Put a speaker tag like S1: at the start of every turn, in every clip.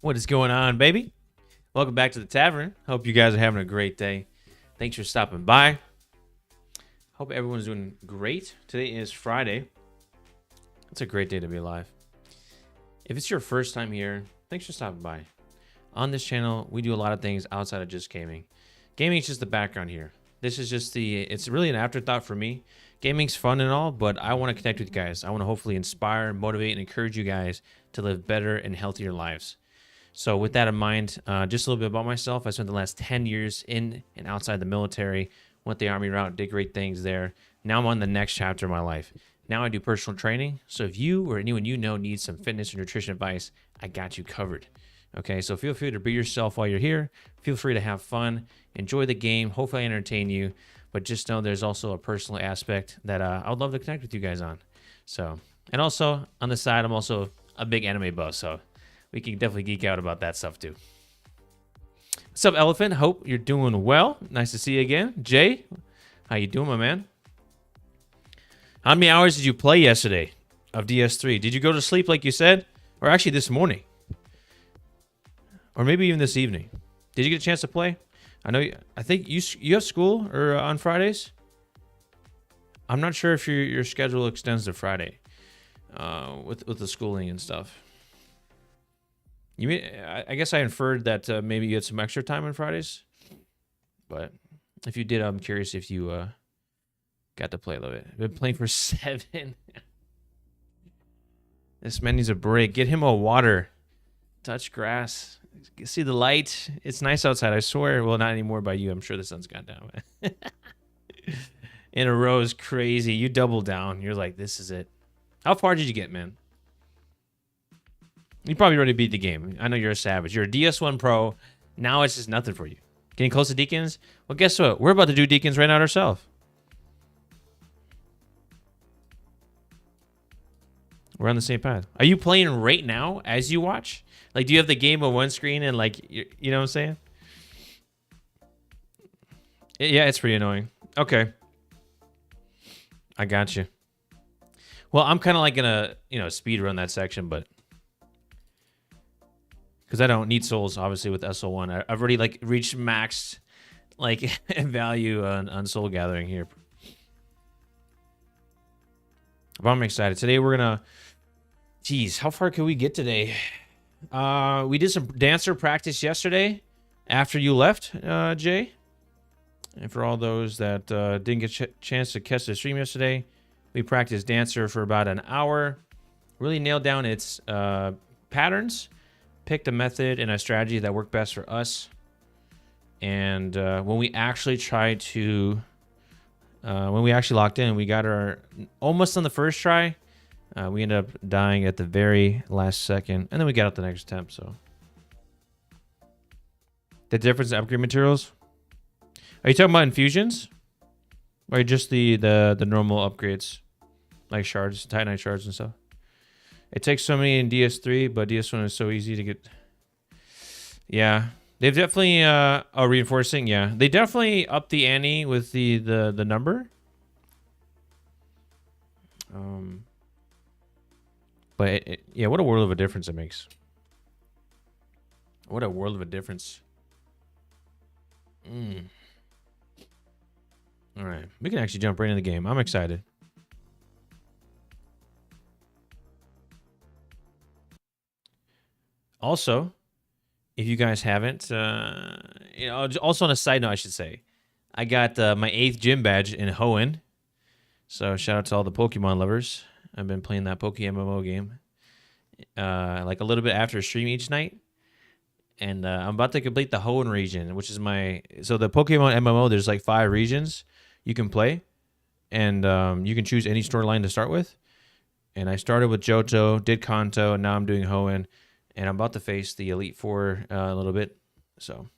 S1: What is going on, baby? Welcome back to the tavern. Hope you guys are having a great day. Thanks for stopping by. Hope everyone's doing great. Today is Friday. It's a great day to be alive. If it's your first time here, thanks for stopping by. On this channel, we do a lot of things outside of just gaming. Gaming is just the background here. This is just it's really an afterthought for me. Gaming's fun and all, but I want to connect with you guys. I want to hopefully inspire, motivate, and encourage you guys to live better and healthier lives. So with that in mind, just a little bit about myself. I spent the last 10 years in and outside the military, went the Army route, did great things there. Now I'm on the next chapter of my life. Now I do personal training. So if you or anyone you know needs some fitness or nutrition advice, I got you covered. Okay, so feel free to be yourself while you're here. Feel free to have fun, enjoy the game. Hopefully I entertain you, but just know there's also a personal aspect that I would love to connect with you guys on. So, and also on the side, I'm also a big anime buff, so we can definitely geek out about that stuff too. What's up, Elephant? Hope you're doing well. Nice to see you again. Jay, how you doing, my man? How many hours did you play yesterday of DS3? Did you go to sleep like you said? Or actually this morning? Or maybe even this evening? Did you get a chance to play? I think you have school or on Fridays? I'm not sure if your schedule extends to Friday with the schooling and stuff. You mean, I guess I inferred that maybe you had some extra time on Fridays, but if you did, I'm curious if you got to play a little bit. I've been playing for 7. This man needs a break. Get him a water. Touch grass. See the light. It's nice outside, I swear. Well, not anymore by you. I'm sure the sun's gone down. In a row is crazy. You double down. You're like, this is it. How far did you get, man? You probably already beat the game. I know you're a savage. You're a DS1 Pro. Now it's just nothing for you. Getting close to Deacons? Well, guess what? We're about to do Deacons right now ourselves. We're on the same path. Are you playing right now as you watch? Like, do you have the game on one screen and, like, you know what I'm saying? Yeah, it's pretty annoying. Okay. I got you. Well, I'm kind of like gonna, speed run that section, but because I don't need souls, obviously, with SL1. I've already, like, reached max, like, value on soul gathering here. But I'm excited. Today we're gonna... Jeez, how far can we get today? We did some dancer practice yesterday after you left, Jay. And for all those that didn't get a chance to catch the stream yesterday, we practiced dancer for about an hour. Really nailed down its patterns. Picked a method and a strategy that worked best for us. And when we actually locked in, we got her almost on the first try. We ended up dying at the very last second, and then we got out the next attempt. So the difference in upgrade materials. Are you talking about infusions, or just the normal upgrades, like shards, Titanite shards and stuff? It takes so many in DS3, but DS1 is so easy to get. Yeah, they've definitely are reinforcing. Yeah, they definitely upped the ante with the number. But yeah, what a world of a difference it makes. What a world of a difference. All right, we can actually jump right into the game. I'm excited. Also, if you guys haven't, also on a side note, I should say, I got my 8th gym badge in Hoenn. So shout out to all the Pokemon lovers. I've been playing that MMO game, like a little bit after stream each night. And I'm about to complete the Hoenn region, which is so the Pokemon MMO, there's like 5 regions you can play. And you can choose any storyline to start with. And I started with Johto, did Kanto, and now I'm doing Hoenn. And I'm about to face the Elite Four a little bit. So,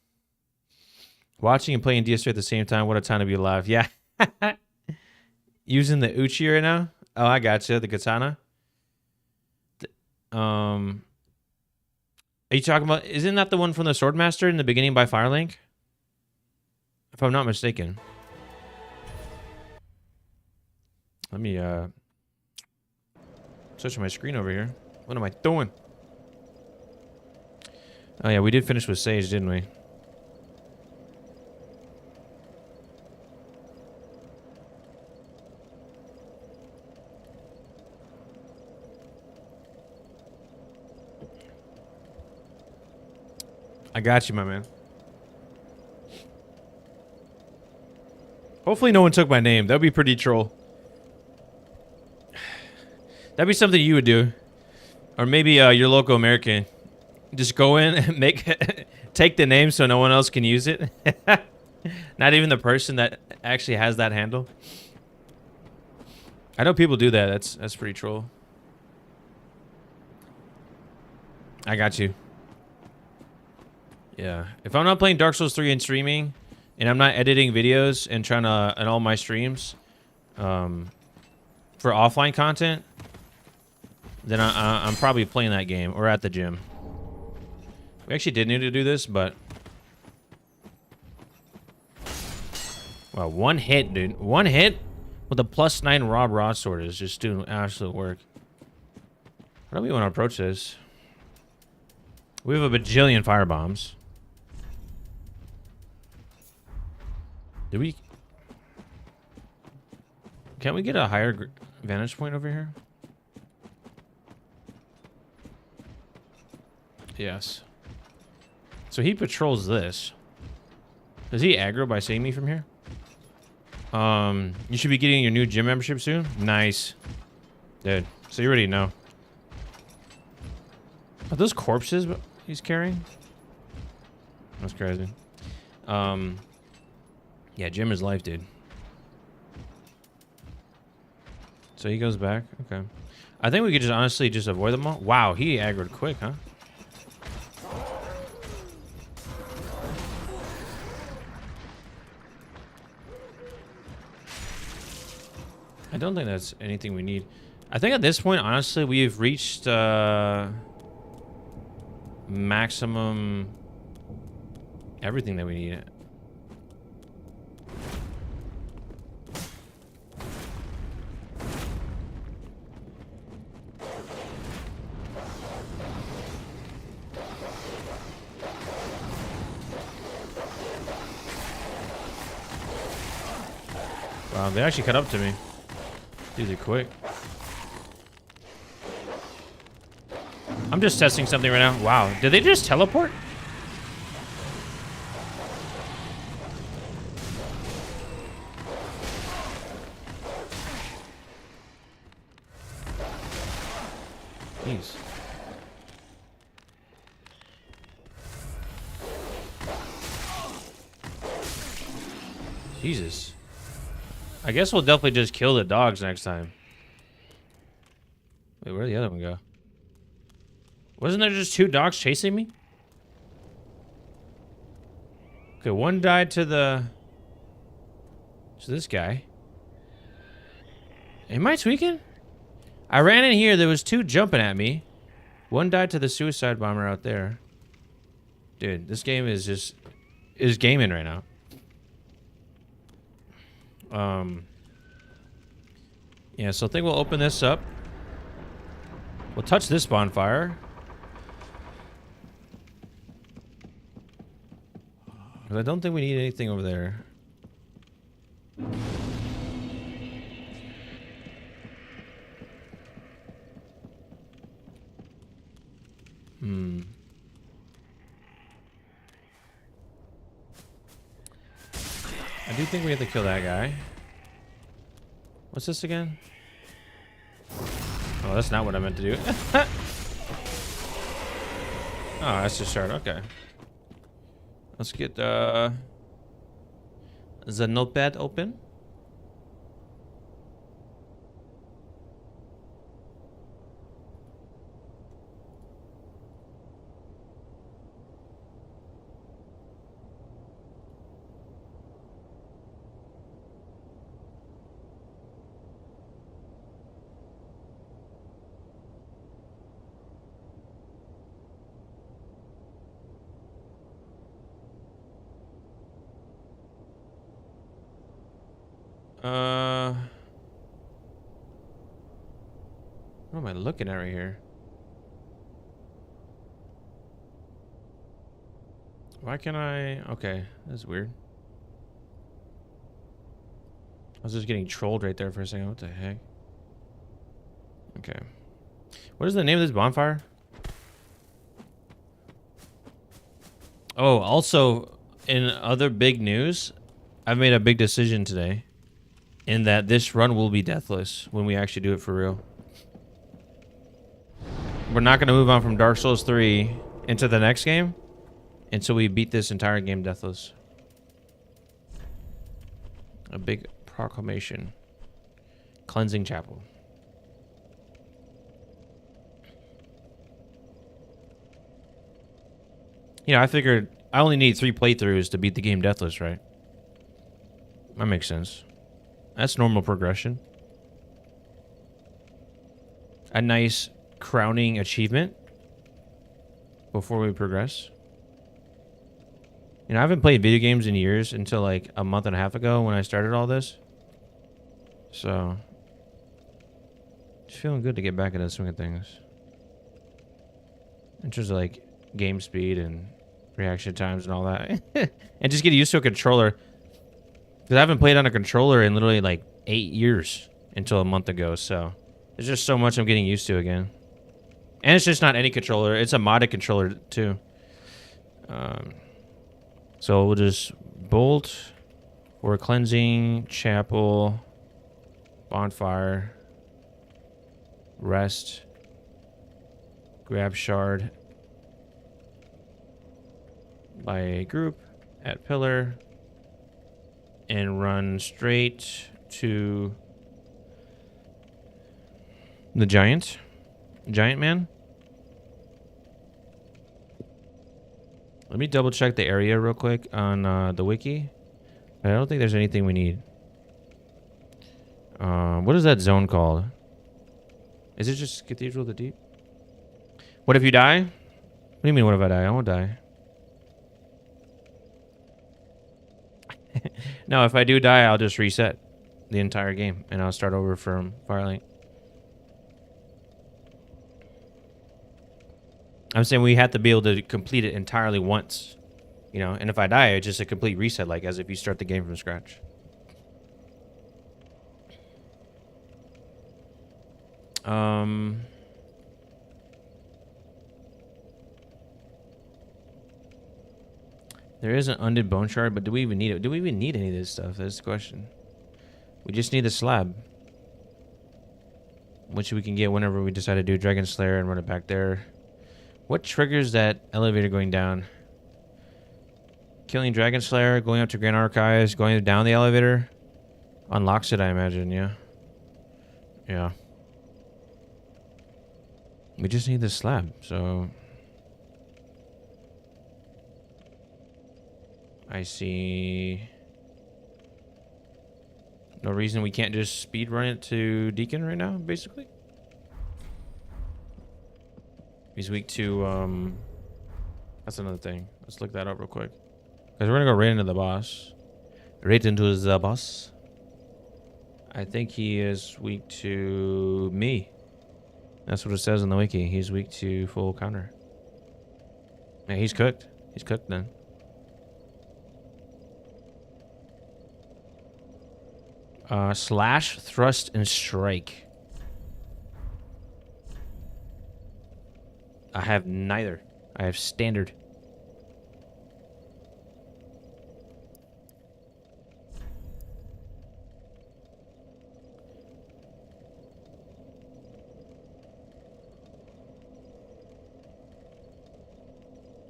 S1: watching and playing DS3 at the same time, what a time to be alive. Yeah. Using the Uchi right now? Oh, I gotcha. The katana. Are you talking about... Isn't that the one from the Swordmaster in the beginning by Firelink? If I'm not mistaken. Let me switch my screen over here. What am I doing? Oh yeah, we did finish with Sage, didn't we? I got you, my man. Hopefully no one took my name. That'd be pretty troll. That'd be something you would do. Or maybe your local American. Just go in and take the name so no one else can use it. Not even the person that actually has that handle. I know people do that. That's pretty troll. I got you. Yeah. If I'm not playing Dark Souls 3 and streaming, and I'm not editing videos and trying to in all my streams, for offline content, then I'm probably playing that game or at the gym. We actually did need to do this, but wow, one hit, dude. One hit with a +9 raw broadsword is just doing absolute work. How do we want to approach this? We have a bajillion fire bombs. Did we? Can't we get a higher vantage point over here? Yes. So he patrols this. Does he aggro by seeing me from here? You should be getting your new gym membership soon. Nice. Dude, so you already know. Are those corpses he's carrying? That's crazy. Yeah, gym is life, dude. So he goes back. Okay. I think we could just honestly just avoid them all. Wow, he aggroed quick, huh? I don't think that's anything we need. I think at this point, honestly, we've reached maximum everything that we need. Wow, they actually cut up to me. These are quick. I'm just testing something right now. Wow, did they just teleport? Jeez. Jesus. I guess we'll definitely just kill the dogs next time. Wait, where'd the other one go? Wasn't there just 2 dogs chasing me? Okay, one died to this guy. Am I tweaking? I ran in here, there was 2 jumping at me. One died to the suicide bomber out there. Dude, this game is gaming right now. Yeah, so I think we'll open this up. We'll touch this bonfire. Because I don't think we need anything over there. I do think we have to kill that guy. What's this again? Oh, that's not what I meant to do. Oh, that's just shard. Okay. Let's get the notepad open. What am I looking at right here? Why can't I? Okay, that's weird. I was just getting trolled right there for a second. What the heck? Okay. What is the name of this bonfire? Oh, also, in other big news, I've made a big decision today. In that this run will be deathless when we actually do it for real. We're not going to move on from Dark Souls 3 into the next game until we beat this entire game deathless. A big proclamation. Cleansing Chapel. You know, I figured I only need 3 playthroughs to beat the game deathless, right? That makes sense. That's normal progression. A nice crowning achievement before we progress. You know, I haven't played video games in years until like a month and a half ago when I started all this. So, just feeling good to get back into the swing of things. In terms of like game speed and reaction times and all that. And just get used to a controller. Because I haven't played on a controller in literally like 8 years until a month ago. So, there's just so much I'm getting used to again. And it's just not any controller. It's a modded controller too. So we'll just bolt for cleansing, chapel, bonfire, rest, grab shard by a group at pillar, and run straight to the giant man. Let me double check the area real quick on the wiki. I don't think there's anything we need. What is that zone called? Is it just Cathedral of the Deep? What if you die? What do you mean, what if I die? I won't die. No, if I do die, I'll just reset the entire game and I'll start over from Firelight. I'm saying we have to be able to complete it entirely once, you know, and if I die, it's just a complete reset, like as if you start the game from scratch. There is an undead bone shard, but do we even need it? Do we even need any of this stuff? That's the question. We just need the slab, which we can get whenever we decide to do Dragon Slayer and run it back there. What triggers that elevator going down? Killing Dragon Slayer, going up to Grand Archives, going down the elevator unlocks it, I imagine. Yeah. Yeah. We just need this slab, so I see no reason we can't just speed run it to Deacon right now, basically. He's weak to, that's another thing. Let's look that up real quick. Because we're going to go right into the boss. Right into the boss. I think he is weak to me. That's what it says in the wiki. He's weak to full counter. Yeah, he's cooked. He's cooked then. Slash, thrust, and strike. I have neither. I have standard.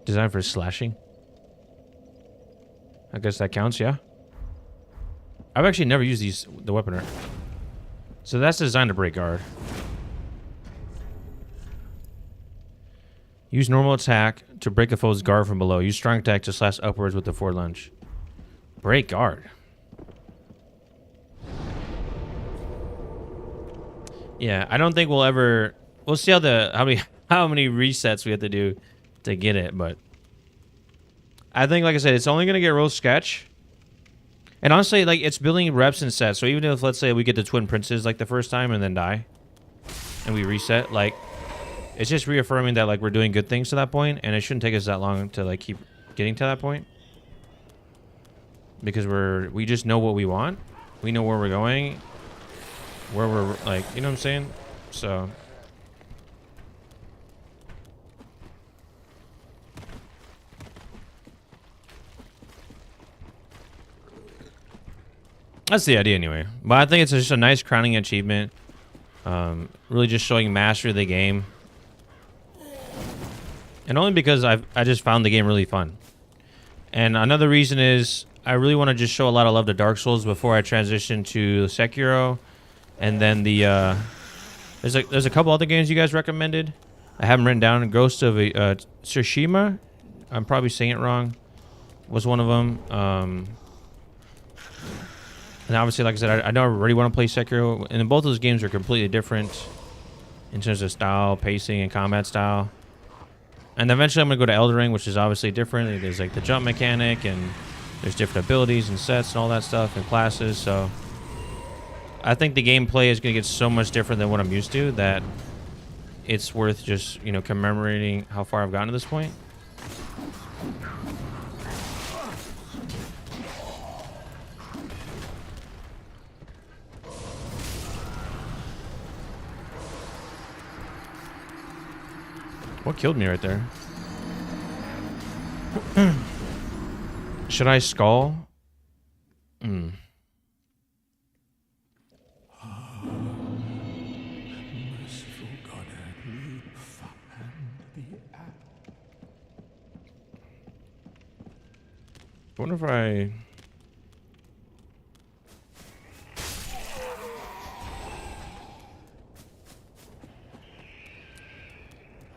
S1: Designed for slashing. I guess that counts, yeah. I've actually never used the weaponer. So that's designed to break guard. Use normal attack to break a foe's guard from below. Use strong attack to slash upwards with the forward lunge. Break guard. Yeah, I don't think we'll ever. We'll see how many resets we have to do to get it, but I think, like I said, it's only gonna get real sketch. And honestly, like, it's building reps and sets. So even if, let's say, we get the Twin Princes like the first time and then die, and we reset, like, it's just reaffirming that, like, we're doing good things to that point, and it shouldn't take us that long to, like, keep getting to that point. Because we just know what we want. We know where we're going. Where we're like, you know what I'm saying? So that's the idea anyway. But I think it's just a nice crowning achievement. Really just showing mastery of the game. And only because I just found the game really fun. And another reason is I really want to just show a lot of love to Dark Souls before I transition to Sekiro. And then the there's a couple other games you guys recommended. I haven't written down. Ghost of Tsushima. I'm probably saying it wrong. Was one of them. And obviously, like I said, I know I already want to play Sekiro. And both those games are completely different in terms of style, pacing, and combat style. And eventually I'm going to go to Elden Ring, which is obviously different. There's like the jump mechanic, and there's different abilities and sets and all that stuff and classes. So I think the gameplay is going to get so much different than what I'm used to that it's worth just, you know, commemorating how far I've gotten to this point. What killed me right there? Should I skull? I wonder if I...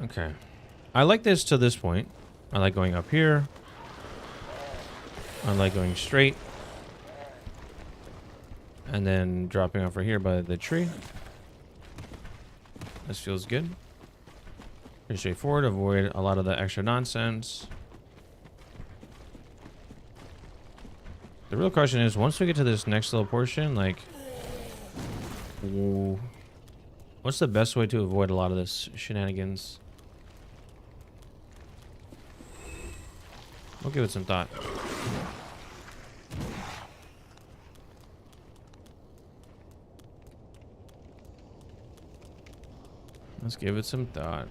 S1: Okay. I like this to this point. I like going up here. I like going straight. And then dropping off right here by the tree. This feels good. Pretty straightforward. Avoid a lot of the extra nonsense. The real question is, once we get to this next little portion, like... what's the best way to avoid a lot of this shenanigans? We'll give it some thought. Let's give it some thought.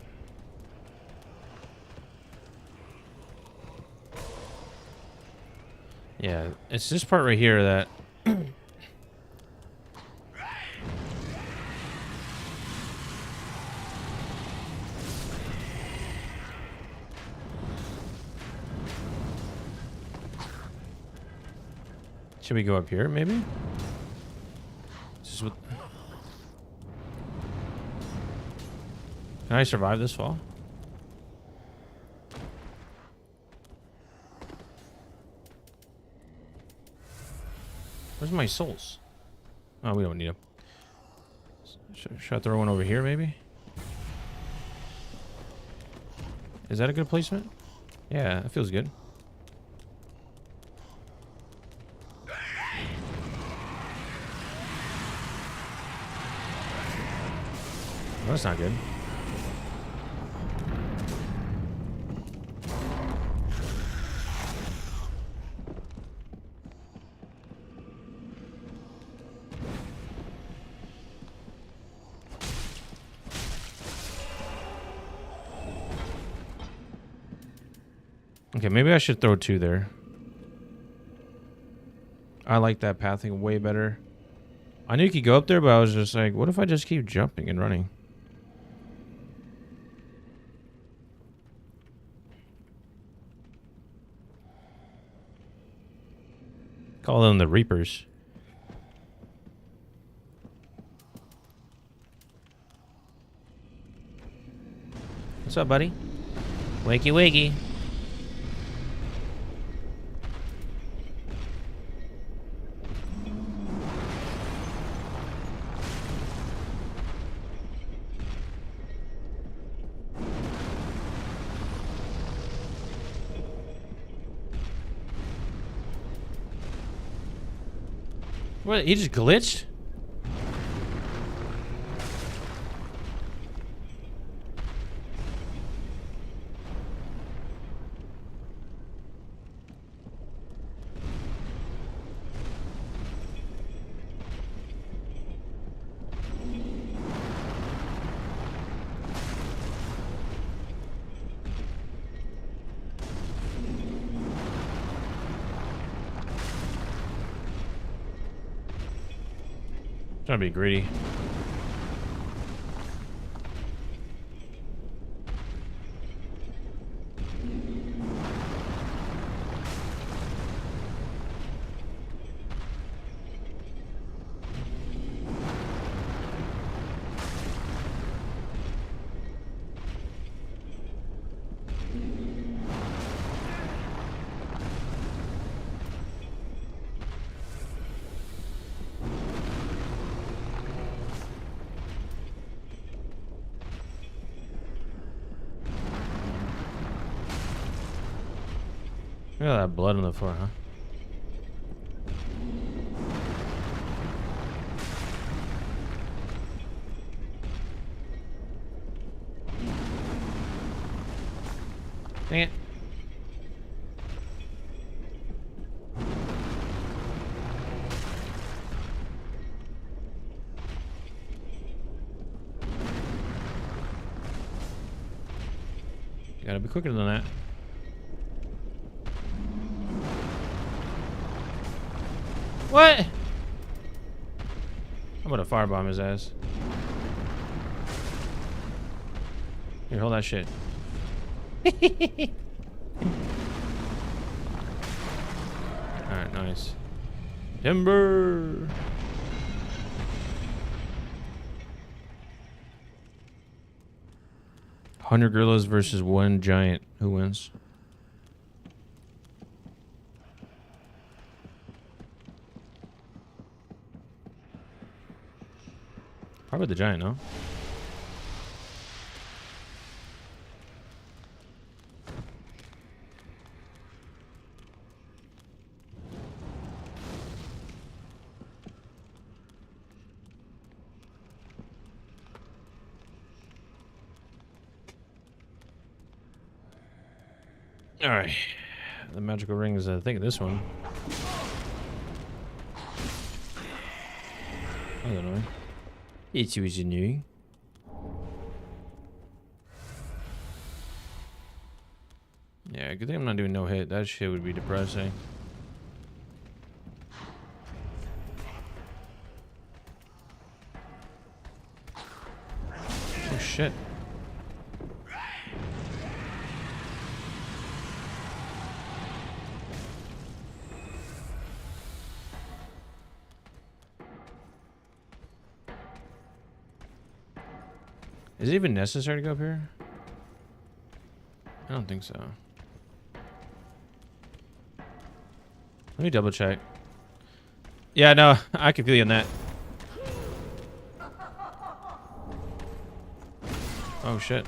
S1: Yeah, it's this part right here that... Should we go up here, maybe? Can I survive this fall? Where's my souls? Oh, we don't need them. Should I throw one over here, maybe? Is that a good placement? Yeah, that feels good. Well, that's not good. Okay, maybe I should throw two there. I like that pathing way better. I knew you could go up there, but I was just like, what if I just keep jumping and running? Call them the Reapers. What's up, buddy? Wakey, wakey. What? He just glitched? Trying to be greedy. Look at that blood on the floor, huh? Dang it. You gotta be quicker than that. What? I'm gonna firebomb his ass. Here, hold that shit. Alright, nice. Timber! $100 gorillas versus 1 giant. Who wins? Probably the giant, no? Alright. The magical ring is, I think, this one. I don't know. It was new. Yeah, good thing I'm not doing no hit. That shit would be depressing. Oh shit. Is it even necessary to go up here? I don't think so. Let me double check. Yeah, no, I can feel you on that. Oh shit.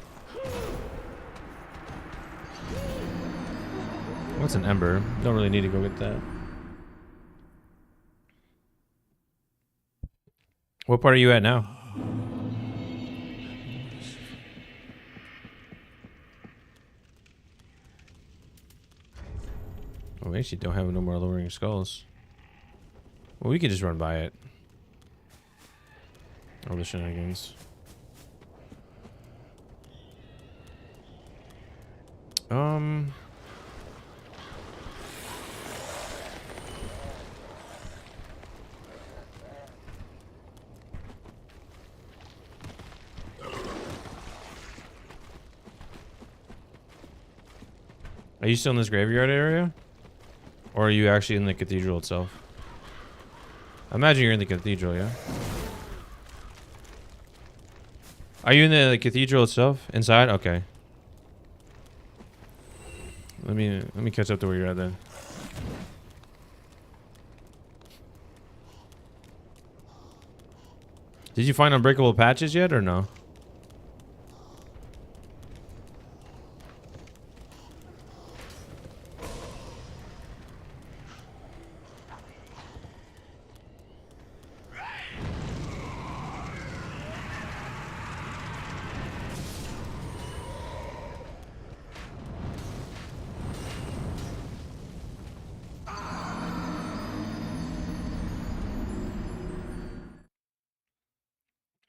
S1: What's an ember? Don't really need to go get that. What part are you at now? Oh, we actually don't have no more lowering skulls. Well, we could just run by it. All the shenanigans. Are you still in this graveyard area? Or are you actually in the cathedral itself? I imagine you're in the cathedral, yeah? Are you in the cathedral itself? Inside? Okay. Let me catch up to where you're at then. Did you find unbreakable patches yet or no?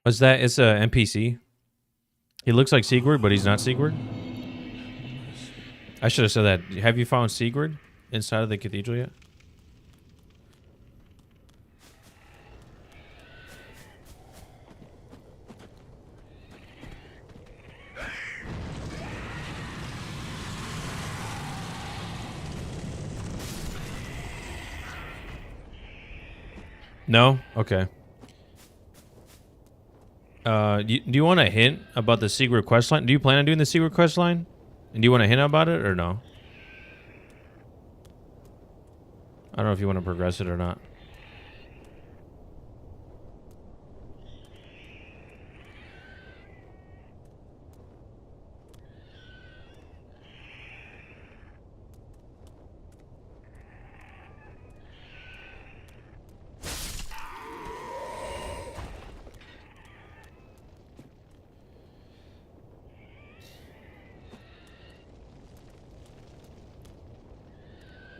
S1: What's that? It's a NPC. He looks like Sigurd, but he's not Sigurd. I should have said that. Have you found Sigurd inside of the cathedral yet? No? Okay. Do you want a hint about the secret quest line? Do you plan on doing the secret quest line? And do you want a hint about it or no? I don't know if you want to progress it or not.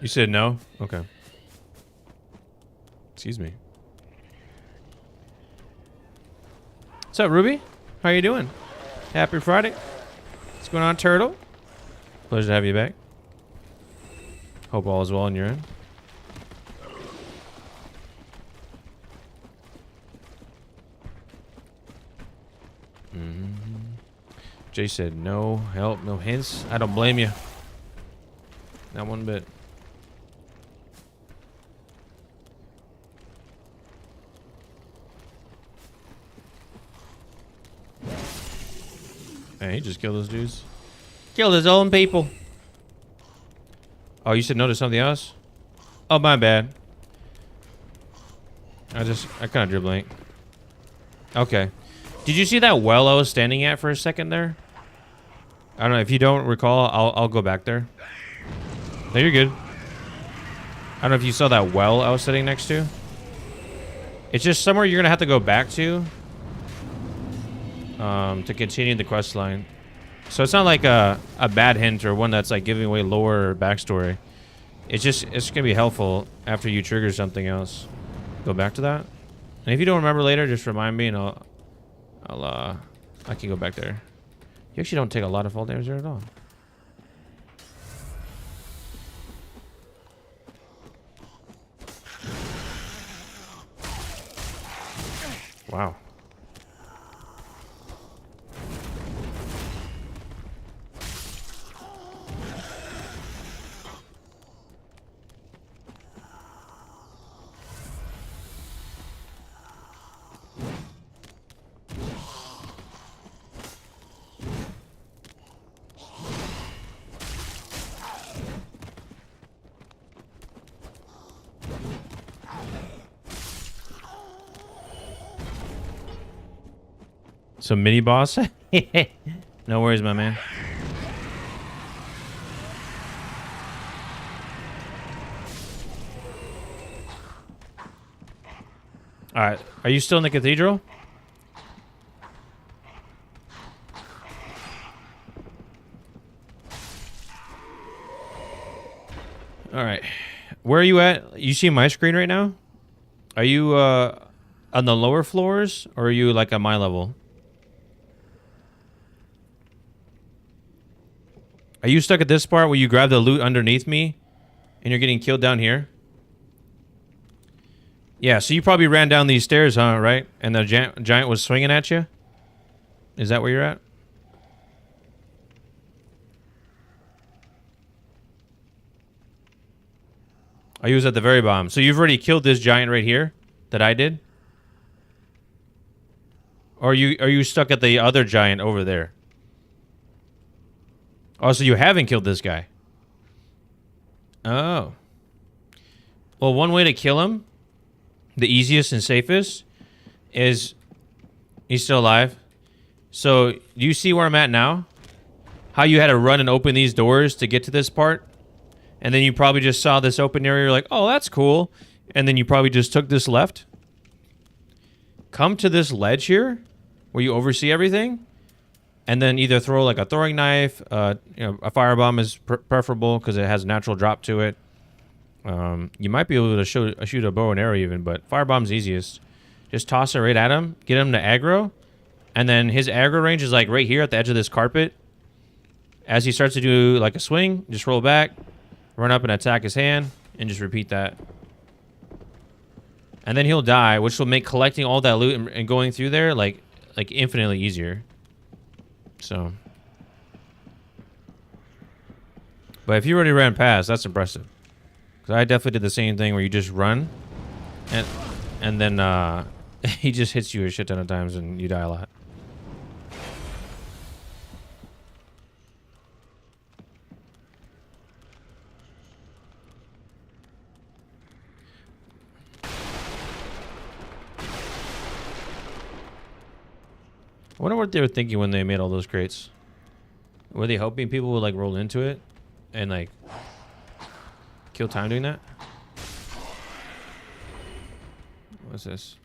S1: You said no? Okay. Excuse me. What's up, Ruby? How you doing? Happy Friday. What's going on, Turtle? Pleasure to have you back. Hope all is well on your end. Jay said no help, no hints. I don't blame you. Not one bit. Hey, he just killed those dudes. Killed his own people. Oh, you said no to something else? Oh, my bad. I kind of drew blank. Okay. Did you see that well I was standing at for a second there? I don't know. If you don't recall, I'll go back there. No, you're good. I don't know if you saw that well I was sitting next to. It's just somewhere you're going to have to go back to continue the quest line. So it's not like a bad hint or one that's like giving away lore or backstory. It's going to be helpful after you trigger something else. Go back to that. And if you don't remember later, just remind me and I can go back there. You actually don't take a lot of fall damage there at all. Wow. Some mini boss? No worries, my man. Alright, are you still in the cathedral? Alright. Where are you at? You see my screen right now? Are you on the lower floors or are you like at my level? Are you stuck at this part where you grab the loot underneath me and you're getting killed down here? Yeah, so you probably ran down these stairs, huh, right? And the giant was swinging at you? Is that where you're at? I was at the very bottom. So you've already killed this giant right here that I did? Or are you stuck at the other giant over there? Oh, so you haven't killed this guy. Oh. Well, one way to kill him, the easiest and safest, is... He's still alive. So, do you see where I'm at now? How you had to run and open these doors to get to this part? And then you probably just saw this open area, you're like, oh, that's cool. And then you probably just took this left. Come to this ledge here, where you oversee everything. And then either throw like a throwing knife, a firebomb is preferable because it has a natural drop to it. You might be able to shoot a bow and arrow even, but firebomb's easiest. Just toss it right at him, get him to aggro, and then his aggro range is like right here at the edge of this carpet. As he starts to do like a swing, just roll back, run up and attack his hand, and just repeat that. And then he'll die, which will make collecting all that loot and going through there like infinitely easier. So, but if you already ran past, that's impressive. Because I definitely did the same thing where you just run, and and then he just hits you a shit ton of times and you die a lot. I wonder what they were thinking when they made all those crates. Were they hoping people would like roll into it and like kill time doing that? What's this?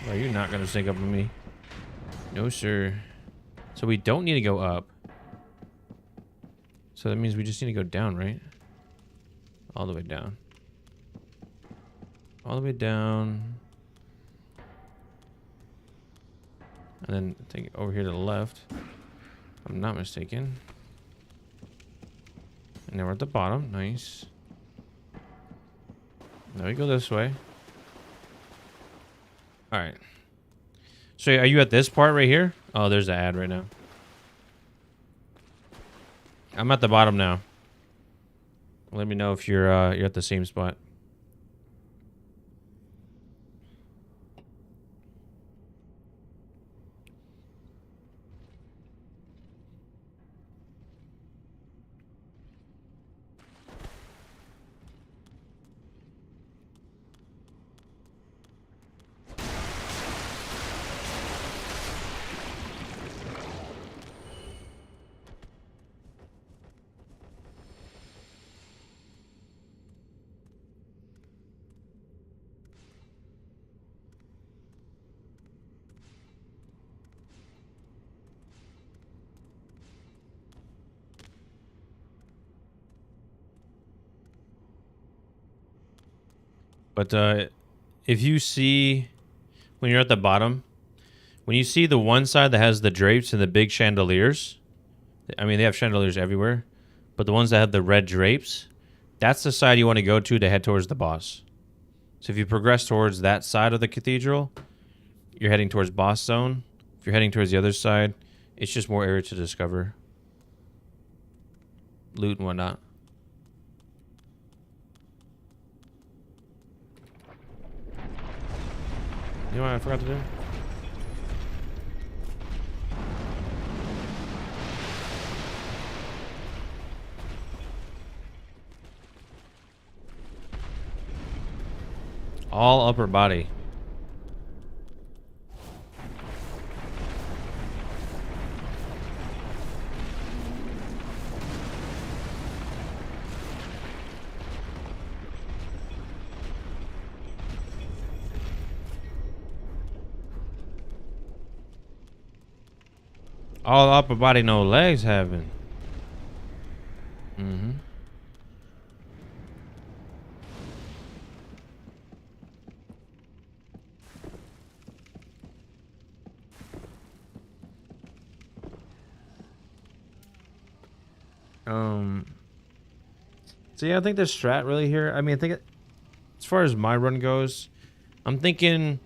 S1: Are you not gonna sync up with me? No, sir. So we don't need to go up. So that means we just need to go down, right? All the way down. All the way down. And then take it over here to the left. If I'm not mistaken. And now we're at the bottom. Nice. Now we go this way. Alright. So are you at this part right here? Oh, there's the ad right now. I'm at the bottom now. Let me know if you're at the same spot. But if you see, when you're at the bottom, when you see the one side that has the drapes and the big chandeliers, I mean, they have chandeliers everywhere, but the ones that have the red drapes, that's the side you want to go to head towards the boss. So if you progress towards that side of the cathedral, you're heading towards boss zone. If you're heading towards the other side, it's just more area to discover. Loot and whatnot. You know what I forgot to do? All upper body. All upper body, no legs having. Mm-hmm. So yeah, I think the strat really here. I mean, I think as far as my run goes, I'm thinking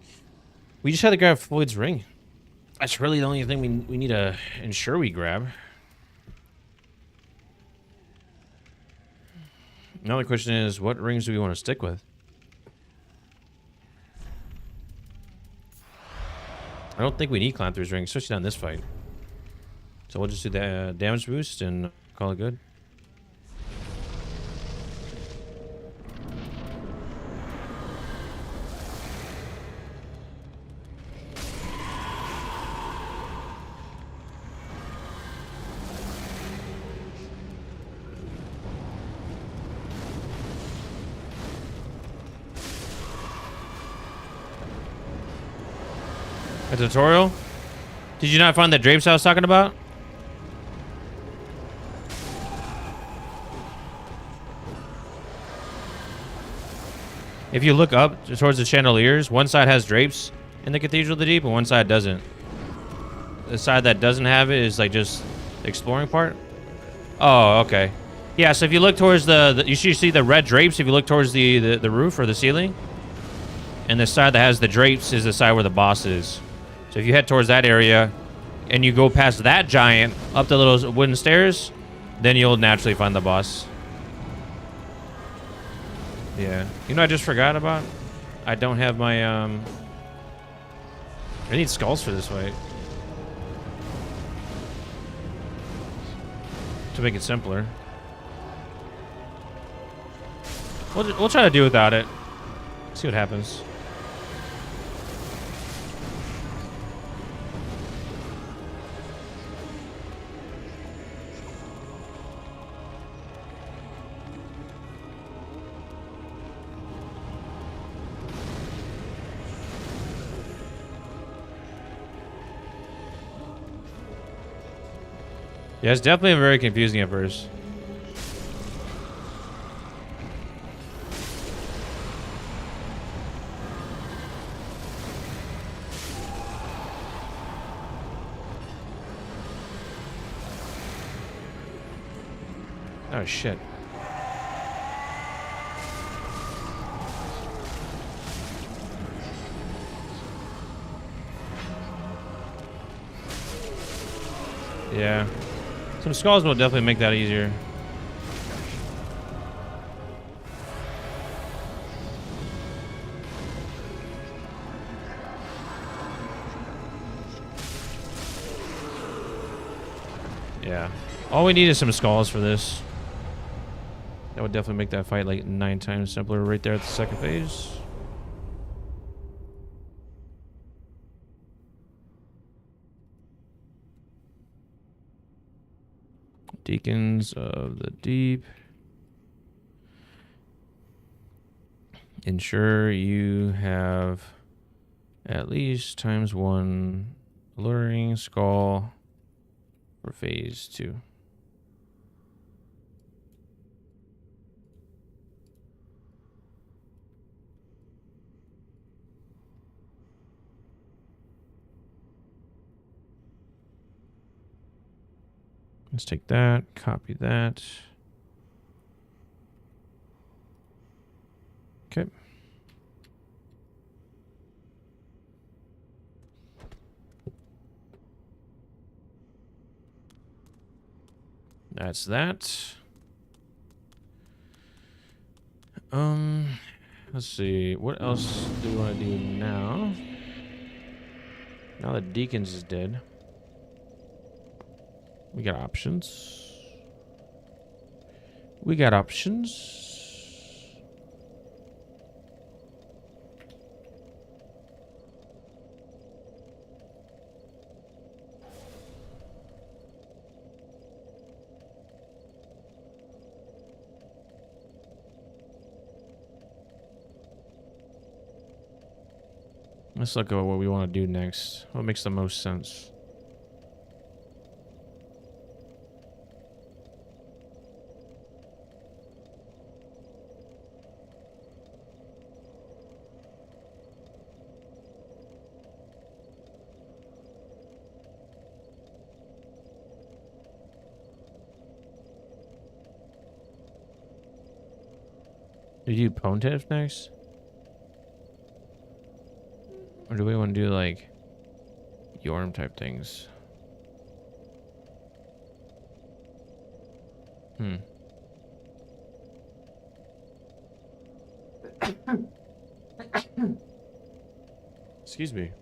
S1: we just had to grab Floyd's ring. That's really the only thing we need to ensure we grab. Now the question is, what rings do we want to stick with? I don't think we need Clan 3's ring, especially not in this fight. So we'll just do the damage boost and call it good. A tutorial? Did you not find the drapes I was talking about? If you look up towards the chandeliers, one side has drapes in the Cathedral of the Deep and one side doesn't. The side that doesn't have it is like just the exploring part. Oh, okay. Yeah, so if you look towards you should see the red drapes if you look towards the roof or the ceiling. And the side that has the drapes is the side where the boss is. So if you head towards that area, and you go past that giant up the little wooden stairs, then you'll naturally find the boss. Yeah. You know what I just forgot about? I don't have my, I need skulls for this fight. To make it simpler. We'll try to do without it. See what happens. Yeah, it's definitely very confusing at first. Oh shit. Yeah. Some skulls will definitely make that easier. Yeah. All we need is some skulls for this. That would definitely make that fight like 9 times simpler right there at the second phase. Deacons of the Deep. Ensure you have at least ×1 alluring skull for phase 2. Let's take that, copy that. Okay. That's that. Let's see. What else do we want to do now? Now that Deacons is dead. We got options. We got options. Let's look at what we want to do next. What makes the most sense? Do you do Pontiff next? Or do we want to do like Yorm type things? Excuse me.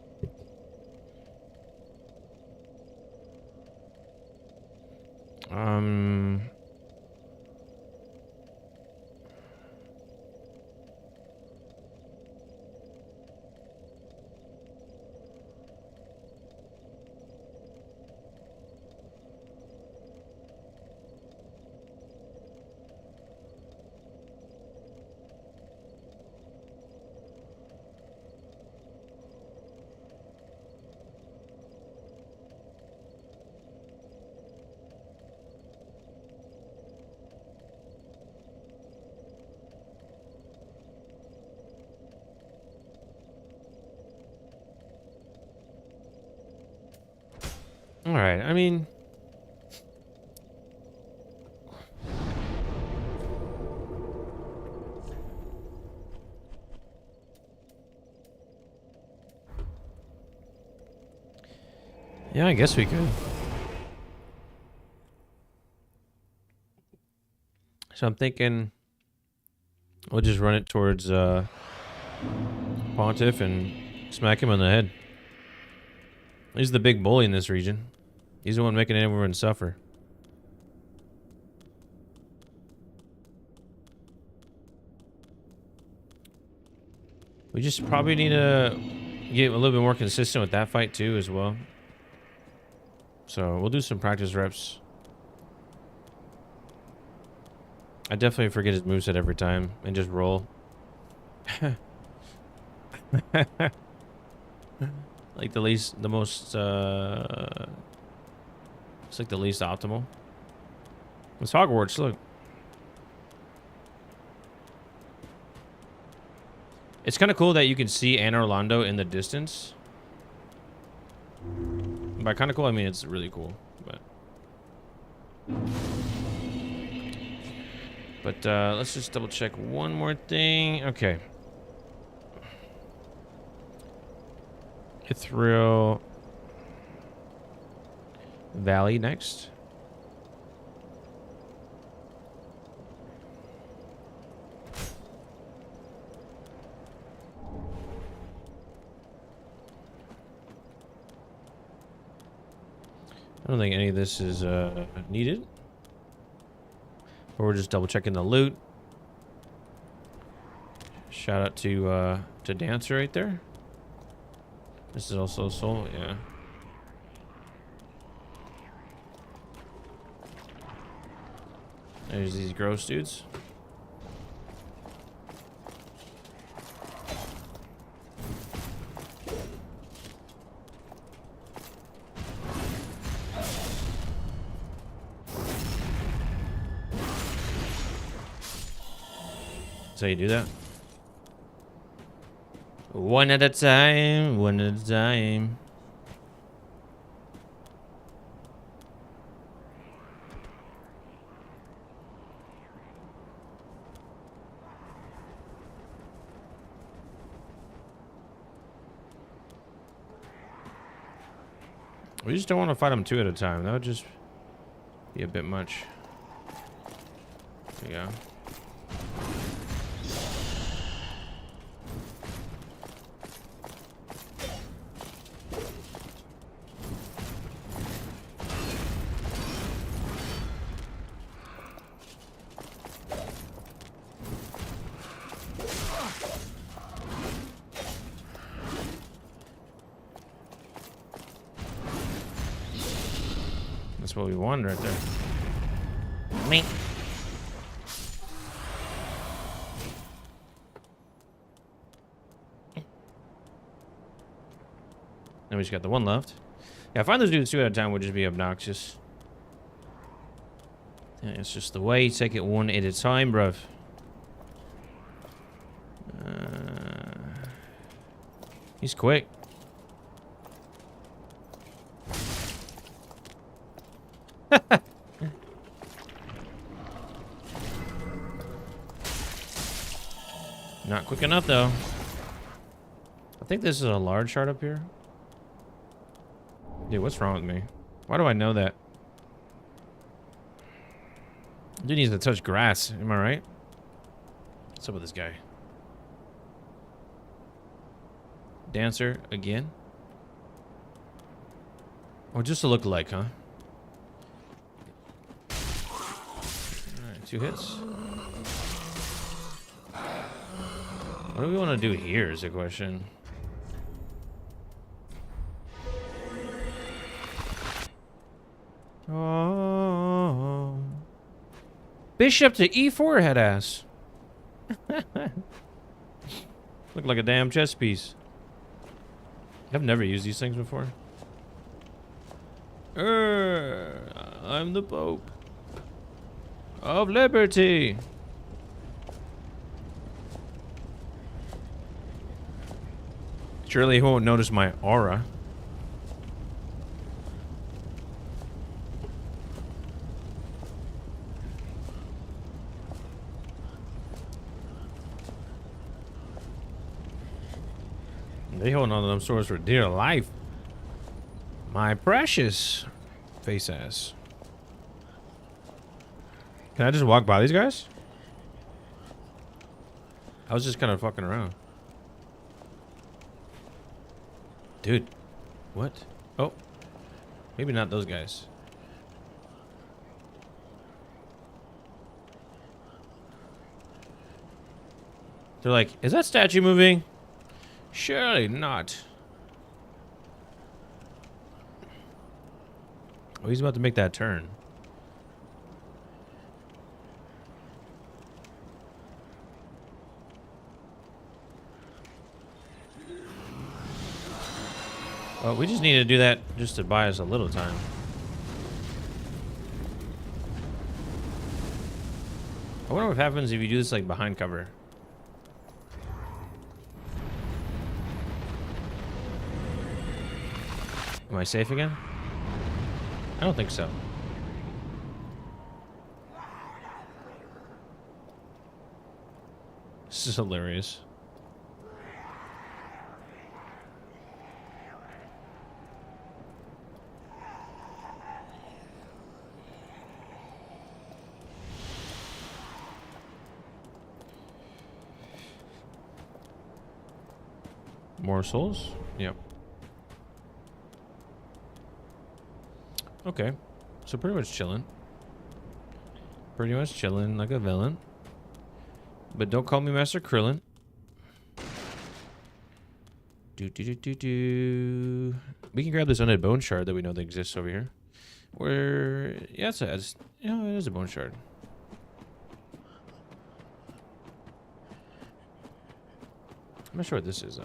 S1: All right. I mean, Yeah, I guess we could. So I'm thinking we'll just run it towards Pontiff and smack him on the head. He's the big bully in this region. He's the one making everyone suffer. We just probably need to get a little bit more consistent with that fight too as well. So we'll do some practice reps. I definitely forget his moveset every time and just roll. Like the most, it's like the least optimal. It's Hogwarts, look. It's kind of cool that you can see Anne Orlando in the distance. By kind of cool, I mean it's really cool. But let's just double check one more thing. Okay. Ithriel Valley next. I don't think any of this is needed. But we're just double checking the loot. Shout out to Dancer right there. This is also soul, yeah. There's these gross dudes. That's how you do that. One at a time, one at a time. We just don't want to fight them two at a time. That would just be a bit much. There you go. That's what we wanted right there. Me. And we just got the one left. Yeah, I find those dudes two at a time would just be obnoxious. Yeah, it's just the way. Take it one at a time, bruv. He's quick. Not quick enough, though. I think this is a large shard up here. Dude, what's wrong with me? Why do I know that? Dude needs to touch grass. Am I right? What's up with this guy? Dancer again? Or just a look-alike, huh? Alright, 2 hits. What do we want to do here is the question. Oh. Bishop to E4, head ass. Look like a damn chess piece. I've never used these things before. I'm the Pope of Liberty. Surely he won't notice my aura. They holding on to them swords for dear life. My precious face ass. Can I just walk by these guys? I was just kind of fucking around. Dude. What? Oh. Maybe not those guys. They're like, is that statue moving? Surely not. Oh, he's about to make that turn. Well, we just need to do that just to buy us a little time. I wonder what happens if you do this like behind cover. Am I safe again? I don't think so. This is hilarious. More souls? Yep. Okay. So pretty much chilling. Pretty much chilling like a villain. But don't call me Master Krillin. We can grab this undead bone shard that we know that exists over here. Where, yeah, it is a bone shard. I'm not sure what this is though.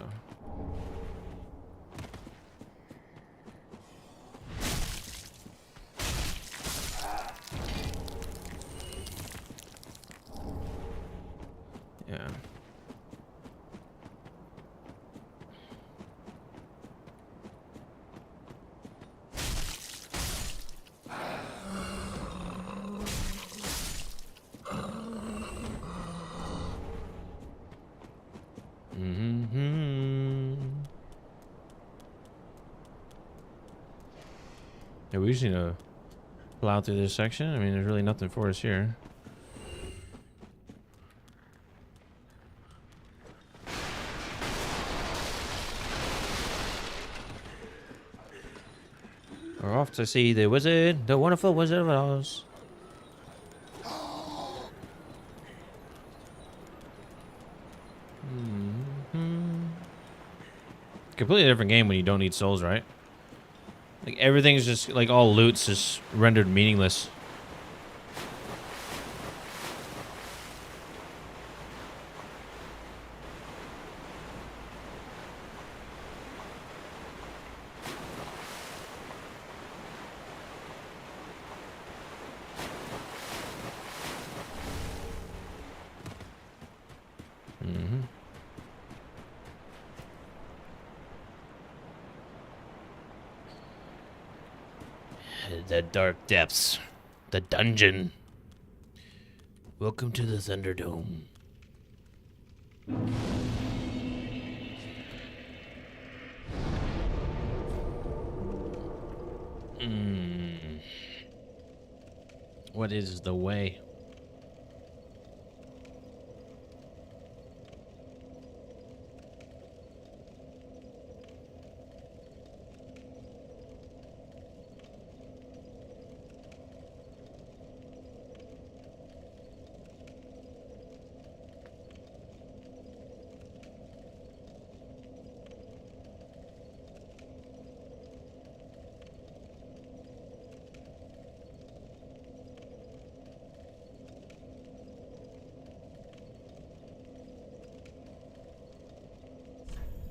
S1: Yeah. Yeah, we just need to plow through this section. I mean, there's really nothing for us here. We're off to see the wizard, the wonderful Wizard of Oz. Completely different game when you don't need souls, right? Like everything's just like all loot's just rendered meaningless. The dark depths. The dungeon. Welcome to the Thunderdome. What is the way?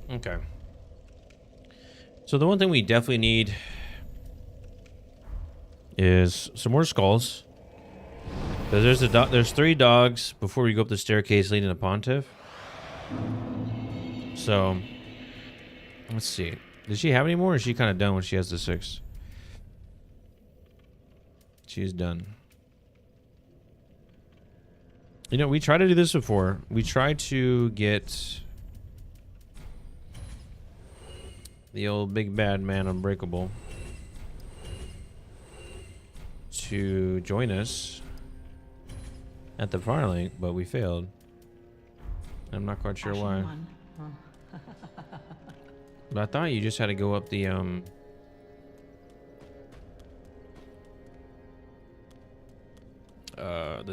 S1: Okay. So the one thing we definitely need is some more skulls. Because there's 3 dogs before we go up the staircase leading to Pontiff. So let's see. Does she have any more, or is she kind of done when she has the 6? She's done. You know, we tried to do this before. We tried to get the old big bad man Unbreakable. to join us at the Firelink, but we failed. I'm not quite sure why. But I thought you just had to go up the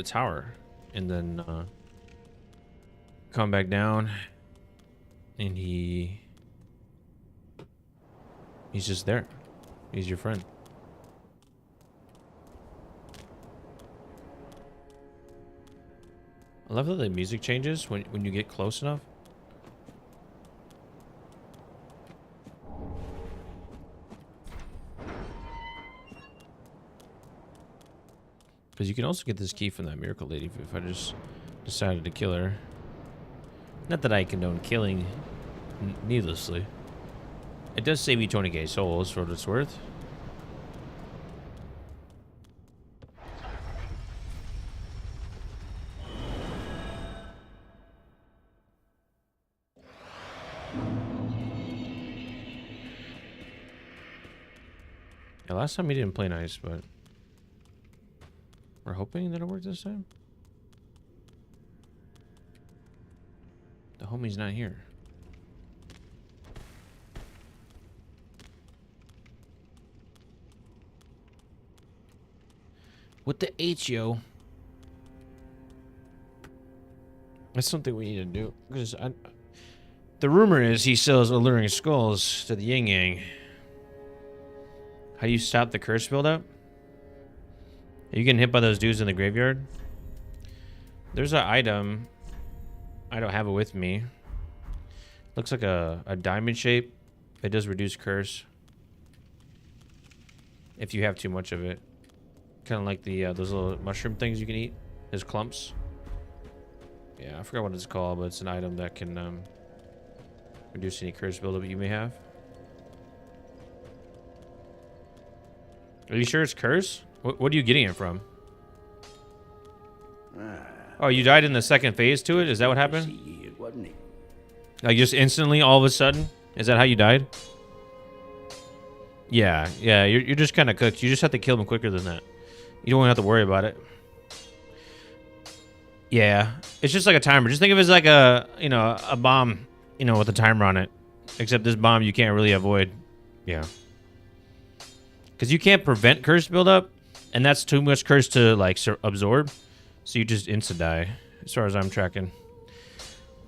S1: tower and then come back down, and he's just there. He's your friend. I love that the music changes when you get close enough. Because you can also get this key from that miracle lady if I just decided to kill her. Not that I condone killing needlessly. It does save me 20k souls for what it's worth. Yeah, last time he didn't play nice, but we're hoping that it'll work this time. The homie's not here. What the H, yo? That's something we need to do. Because the rumor is he sells alluring skulls to the yin yang. How do you stop the curse buildup? Are you getting hit by those dudes in the graveyard? There's an item. I don't have it with me. Looks like a diamond shape. It does reduce curse if you have too much of it. Kind of like the those little mushroom things you can eat. There's clumps. Yeah, I forgot what it's called, but it's an item that can reduce any curse buildup you may have. Are you sure it's curse? What are you getting it from? Oh, you died in the second phase to it? Is that what happened? Like just instantly, all of a sudden? Is that how you died? Yeah, you're just kind of cooked. You just have to kill them quicker than that. You don't have to worry about it. Yeah, it's just like a timer. Just think of it as like a bomb, with a timer on it. Except this bomb you can't really avoid. Yeah. Because you can't prevent curse buildup, and that's too much curse to like absorb. So you just insta die, as far as I'm tracking.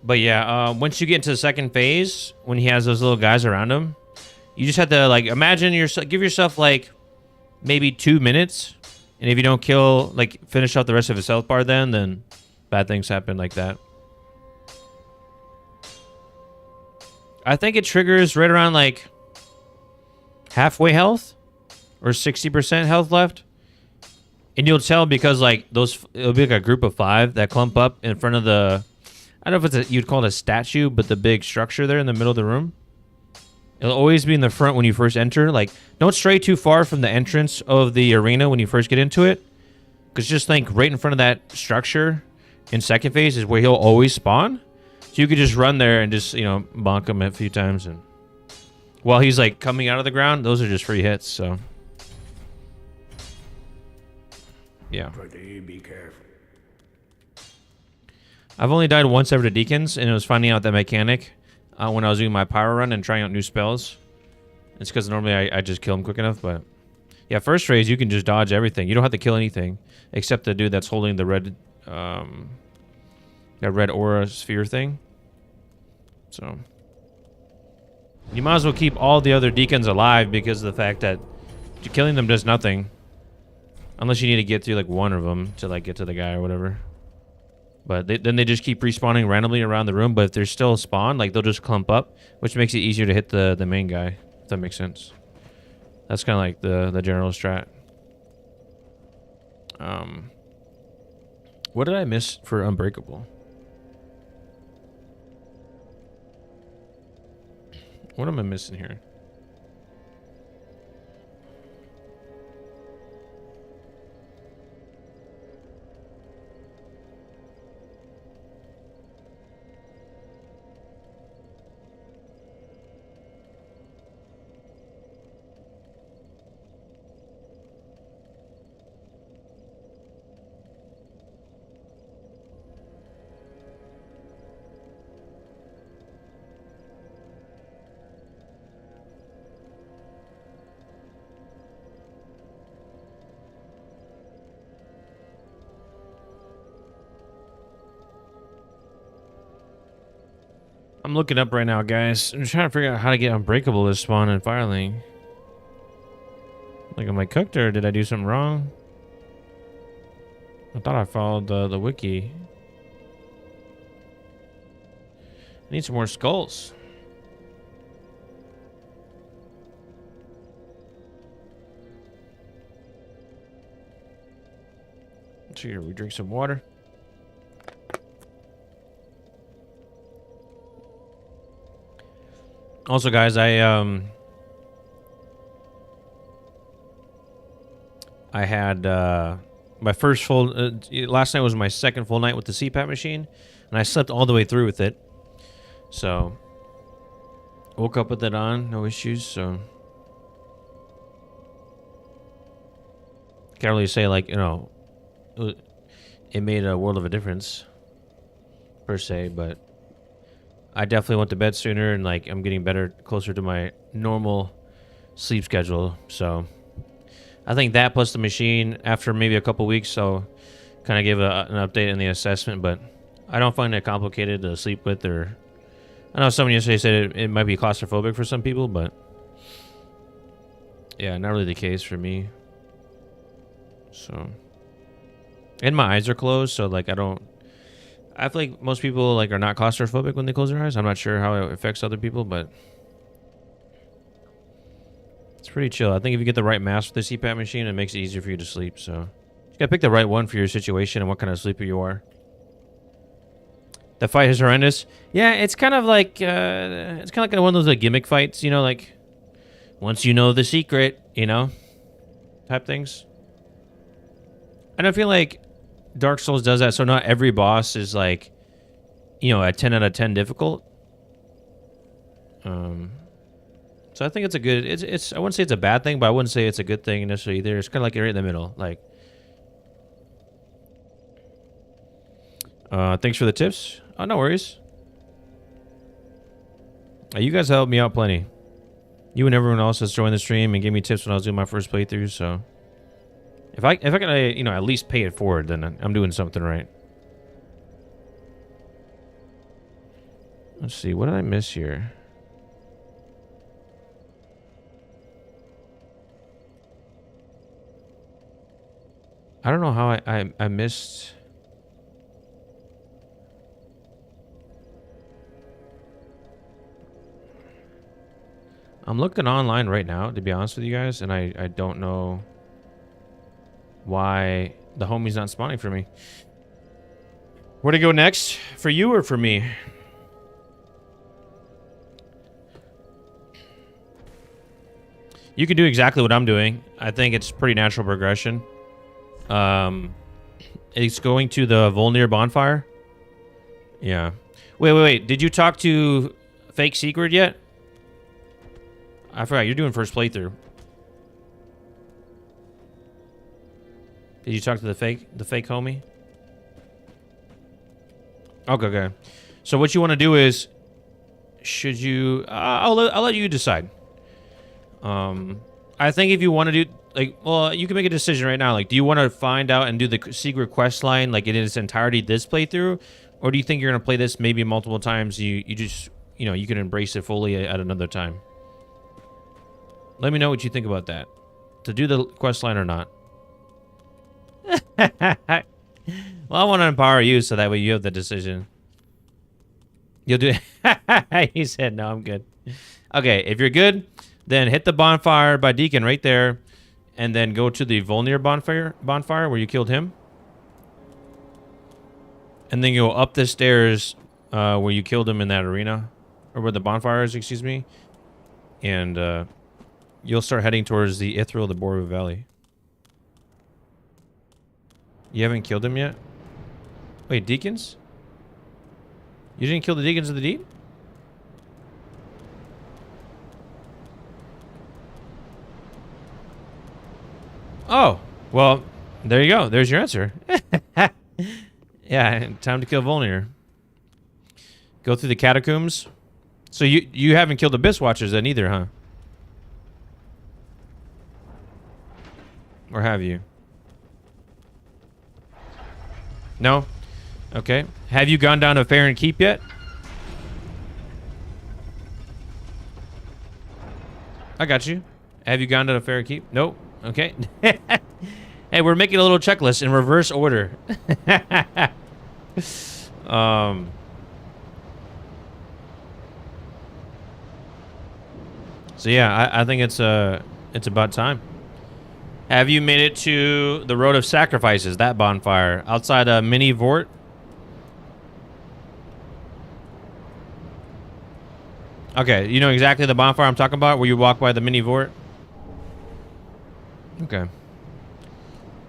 S1: But yeah, once you get into the second phase, when he has those little guys around him, you just have to like imagine give yourself like maybe 2 minutes, and if you don't kill, like finish out the rest of his health bar, then bad things happen like that. I think it triggers right around like halfway health or 60% health left. And you'll tell because like it'll be like a group of 5 that clump up in front of the, I don't know if it's you'd call it a statue, but the big structure there in the middle of the room. It'll always be in the front when you first enter. Like, don't stray too far from the entrance of the arena when you first get into it. Because just think right in front of that structure in second phase is where he'll always spawn. So you could just run there and just, bonk him a few times. And while he's like coming out of the ground, those are just free hits, so. Yeah.
S2: Be careful.
S1: I've only died once ever to Deacons, and it was finding out that mechanic when I was doing my power run and trying out new spells. It's because normally I just kill him quick enough, but yeah, first phase you can just dodge everything. You don't have to kill anything except the dude that's holding the red, that red aura sphere thing. So you might as well keep all the other Deacons alive because of the fact that killing them does nothing. Unless you need to get through like one of them to like get to the guy or whatever. But then they just keep respawning randomly around the room. But if they're still spawned, like they'll just clump up, which makes it easier to hit the main guy. If that makes sense. That's kind of like the general strat. What did I miss for Unbreakable? What am I missing here? I'm looking up right now, guys. I'm trying to figure out how to get Unbreakable to spawn in Firelink. Like, am I cooked or did I do something wrong? I thought I followed the wiki. I need some more skulls. So here, we drink some water. Also, guys, I had my first full last night was my second full night with the CPAP machine, and I slept all the way through with it. So woke up with it on, no issues. So can't really say, like, you know, it made a world of a difference per se, but I definitely went to bed sooner, and like I'm getting better, closer to my normal sleep schedule. So I think that plus the machine after maybe a couple weeks, so kind of give an update in the assessment, but I don't find it complicated to sleep with. Or I know someone yesterday said it might be claustrophobic for some people, but yeah, not really the case for me. So, and my eyes are closed, so like I feel like most people like are not claustrophobic when they close their eyes. I'm not sure how it affects other people, but it's pretty chill. I think if you get the right mask for the CPAP machine, it makes it easier for you to sleep. So you gotta pick the right one for your situation and what kind of sleeper you are. The fight is horrendous. Yeah, it's kind of like one of those like gimmick fights, you know, like once you know the secret, you know, type things. And I feel like Dark Souls does that, so not every boss is like, you know, a 10 out of 10 difficult. So I think it's a good, it's I wouldn't say it's a bad thing, but I wouldn't say it's a good thing necessarily either. It's kind of like right in the middle. Like, thanks for the tips. Oh, no worries. You guys helped me out plenty. You and everyone else that's joined the stream and gave me tips when I was doing my first playthrough, so if I can, you know, at least pay it forward, then I'm doing something right. Let's see, what did I miss here? I don't know how I missed. I'm looking online right now, to be honest with you guys, and I don't know why the homie's not spawning for me. Where to go next? For you or for me? You can do exactly what I'm doing. I think it's pretty natural progression. It's going to the Volnir bonfire. Yeah. Wait. Did you talk to Fake Secret yet? I forgot. You're doing first playthrough. Did you talk to the fake homie? Okay. So what you want to do is, should you? I'll let you decide. I think if you want to do, like, well, you can make a decision right now. Like, do you want to find out and do the secret quest line like in its entirety this playthrough, or do you think you're gonna play this maybe multiple times? You just, you know, you can embrace it fully at another time. Let me know what you think about that. To do the quest line or not. Well, I want to empower you so that way you have the decision. You'll do it. He said, no, I'm good. Okay, if you're good, then hit the bonfire by Deacon right there, and then go to the Volnir bonfire where you killed him. And then go up the stairs where you killed him in that arena, or where the bonfire is, excuse me. And you'll start heading towards the Ithril, the Boru Valley. You haven't killed him yet? Wait, Deacons? You didn't kill the Deacons of the Deep? Oh, well, there you go. There's your answer. Yeah, time to kill Volnir. Go through the catacombs. So you haven't killed Abyss Watchers then either, huh? Or have you? No? Okay. Have you gone down to Farron Keep yet? I got you. Have you gone to the fair keep? Nope. Okay. Hey, we're making a little checklist in reverse order. So yeah, I think it's about time. Have you made it to the Road of Sacrifices, that bonfire, outside a mini Vort? Okay, you know exactly the bonfire I'm talking about, where you walk by the mini Vort? Okay.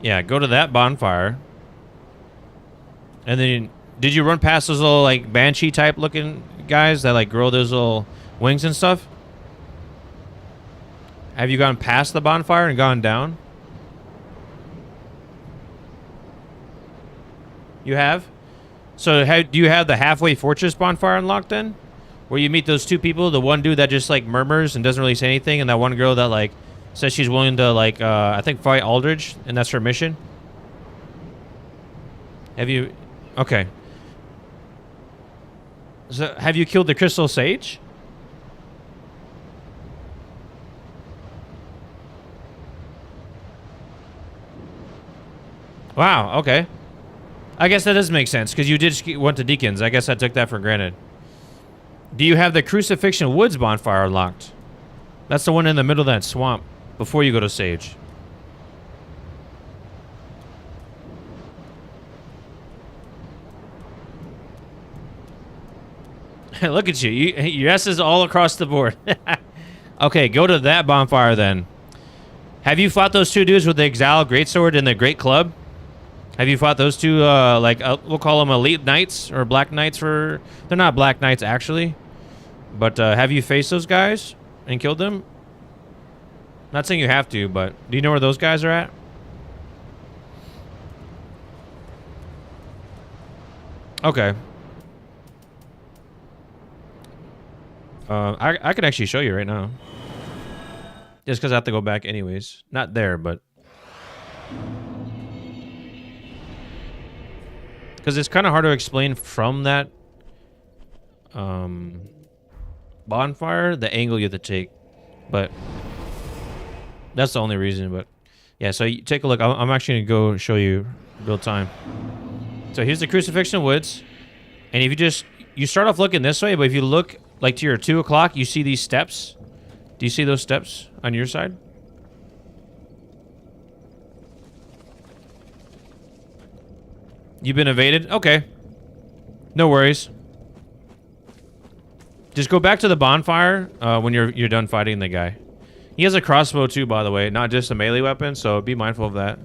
S1: Yeah, go to that bonfire. And then, did you run past those little, like, banshee type looking guys that, like, grow those little wings and stuff? Have you gone past the bonfire and gone down? You have? So do you have the Halfway Fortress bonfire unlocked then? Where you meet those two people, the one dude that just like murmurs and doesn't really say anything, and that one girl that like says she's willing to like I think fight Aldridge, and that's her mission. Have you? Okay. So have you killed the Crystal Sage? Wow. Okay. I guess that does make sense, because you did went to Deacons. I guess I took that for granted. Do you have the Crucifixion Woods bonfire unlocked? That's the one in the middle of that swamp before you go to Sage. Look at you. Your S is all across the board. Okay, go to that bonfire then. Have you fought those two dudes with the Exile Greatsword and the Great Club? Have you fought those two, we'll call them Elite Knights or Black Knights for... They're not Black Knights, actually. But have you faced those guys and killed them? Not saying you have to, but do you know where those guys are at? Okay. I could actually show you right now. Just because I have to go back anyways. Not there, but... Because it's kind of hard to explain from that bonfire, the angle you have to take. But that's the only reason. But yeah, so you take a look. I'm actually going to go show you real time. So here's the Crucifixion Woods. And if you start off looking this way, but if you look like to your 2 o'clock, you see these steps. Do you see those steps on your side? You've been evaded? Okay. No worries. Just go back to the bonfire when you're done fighting the guy. He has a crossbow too, by the way, not just a melee weapon, so be mindful of that.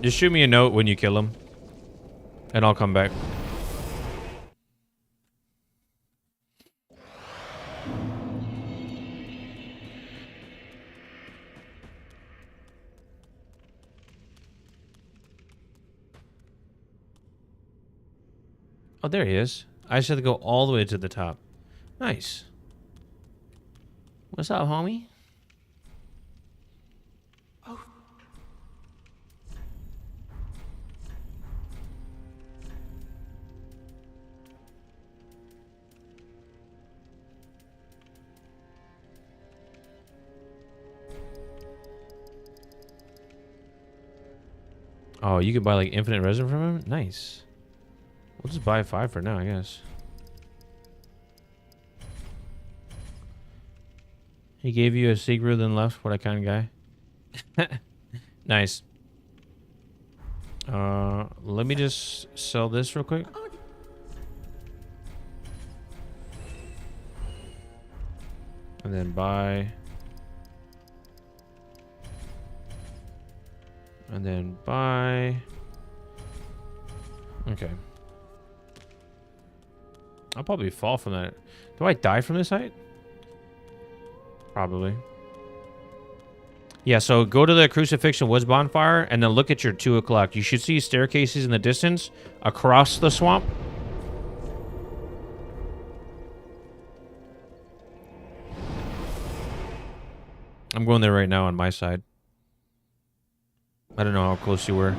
S1: Just shoot me a note when you kill him, and I'll come back. Oh, there he is. I just have to go all the way to the top. Nice. What's up, homie? Oh. Oh, you could buy like infinite resin from him? Nice. We'll just buy 5 for now, I guess. He gave you a secret then left. What a kind of guy. Nice. Let me just sell this real quick. And then buy. And then buy. Okay. I'll probably fall from that. Do I die from this height? Probably. Yeah, so go to the Crucifixion Woods bonfire and then look at your 2 o'clock. You should see staircases in the distance across the swamp. I'm going there right now on my side. I don't know how close you were.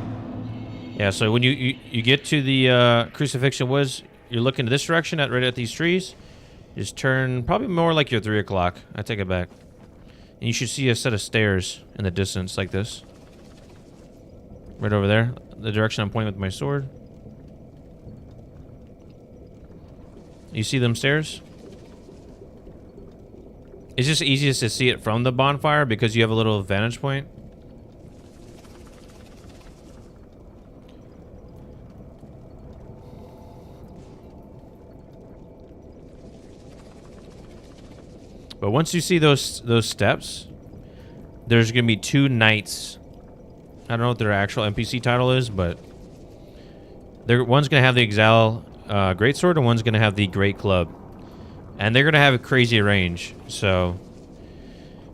S1: Yeah, so when you get to the Crucifixion Woods, you're looking this direction right at these trees. Just turn probably more like your 3 o'clock. I take it back. And you should see a set of stairs in the distance like this. Right over there. The direction I'm pointing with my sword. You see them stairs? It's just easiest to see it from the bonfire because you have a little vantage point. But once you see those steps, there's gonna be 2 knights. I don't know what their actual NPC title is, but one's gonna have the Exile Greatsword and one's gonna have the Great Club, and they're gonna have a crazy range. So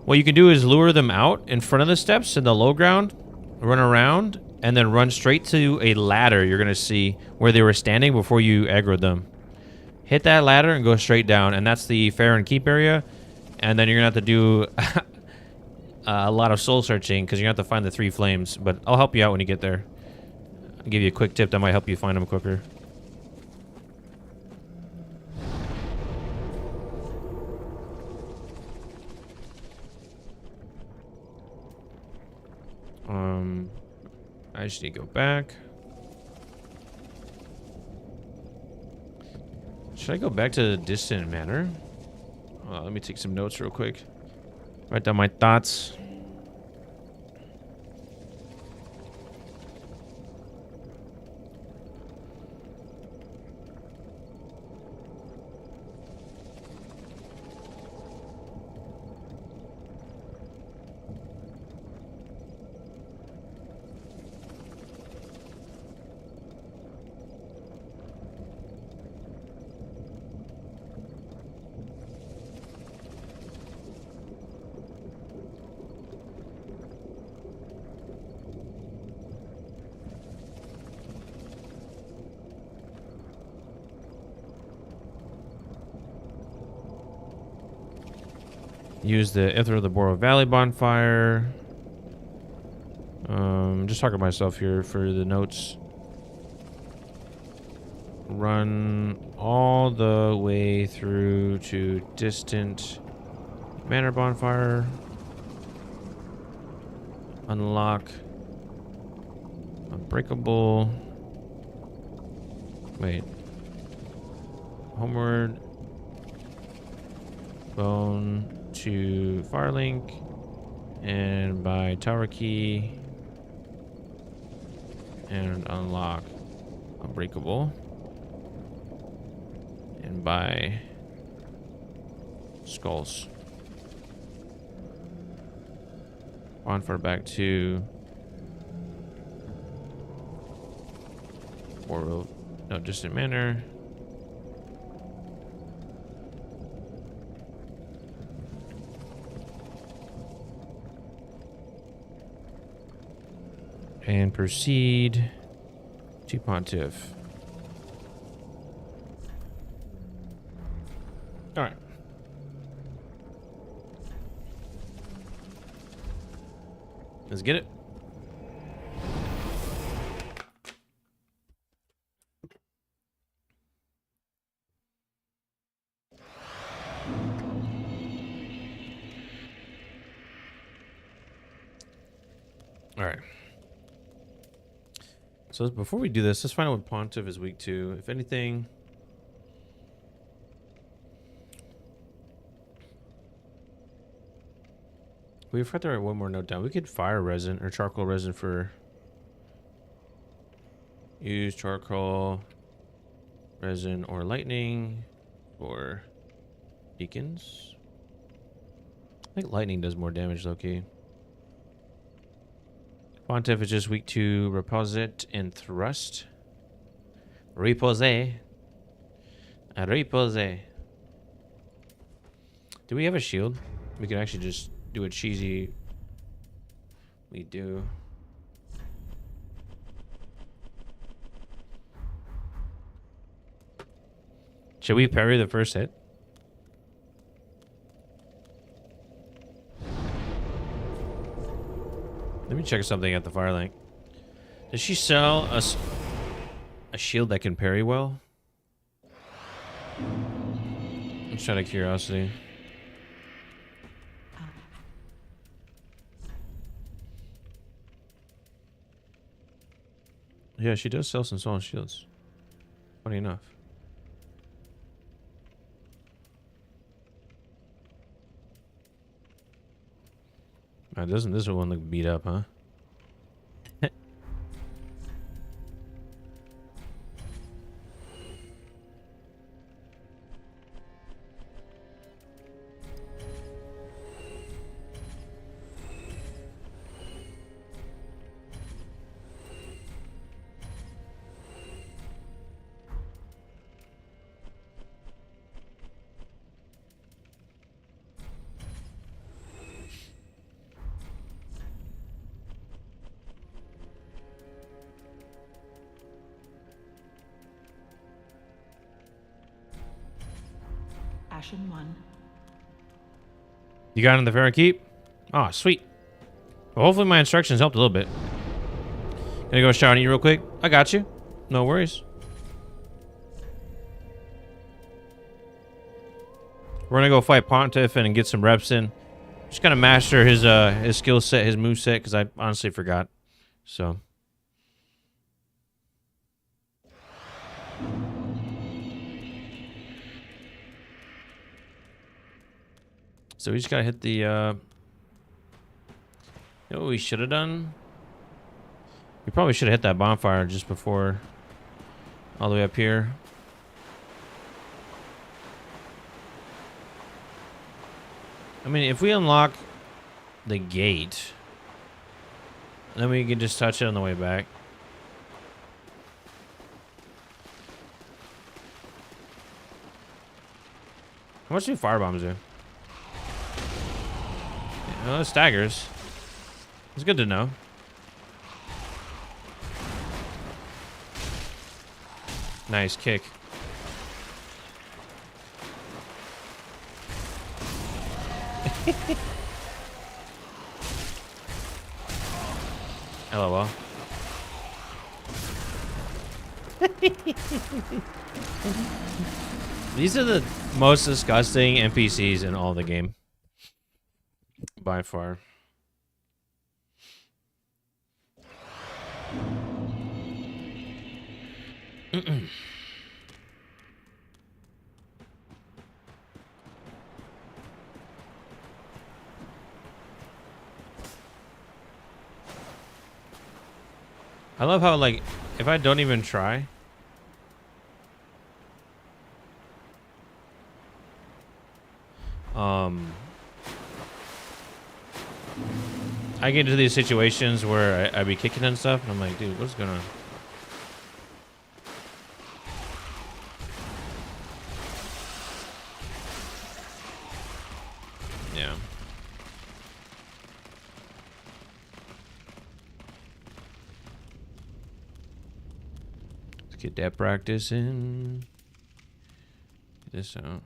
S1: what you can do is lure them out in front of the steps in the low ground, run around, and then run straight to a ladder you're gonna see where they were standing before you aggroed them. Hit that ladder and go straight down, and that's the Fair and Keep area. And then you're gonna have to do a lot of soul searching because you're gonna have to find the 3 flames. But I'll help you out when you get there. I'll give you a quick tip that might help you find them quicker. I just need to go back. Should I go back to the Distant Manor? Let me take some notes real quick. Write down my thoughts. Use the Ether of the Boro Valley bonfire. Just talking to myself here for the notes. Run all the way through to Distant Manor bonfire. Unlock Unbreakable. Wait. Homeward. Bone to Firelink, and buy Tower Key and unlock Unbreakable, and buy Skulls. Bonfire back to Distant Manor. And proceed to Pontiff. All right. Let's get it. All right. So before we do this, let's find out what Pontiff is weak to. If anything, we have to write one more note down. We could fire resin or charcoal resin for use charcoal resin or lightning or beacons. I think lightning does more damage, low-key. Pontiff is just weak to Reposit and Thrust. Repose. Repose. Do we have a shield? We can actually just do a cheesy. We do. Should we parry the first hit? Let me check something at the Firelink. Does she sell a shield that can parry well? Just out of curiosity. Yeah, she does sell some stolen shields. Funny enough. Doesn't this one look beat up, huh?
S2: SL1.
S1: You got in the fair keep? Oh, sweet. Well, hopefully my instructions helped a little bit. Gonna go shower and eat real quick. I got you. No worries. We're gonna go fight Pontiff and get some reps in. Just gotta master his skill set, his move set, because I honestly forgot. So. So we just gotta hit the, you know what we should have done? We probably should have hit that bonfire just before, all the way up here. I mean, if we unlock the gate, then we can just touch it on the way back. How much do firebombs do? Well, it staggers. It's good to know. Nice kick. LOL. These are the most disgusting NPCs in all the game. By far. I love how, like, if I don't even try, I get into these situations where I be kicking and stuff, and I'm like, dude, what's going on? Yeah. Let's get that practice in. Get this out.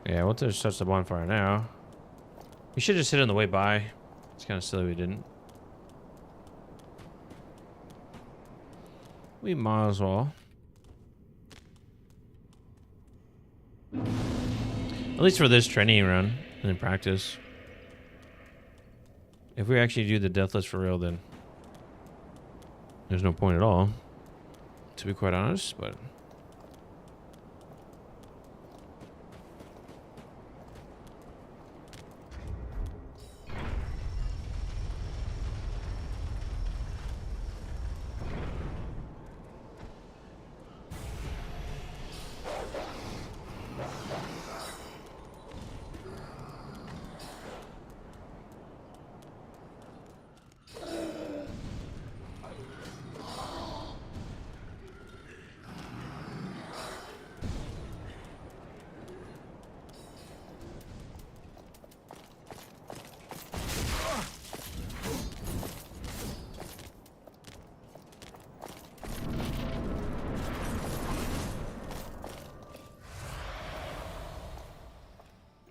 S1: Yeah, we'll just touch the bonfire now. We should just hit it on the way by. It's kind of silly we didn't. We might as well. At least for this training run and in practice. If we actually do the deathless for real, then there's no point at all, to be quite honest, but...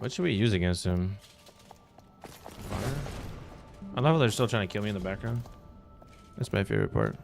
S1: What should we use against him? Fire? I love how they're still trying to kill me in the background. That's my favorite part.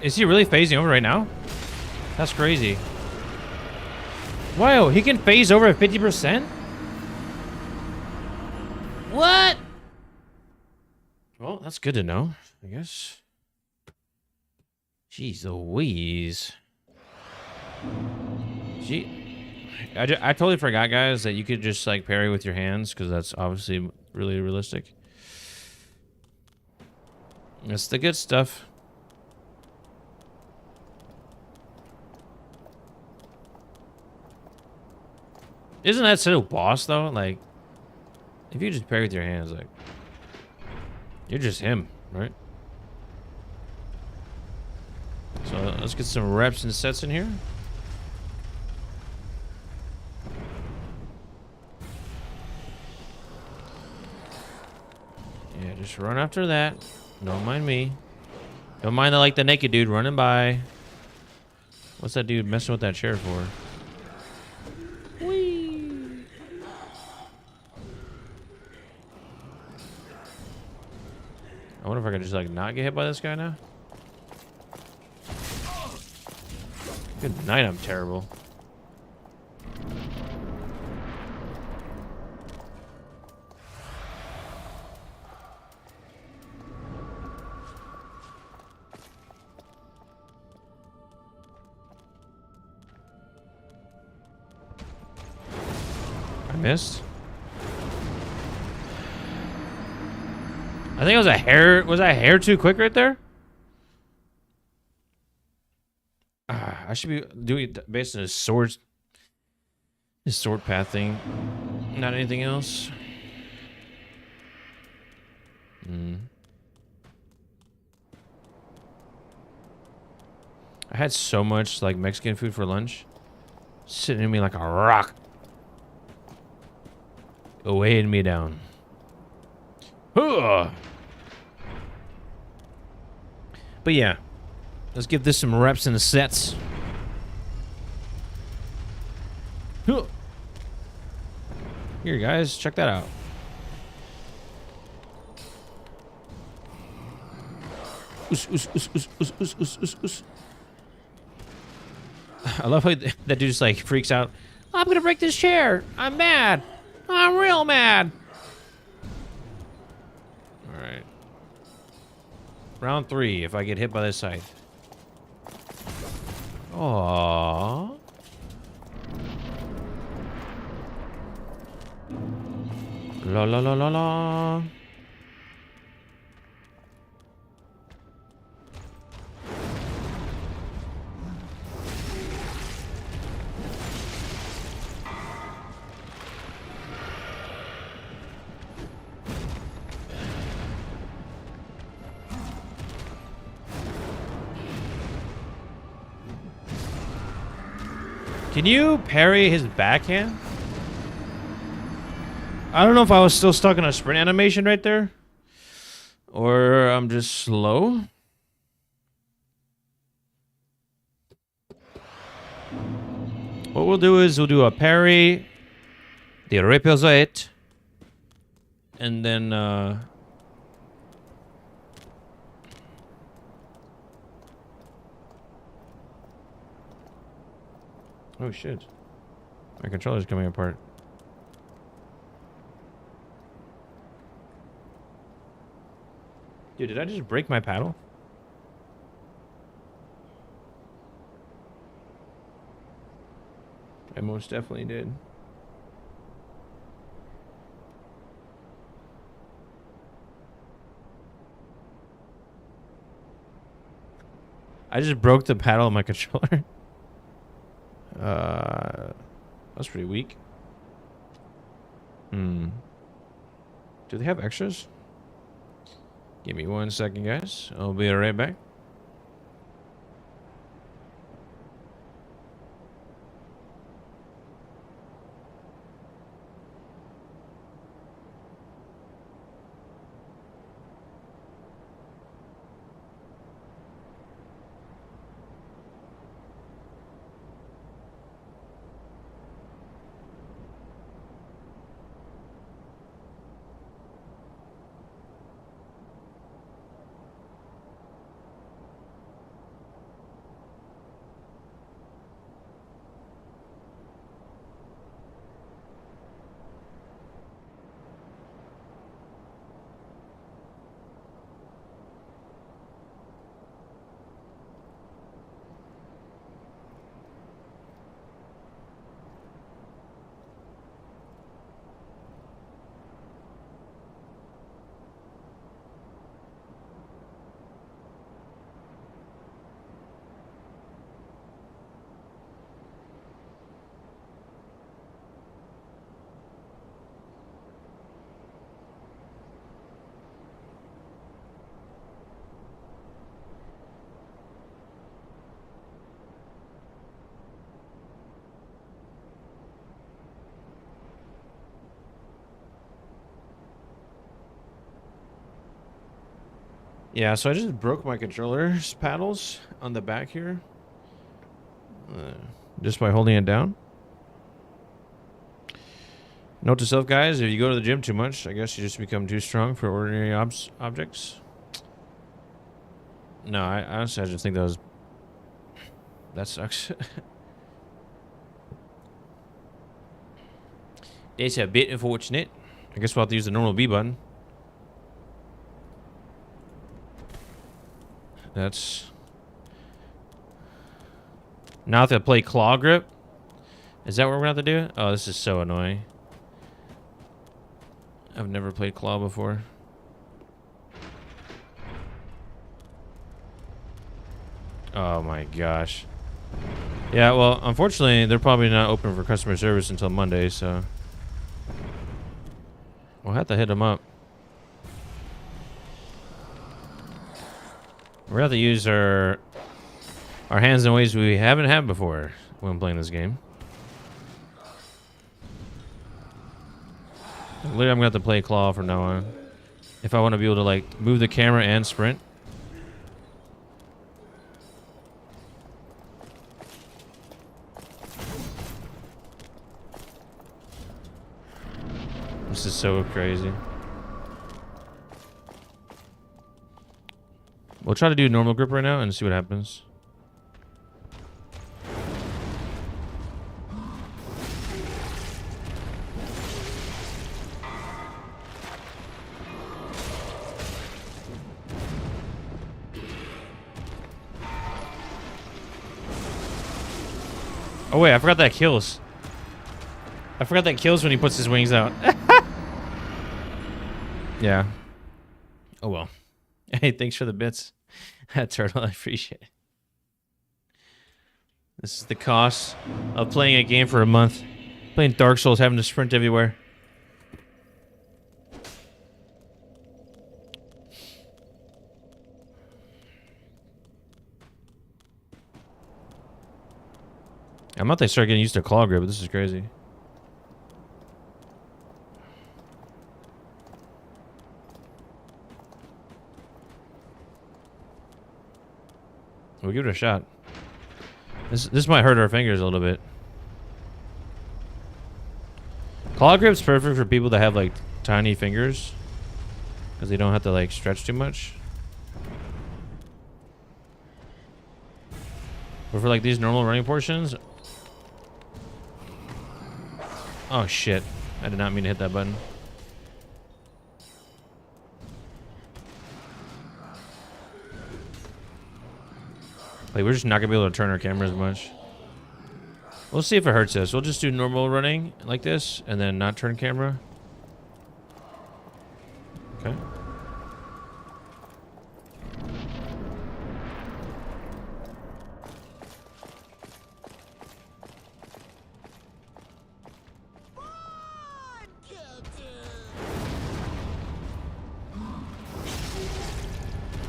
S1: Is he really phasing over right now? That's crazy. Wow, he can phase over at 50%? What? Well, that's good to know, I guess. Jeez Louise. I totally forgot, guys, that you could just like parry with your hands, because that's obviously really realistic. That's the good stuff. Isn't that so boss though? Like, if you just parry with your hands, like, you're just him, right? So let's get some reps and sets in here. Yeah, just run after that. Don't mind me. Don't mind the naked dude running by. What's that dude messing with that chair for? Whee! I wonder if I can just like not get hit by this guy now. Good night, I'm terrible. I missed. I think it was a hair. Was that a hair too quick right there? I should be doing it based on his sword path thing, not anything else. I had so much like Mexican food for lunch, sitting in me like a rock, weighing me down. But yeah, let's give this some reps and sets. Here, guys, check that out. I love how that dude just like freaks out. I'm gonna break this chair. I'm mad. I'm real mad. All right. Round 3. If I get hit by this scythe. Aww. La la la la la. Can you parry his backhand? I don't know if I was still stuck in a sprint animation right there. Or I'm just slow. What we'll do is we'll do a parry, the reposite, and then oh shit. My controller's coming apart. Dude, did I just break my paddle? I most definitely did. I just broke the paddle of my controller. That's pretty weak. Do they have extras? Give me 1 second, guys. I'll be right back. Yeah, so I just broke my controller's paddles on the back here. Just by holding it down. Note to self, guys, if you go to the gym too much, I guess you just become too strong for ordinary objects. No, I honestly, I just think that sucks. That's a bit unfortunate. I guess we'll have to use the normal B button. That's... Now I have to play claw grip? Is that what we're going to have to do? Oh, this is so annoying. I've never played claw before. Oh my gosh. Yeah, well, unfortunately, they're probably not open for customer service until Monday, so... We'll have to hit them up. We're going to have to use our hands in ways we haven't had before when playing this game. Literally, I'm going to have to play claw from now on. If I want to be able to, like, move the camera and sprint. This is so crazy. We'll try to do normal grip right now and see what happens. Oh wait, I forgot that kills. I forgot that kills when he puts his wings out. Yeah. Oh well. Hey, thanks for the bits. Turtle, I appreciate it. This is the cost of playing a game for a month. Playing Dark Souls, having to sprint everywhere. I'm about to start getting used to claw grip, but this is crazy. We'll give it a shot. This might hurt our fingers a little bit. Claw grip's perfect for people that have like tiny fingers, because they don't have to like stretch too much. But for like these normal running portions, oh shit! I did not mean to hit that button. Like, we're just not gonna be able to turn our camera as much. We'll see if it hurts us. We'll just do normal running like this and then not turn camera. Okay.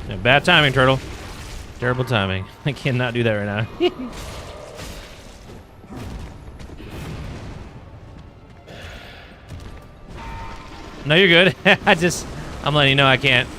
S1: Yeah, bad timing, turtle. Terrible timing. I cannot do that right now. No, you're good. I'm letting you know I can't.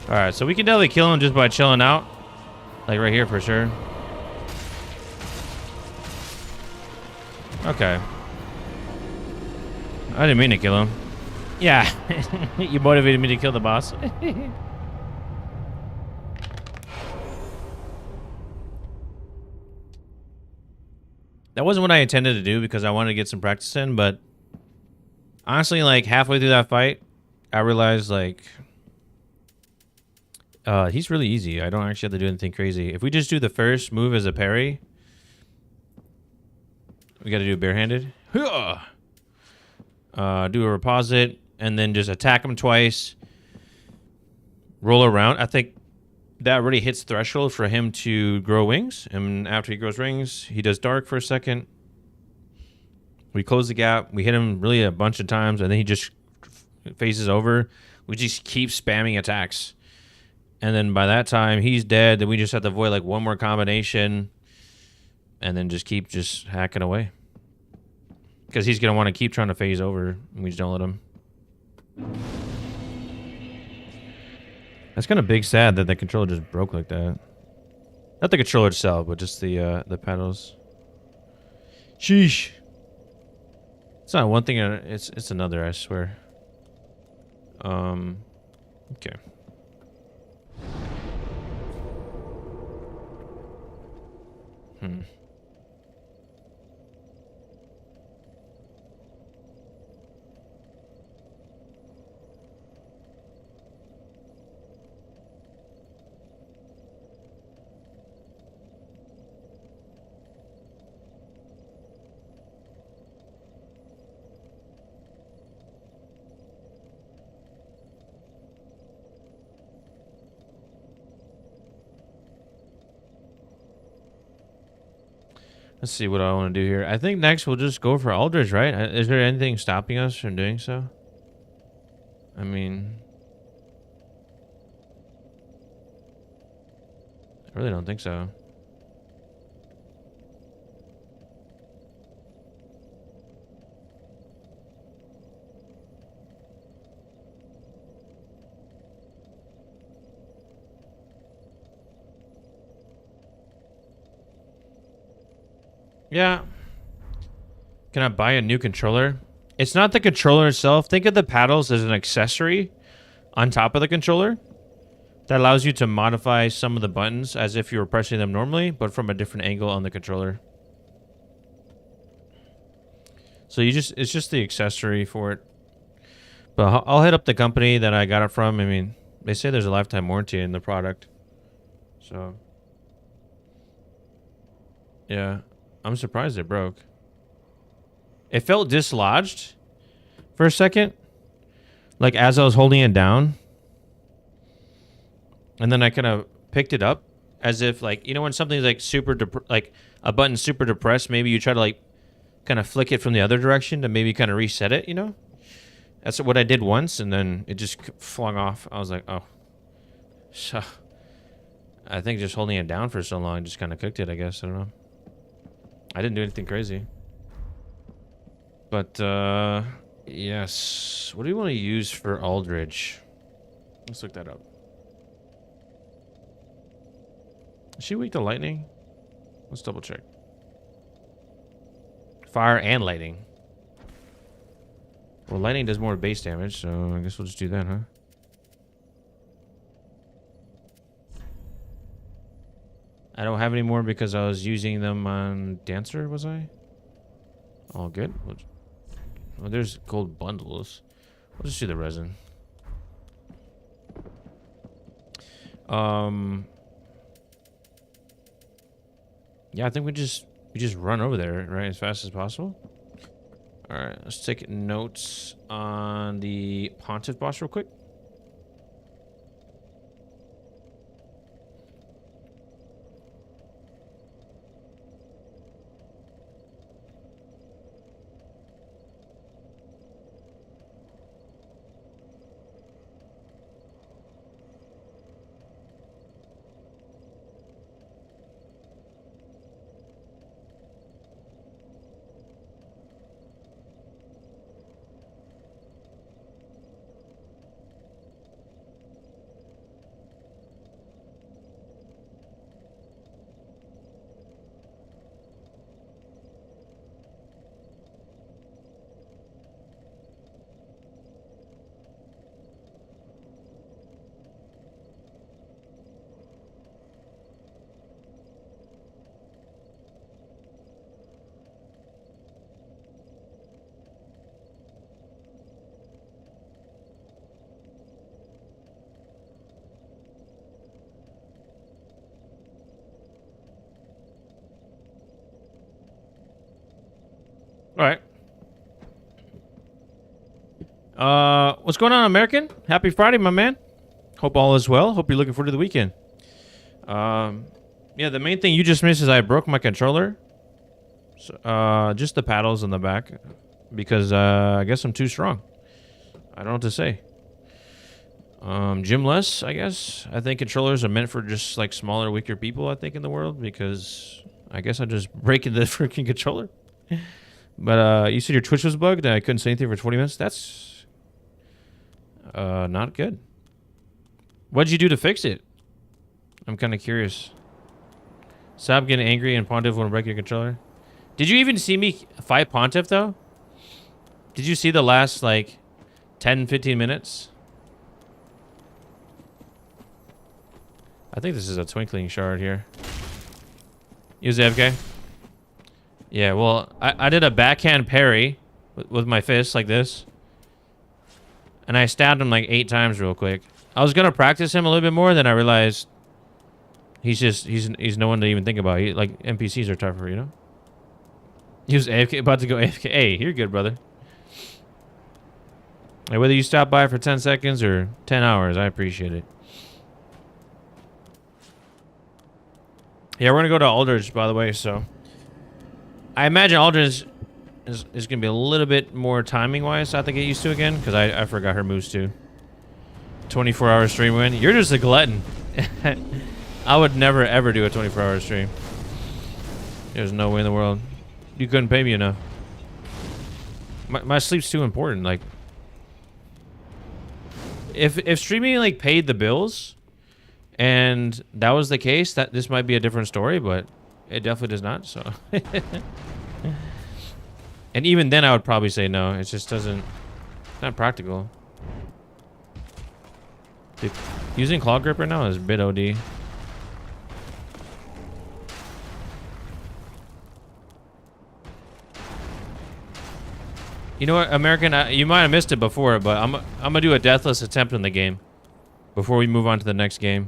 S1: Alright, so we can definitely kill him just by chilling out. Like right here for sure. Okay. I didn't mean to kill him. Yeah. You motivated me to kill the boss. That wasn't what I intended to do because I wanted to get some practice in, but honestly, like halfway through that fight, I realized like he's really easy. I don't actually have to do anything crazy. If we just do the first move as a parry, we got to do barehanded. Do a reposit, and then just attack him twice. Roll around. I think that already hits threshold for him to grow wings. And after he grows wings, he does dark for a second. We close the gap. We hit him really a bunch of times, and then he just phases over. We just keep spamming attacks. And then by that time, he's dead. Then we just have to avoid like one more combination. And then just keep just hacking away. Because he's going to want to keep trying to phase over. And we just don't let him. That's kind of big sad that the controller just broke like that. Not the controller itself, but just the pedals. Sheesh. It's not one thing, it's another, I swear. Okay. Let's see what I want to do here. I think next we'll just go for Aldridge, right? Is there anything stopping us from doing so? I mean, I really don't think so. Yeah. Can I buy a new controller? It's not the controller itself. Think of the paddles as an accessory on top of the controller that allows you to modify some of the buttons as if you were pressing them normally, but from a different angle on the controller. So it's just the accessory for it. But I'll hit up the company that I got it from. I mean, they say there's a lifetime warranty in the product. So, yeah. I'm surprised it broke. It felt dislodged, for a second. Like as I was holding it down. And then I kind of picked it up as if like, you know, when something's like super, like a button's super depressed, maybe you try to like kind of flick it from the other direction to maybe kind of reset it, you know? That's what I did once, and then it just flung off. I was like, oh. So, I think just holding it down for so long just kind of cooked it, I guess. I don't know. I didn't do anything crazy. But, yes. What do we want to use for Aldridge? Let's look that up. Is she weak to lightning? Let's double check. Fire and lightning. Well, lightning does more base damage, so I guess we'll just do that, huh? I don't have any more because I was using them on Dancer, was I? All good. Well, there's gold bundles. We'll just do the resin. Yeah, I think we just run over there, right, as fast as possible. All right, let's take notes on the Pontiff boss real quick. All right. What's going on, American? Happy Friday, my man. Hope all is well. Hope you're looking forward to the weekend. Yeah, the main thing you just missed is I broke my controller. So, just the paddles on the back. Because, I guess I'm too strong. I don't know what to say. Gymless, I guess. I think controllers are meant for just, like, smaller, weaker people, I think, in the world. Because I guess I'm just breaking the freaking controller. But, you said your Twitch was bugged and I couldn't say anything for 20 minutes? That's, not good. What'd you do to fix it? I'm kind of curious. Stop getting angry and Pontiff will break your controller. Did you even see me fight Pontiff, though? Did you see the last, like, 10, 15 minutes? I think this is a twinkling shard here. Use AFK? Yeah, well, I did a backhand parry with my fist like this. And I stabbed him like 8 times real quick. I was going to practice him a little bit more, then I realized he's no one to even think about. Like, NPCs are tougher, you know? He was AFK, about to go AFK. Hey, you're good, brother. Like, whether you stop by for 10 seconds or 10 hours, I appreciate it. Yeah, we're going to go to Aldridge, by the way, so... I imagine Aldridge is going to be a little bit more timing-wise I have to get used to again, because I forgot her moves, too. 24-hour stream win. You're just a glutton. I would never, ever do a 24-hour stream. There's no way in the world. You couldn't pay me enough. My sleep's too important. Like, if streaming, like, paid the bills, and that was the case, that this might be a different story, but it definitely does not, so... And even then, I would probably say no. It just doesn't... It's not practical. Dude, using claw grip right now is a bit OD. You know what, American? You might have missed it before, but I'm gonna do a deathless attempt in the game before we move on to the next game.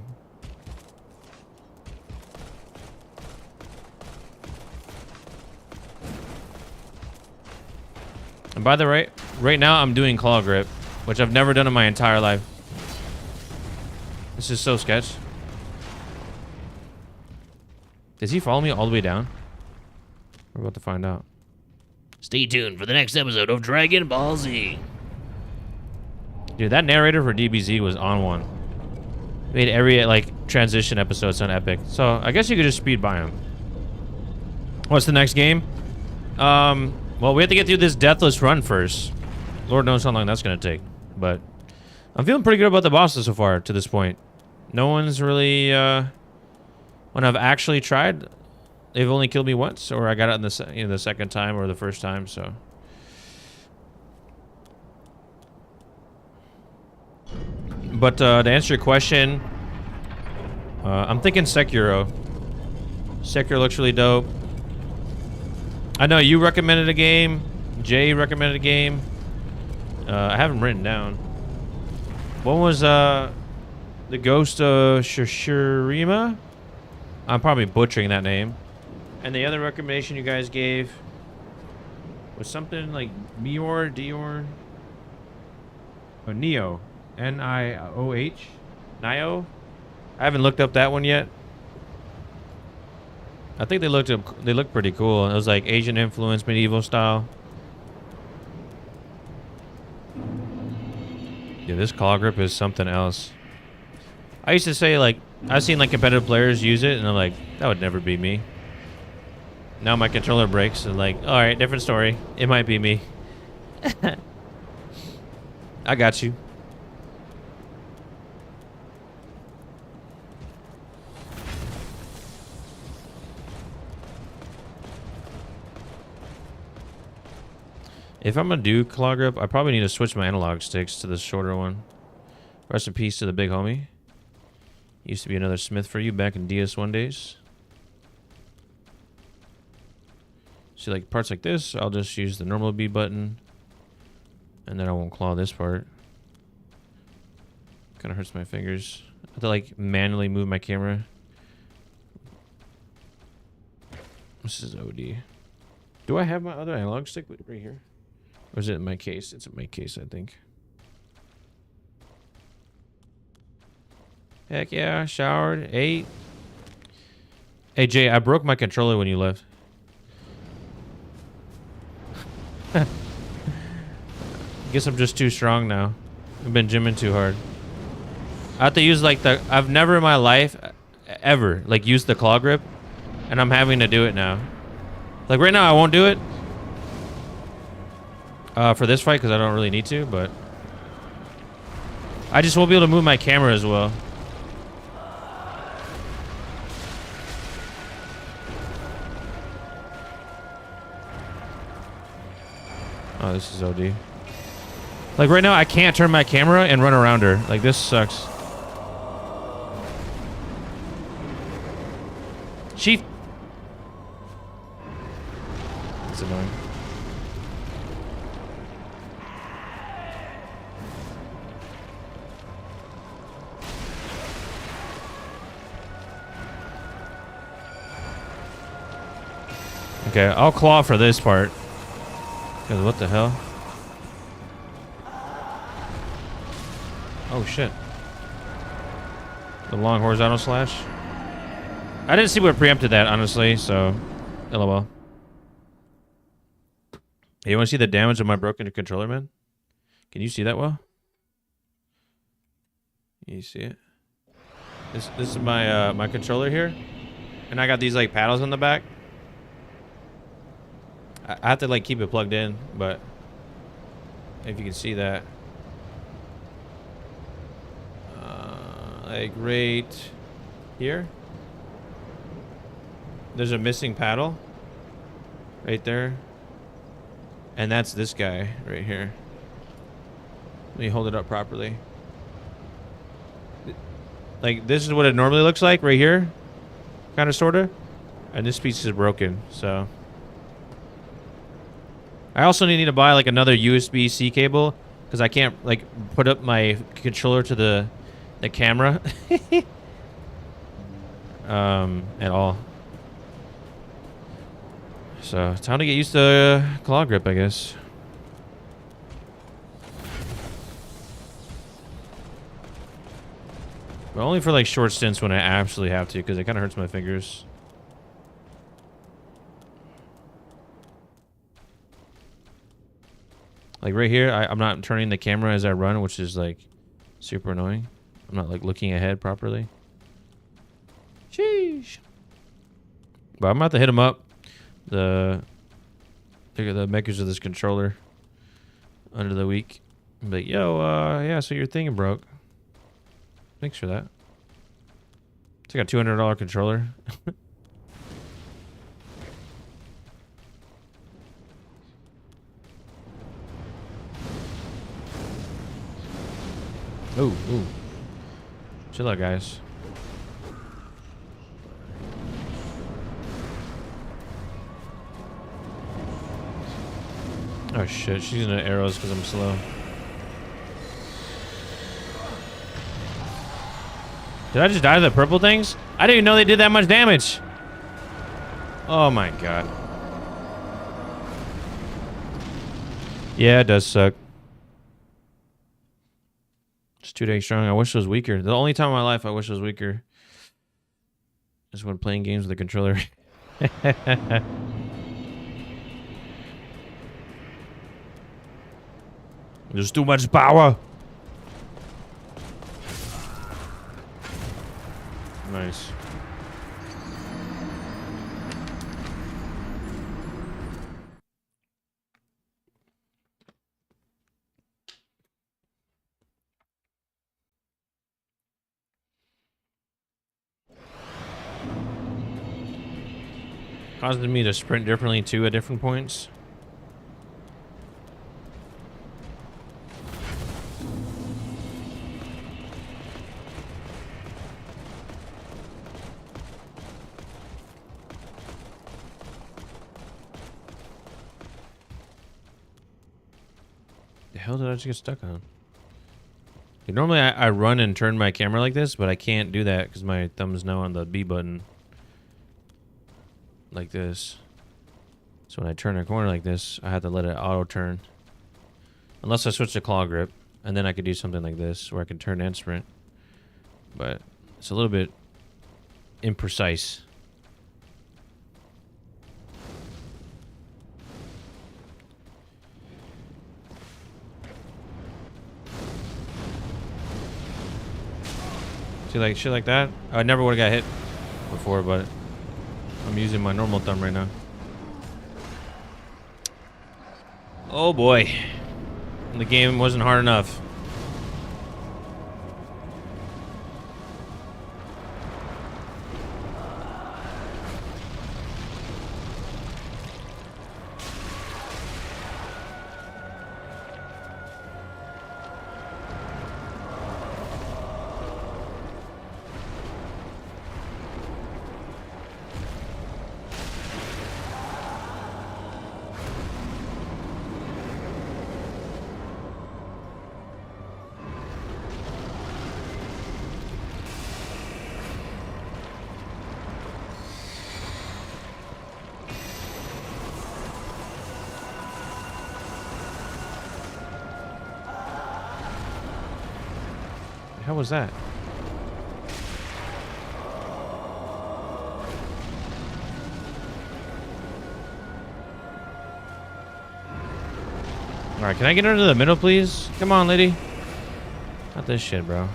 S1: And by the Right now, I'm doing claw grip, which I've never done in my entire life. This is so sketch. Does he follow me all the way down? We're about to find out.
S2: Stay tuned for the next episode of Dragon Ball Z.
S1: Dude, that narrator for DBZ was on one. Made every like transition episode sound epic. So I guess you could just speed by him. What's the next game? Well, we have to get through this deathless run first. Lord knows how long that's gonna take. But I'm feeling pretty good about the bosses so far to this point. No one's really when I've actually tried, they've only killed me once, or I got it in the second time or the first time. So. But to answer your question, I'm thinking Sekiro. Sekiro looks really dope. I know you recommended a game. Jay recommended a game. I have them written down. One was The Ghost of Shishirima. I'm probably butchering that name. And the other recommendation you guys gave was something like Dior, or Neo. Nioh. Nio? I haven't looked up that one yet. I think they looked pretty cool. It was like Asian influence, medieval style. Yeah, this claw grip is something else. I used to say like I've seen like competitive players use it and I'm like, that would never be me. Now my controller breaks and like, alright, different story. It might be me. I got you. If I'm gonna do claw grip, I probably need to switch my analog sticks to the shorter one. Rest in peace to the big homie. Used to be another Smith for you back in DS1 days. See, like parts like this, I'll just use the normal B button. And then I won't claw this part. Kind of hurts my fingers. I have to like manually move my camera. This is OD. Do I have my other analog stick right here? Or is it in my case? It's in my case, I think. Heck yeah, showered, ate. Hey Jay, I broke my controller when you left. Guess I'm just too strong now. I've been gymming too hard. I have to use like I've never in my life ever like used the claw grip, and I'm having to do it now. Like right now I won't do it for this fight because I don't really need to, but I just won't be able to move my camera as well. Oh, this is OD. Like right now I can't turn my camera and run around her. Like this sucks. Chief. That's annoying. Okay, I'll claw for this part. Because what the hell? Oh shit. The long horizontal slash. I didn't see what preempted that, honestly, so LOL. Hey, you want to see the damage of my broken controller, man? Can you see that well? You see it? This is my my controller here. And I got these like paddles on the back. I have to like keep it plugged in, but if you can see that. Like right here. There's a missing paddle. Right there. And that's this guy right here. Let me hold it up properly. Like this is what it normally looks like right here. Kind of, sort of. And this piece is broken, so. I also need to buy like another USB-C cable because I can't like put up my controller to the camera at all. So time to get used to claw grip, I guess. But only for like short stints when I absolutely have to, because it kind of hurts my fingers. Like right here, I'm not turning the camera as I run, which is like super annoying. I'm not like looking ahead properly. Sheesh. But I'm about to hit him up. The makers of this controller under the week. But yo, yeah, so your thing broke. Thanks for that. It's like a $200 controller. Ooh. Chill out, guys. Oh shit, she's using arrows because I'm slow. Did I just die to the purple things? I didn't even know they did that much damage. Oh my god. Yeah, it does suck. It's 2 days strong. I wish it was weaker. The only time in my life I wish it was weaker is when playing games with a controller. There's too much power. Nice. Causing me to sprint differently too at different points. The hell did I just get stuck on? Normally I run and turn my camera like this, but I can't do that because my thumb is now on the B button. Like this. So when I turn a corner like this, I have to let it auto turn. Unless I switch to claw grip, and then I could do something like this where I can turn and sprint. But it's a little bit imprecise. See, like shit like that? I never would have got hit before, but I'm using my normal thumb right now. Oh boy. The game wasn't hard enough. How was that? Alright, can I get into the middle, please? Come on, lady. Not this shit, bro.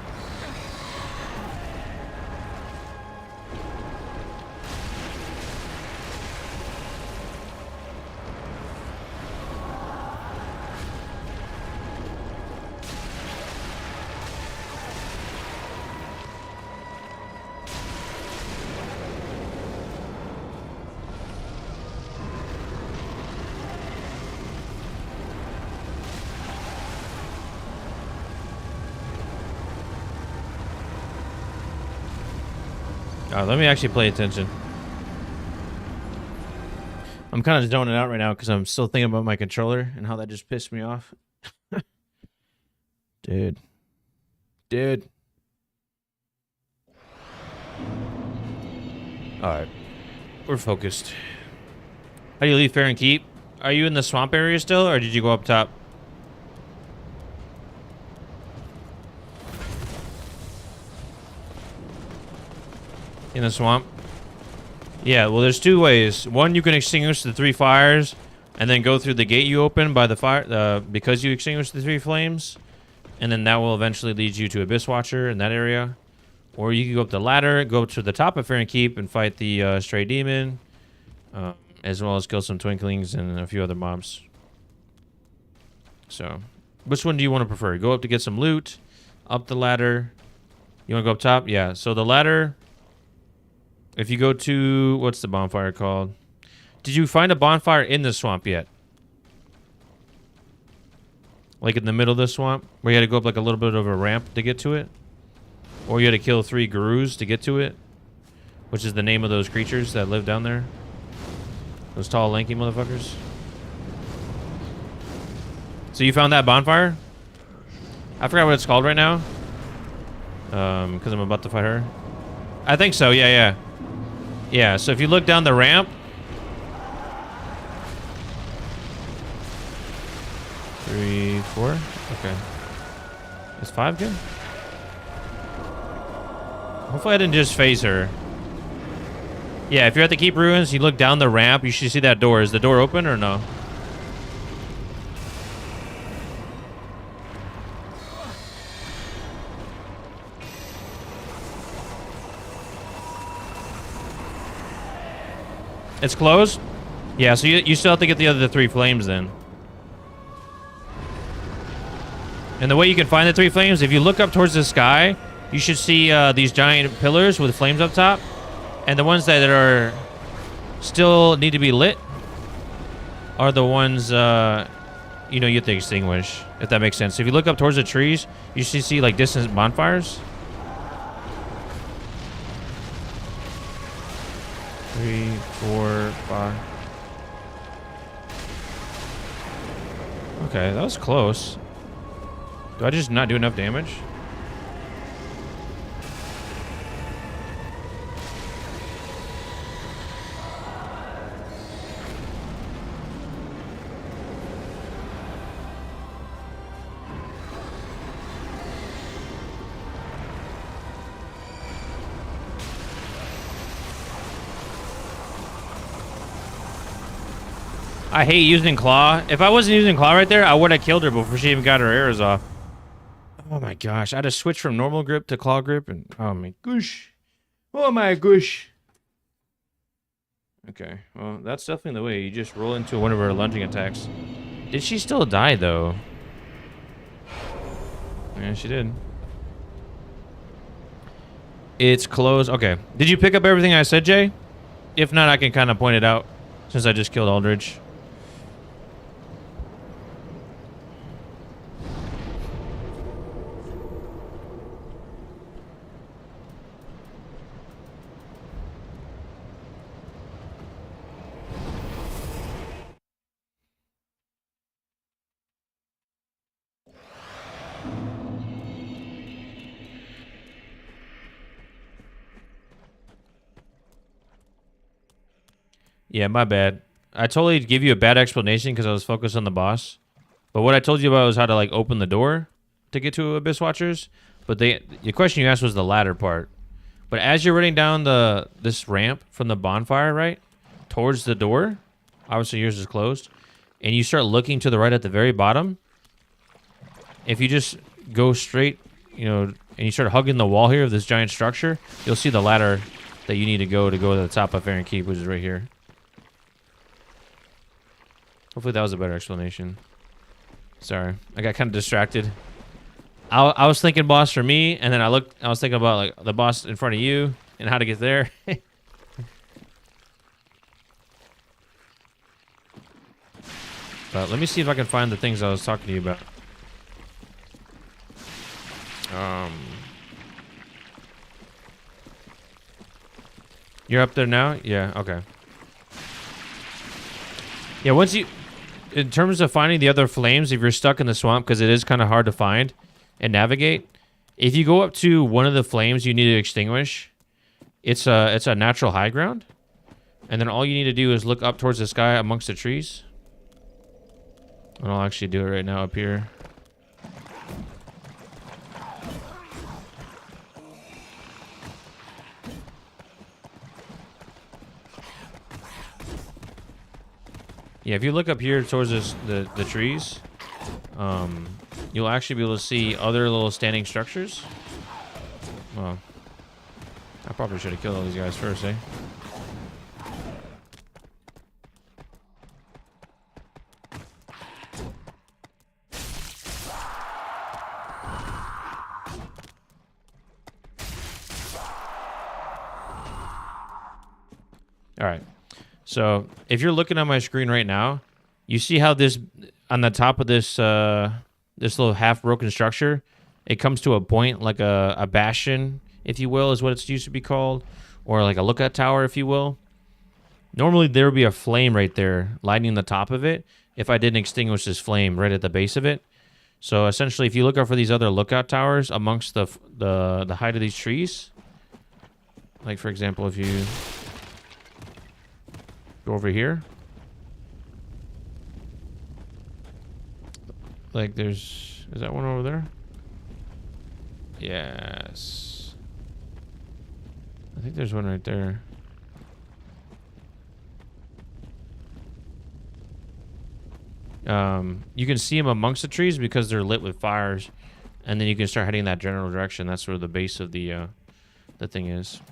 S1: Let me actually pay attention. I'm kind of zoning out right now because I'm still thinking about my controller and how that just pissed me off. Dude. Alright. We're focused. How do you leave Fair and Keep? Are you in the swamp area still, or did you go up top? in the swamp. Yeah, well, there's two ways. One, you can extinguish the 3 fires and then go through the gate you open by the fire because you extinguish the 3 flames, and then that will eventually lead you to Abyss Watcher in that area. Or you can go up the ladder, go to the top of Fair and Keep and fight the Stray Demon, as well as kill some Twinklings and a few other mobs. So, which one do you want to prefer? Go up to get some loot, up the ladder. You want to go up top? Yeah, so the ladder, if you go to, what's the bonfire called? Did you find a bonfire in the swamp yet? Like in the middle of the swamp? Where you had to go up like a little bit of a ramp to get to it? Or you had to kill 3 gurus to get to it? Which is the name of those creatures that live down there? Those tall, lanky motherfuckers? So you found that bonfire? I forgot what it's called right now. Because I'm about to fight her. I think so, yeah. Yeah, so if you look down the ramp. 3, 4. Okay. Is 5 good? Hopefully I didn't just phase her. Yeah, if you're at the Keep Ruins, you look down the ramp, you should see that door. Is the door open or no? It's closed? Yeah, so you still have to get the other 3 flames then. And the way you can find the 3 flames, if you look up towards the sky, you should see these giant pillars with flames up top. And the ones that are still need to be lit are the ones, you have to extinguish, if that makes sense. So if you look up towards the trees, you should see like distant bonfires. 3, 4, 5. Okay, that was close. Do I just not do enough damage? I hate using claw. If I wasn't using claw right there, I would have killed her before she even got her arrows off. Oh my gosh, I had to switch from normal grip to claw grip, and oh my gosh. Oh my gosh. Okay, well, that's definitely the way. You just roll into one of her lunging attacks. Did she still die, though? Yeah, she did. It's closed. Okay. Did you pick up everything I said, Jay? If not, I can kind of point it out, since I just killed Aldridge. Yeah, my bad. I totally give you a bad explanation because I was focused on the boss. But what I told you about was how to like open the door to get to Abyss Watchers. But the question you asked was the ladder part. But as you're running down this ramp from the bonfire, right, towards the door, obviously yours is closed, and you start looking to the right at the very bottom. If you just go straight, and you start hugging the wall here of this giant structure, you'll see the ladder that you need to go to the top of Fair and Keep, which is right here. Hopefully that was a better explanation. Sorry, I got kind of distracted. I was thinking boss for me, and then I was thinking about like the boss in front of you and how to get there. But let me see if I can find the things I was talking to you about. You're up there now? Yeah, okay. Yeah, in terms of finding the other flames, if you're stuck in the swamp, because it is kind of hard to find and navigate, if you go up to one of the flames you need to extinguish, it's a natural high ground, and then all you need to do is look up towards the sky amongst the trees. And I'll actually do it right now up here. Yeah, if you look up here towards the trees, you'll actually be able to see other little standing structures. Well, I probably should have killed all these guys first, eh? All right. So if you're looking at my screen right now, you see how this on the top of this this little half broken structure, it comes to a point like a bastion, if you will, is what it's used to be called, or like a lookout tower, if you will. Normally there would be a flame right there lighting the top of it if I didn't extinguish this flame right at the base of it. So essentially, if you look out for these other lookout towers amongst the height of these trees, like for example, if you go over here, like is that one over there? Yes. I think there's one right there. You can see them amongst the trees because they're lit with fires, and then you can start heading in that general direction. That's where the base of the thing is.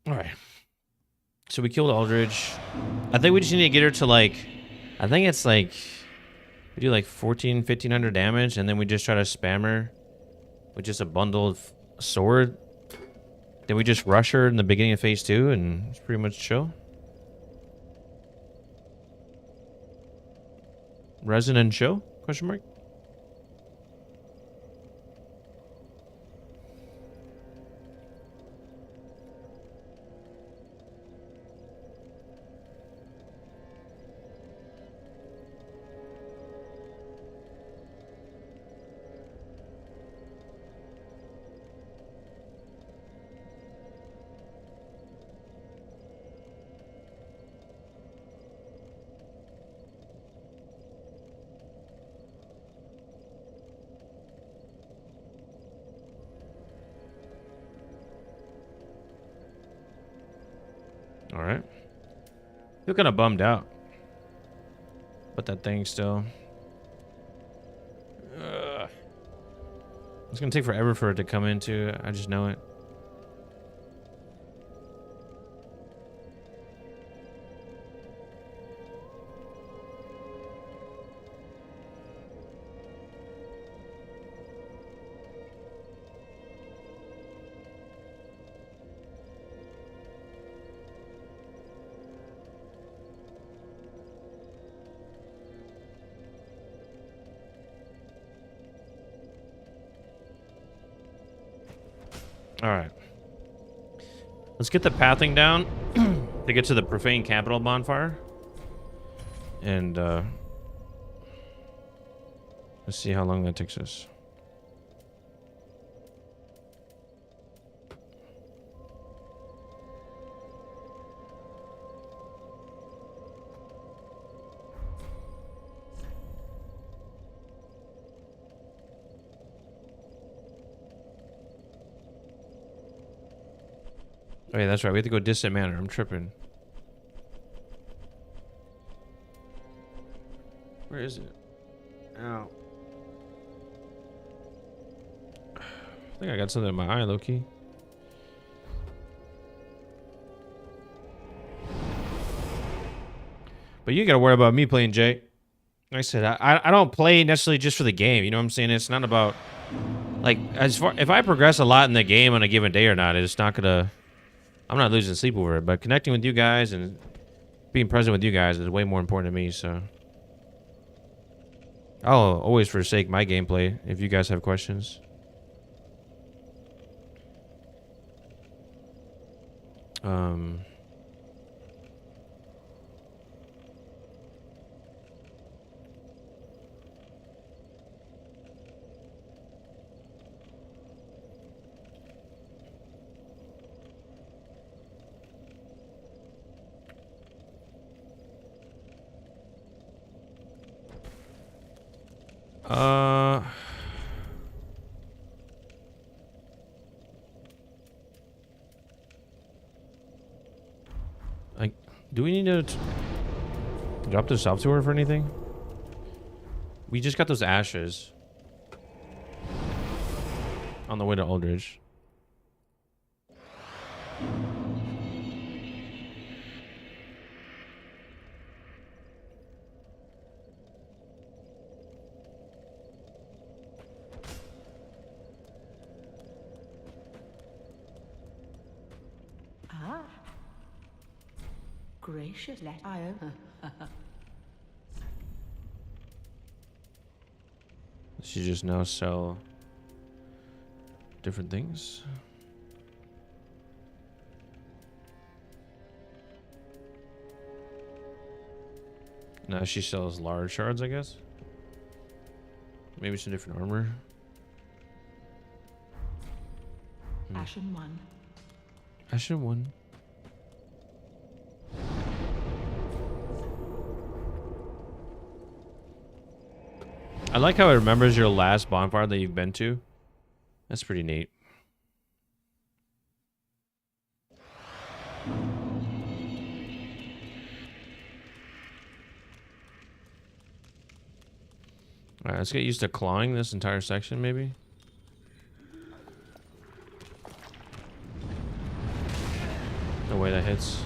S1: All right. So we killed Aldridge. I think we just need to get her to like, I think it's like, we do like 1,500 damage, and then we just try to spam her with just a bundled sword. Then we just rush her in the beginning of phase 2, and it's pretty much chill. Resin and chill? Question mark. All right. Feel kind of bummed out. But that thing still. It's gonna take forever for it to come into. I just know it. All right. Let's get the pathing down to get to the Profane Capital bonfire. And let's see how long that takes us. Oh yeah, that's right. We have to go distant manor. I'm tripping. Where is it? Ow. I think I got something in my eye, low-key. But you gotta worry about me playing, Jay. Like I said, I don't play necessarily just for the game. You know what I'm saying? It's not about like if I progress a lot in the game on a given day or not, it's not gonna. I'm not losing sleep over it, but connecting with you guys and being present with you guys is way more important to me, so I'll always forsake my gameplay if you guys have questions. Like, do we need to drop this off to her for anything? We just got those ashes on the way to Aldridge.
S3: Ah. Gracious, let I open.
S1: She just now sell different things. Now she sells large shards, I guess. Maybe some different armor.
S3: Ashen one.
S1: Ashen one. I like how it remembers your last bonfire that you've been to. That's pretty neat. Alright, let's get used to clawing this entire section, maybe. The way that hits.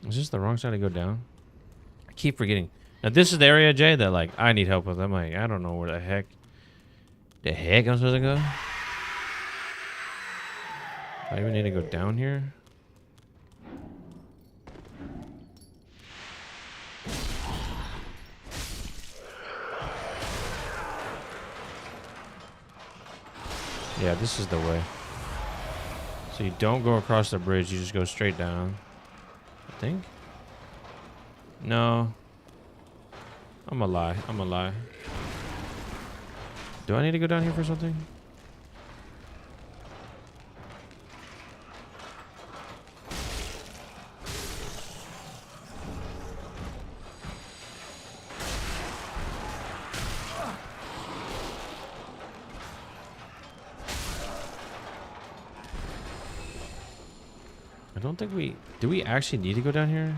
S1: Is this the wrong side to go down? I keep forgetting. Now this is the area, Jay, that like I need help with. I'm like, I don't know where the heck I'm supposed to go. I even need to go down here. Yeah, this is the way. So you don't go across the bridge, you just go straight down. I think. No. I'm a lie. I'm a lie. Do I need to go down here for something? I don't think we... Do we actually need to go down here?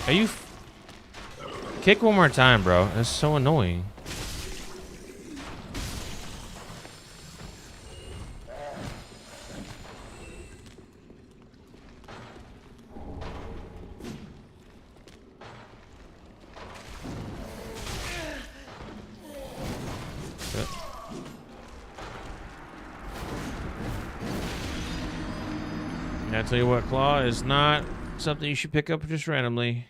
S1: Are you... Kick one more time, bro. That's so annoying. I tell you what, Claw is not something you should pick up just randomly.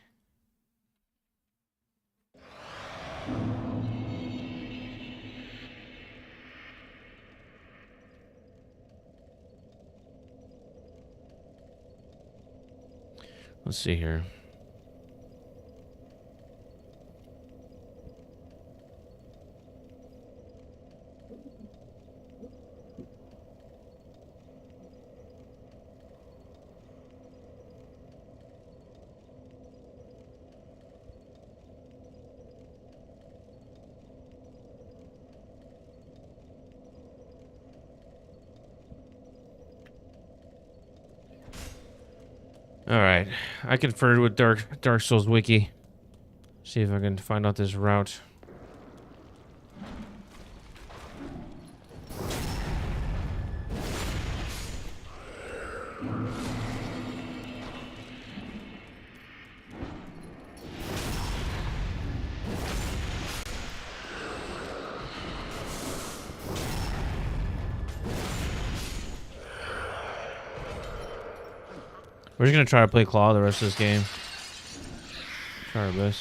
S1: Let's see here. Alright. I conferred with Dark Souls Wiki. See if I can find out this route. We're just gonna try to play Claw the rest of this game. Try our best.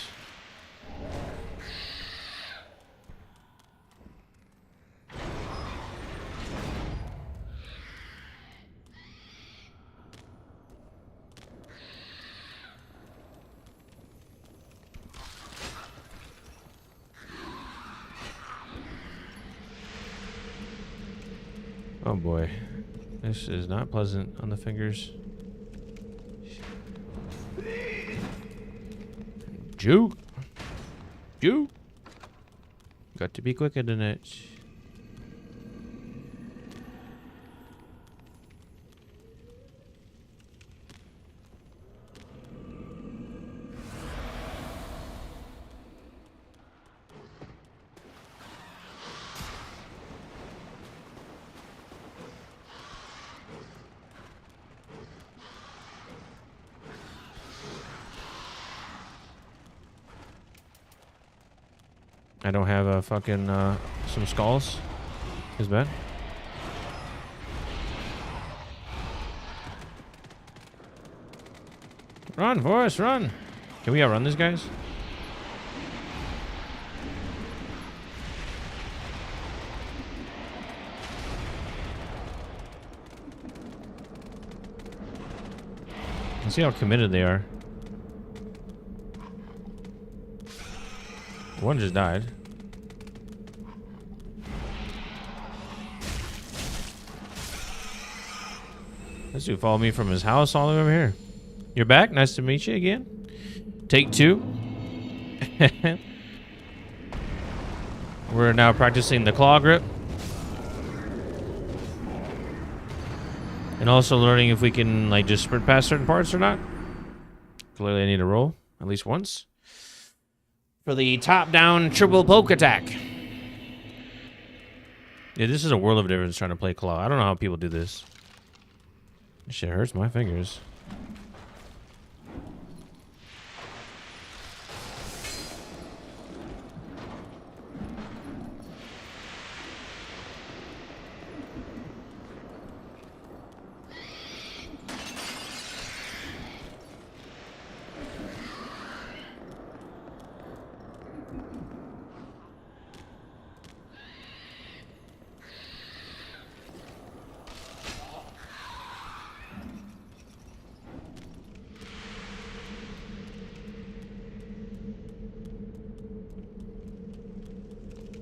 S1: Oh boy. This is not pleasant on the fingers. Juke. Juke. Got to be quicker than it. I don't have a fucking some skulls. Is bad. Run, Forrest, run! Can we outrun these guys? Let's see how committed they are. One just died. This dude followed me from his house all the way over here. You're back? Nice to meet you again. Take 2. We're now practicing the claw grip. And also learning if we can like just sprint past certain parts or not. Clearly I need to roll at least once. For the top-down triple poke attack. Yeah, this is a world of difference trying to play claw. I don't know how people do this. This shit hurts my fingers.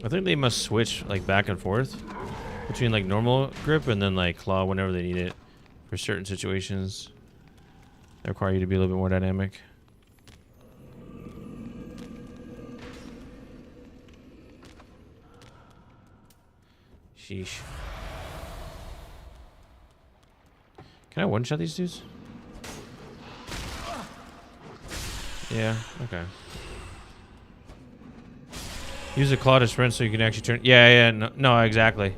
S1: I think they must switch like back and forth between like normal grip and then like claw whenever they need it for certain situations that require you to be a little bit more dynamic. Sheesh. Can I one-shot these dudes? Yeah, okay. Use a claw to sprint so you can actually turn. Yeah, no, exactly.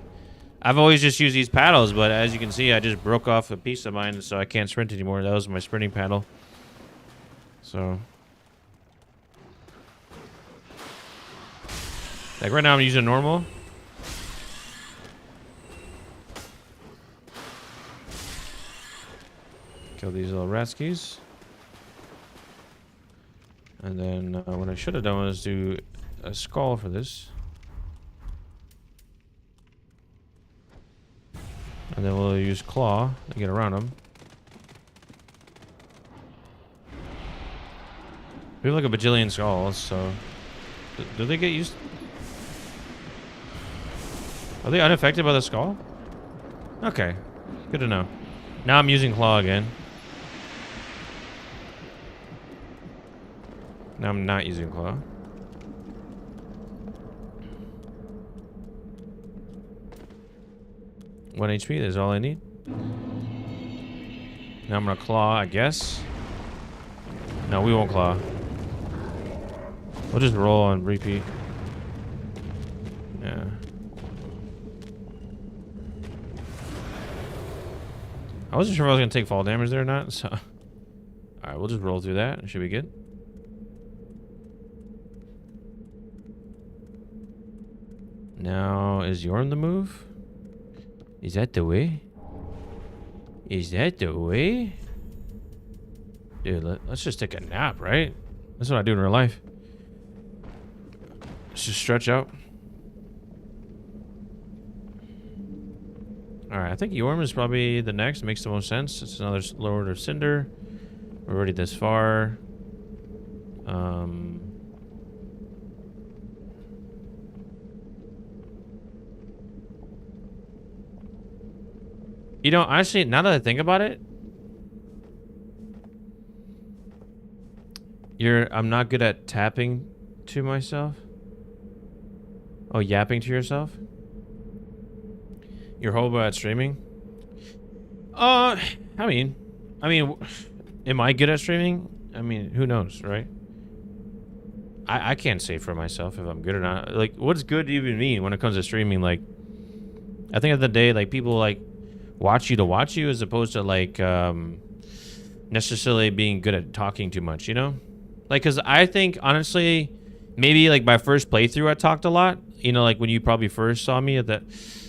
S1: I've always just used these paddles, but as you can see, I just broke off a piece of mine, so I can't sprint anymore. That was my sprinting paddle. So. Like right now I'm using normal. Kill these little ratskis. And then what I should have done was do a skull for this. And then we'll use claw to get around them. We have like a bajillion skulls, so do they get used? Are they unaffected by the skull? Okay, good to know. Now I'm using claw again. Now I'm not using claw. One HP is all I need. Now I'm gonna claw, I guess. No, we won't claw. We'll just roll on repeat. Yeah. I wasn't sure if I was gonna take fall damage there or not, so. Alright, we'll just roll through that. It should be good. Now, is Yorm the move? Is that the way? Is that the way? Dude, let's just take a nap, right? That's what I do in real life. Let's just stretch out. Alright, I think Yorm is probably the next. Makes the most sense. It's another Lord of Cinder. We're already this far. You know, honestly, now that I think about it, I'm not good at tapping to myself. Oh, yapping to yourself? You're horrible at streaming? I mean, am I good at streaming? I mean, who knows, right? I can't say for myself if I'm good or not. Like, what's good even mean when it comes to streaming? Like, I think at the day, like, people, like, watch you to watch you as opposed to, like, necessarily being good at talking too much, you know? Like, because I think, honestly, maybe, like, my first playthrough, I talked a lot. You know, like, when you probably first saw me at that...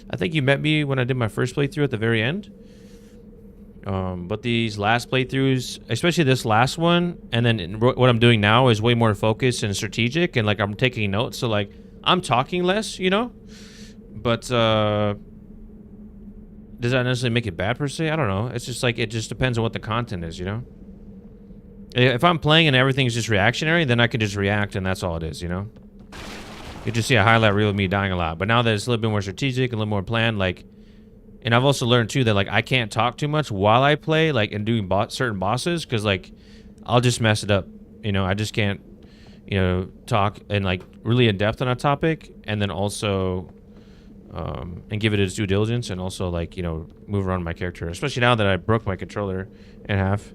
S1: I think you met me when I did my first playthrough at the very end. But these last playthroughs, especially this last one, and then what I'm doing now is way more focused and strategic, and, like, I'm taking notes. So, like, I'm talking less, you know? But, does that necessarily make it bad per se? I don't know. It's just, like, it just depends on what the content is, you know? If I'm playing and everything's just reactionary, then I can just react, and that's all it is, you know? You just see a highlight reel of me dying a lot. But now that it's a little bit more strategic, a little more planned, like... And I've also learned, too, that, like, I can't talk too much while I play, like, and doing certain bosses, because, like, I'll just mess it up. You know, I just can't, you know, talk and, like, really in depth on a topic, and then also... and give it its due diligence, and also, like, you know, move around my character. Especially now that I broke my controller in half.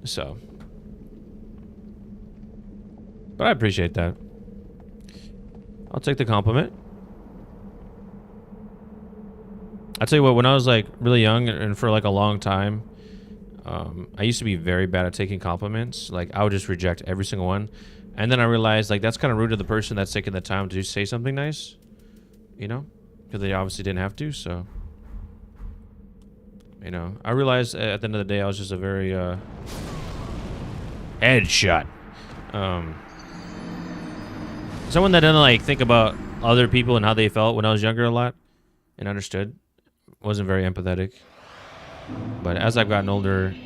S1: So... But I appreciate that. I'll take the compliment. I'll tell you what, when I was, like, really young and for, like, a long time, I used to be very bad at taking compliments. Like, I would just reject every single one. And then I realized, like, that's kind of rude to the person that's taking the time to say something nice. You know? Because they obviously didn't have to, so... You know, I realized at the end of the day, I was just a very, headshot. Someone that didn't, like, think about other people and how they felt when I was younger a lot and understood. Wasn't very empathetic. But as I've gotten older...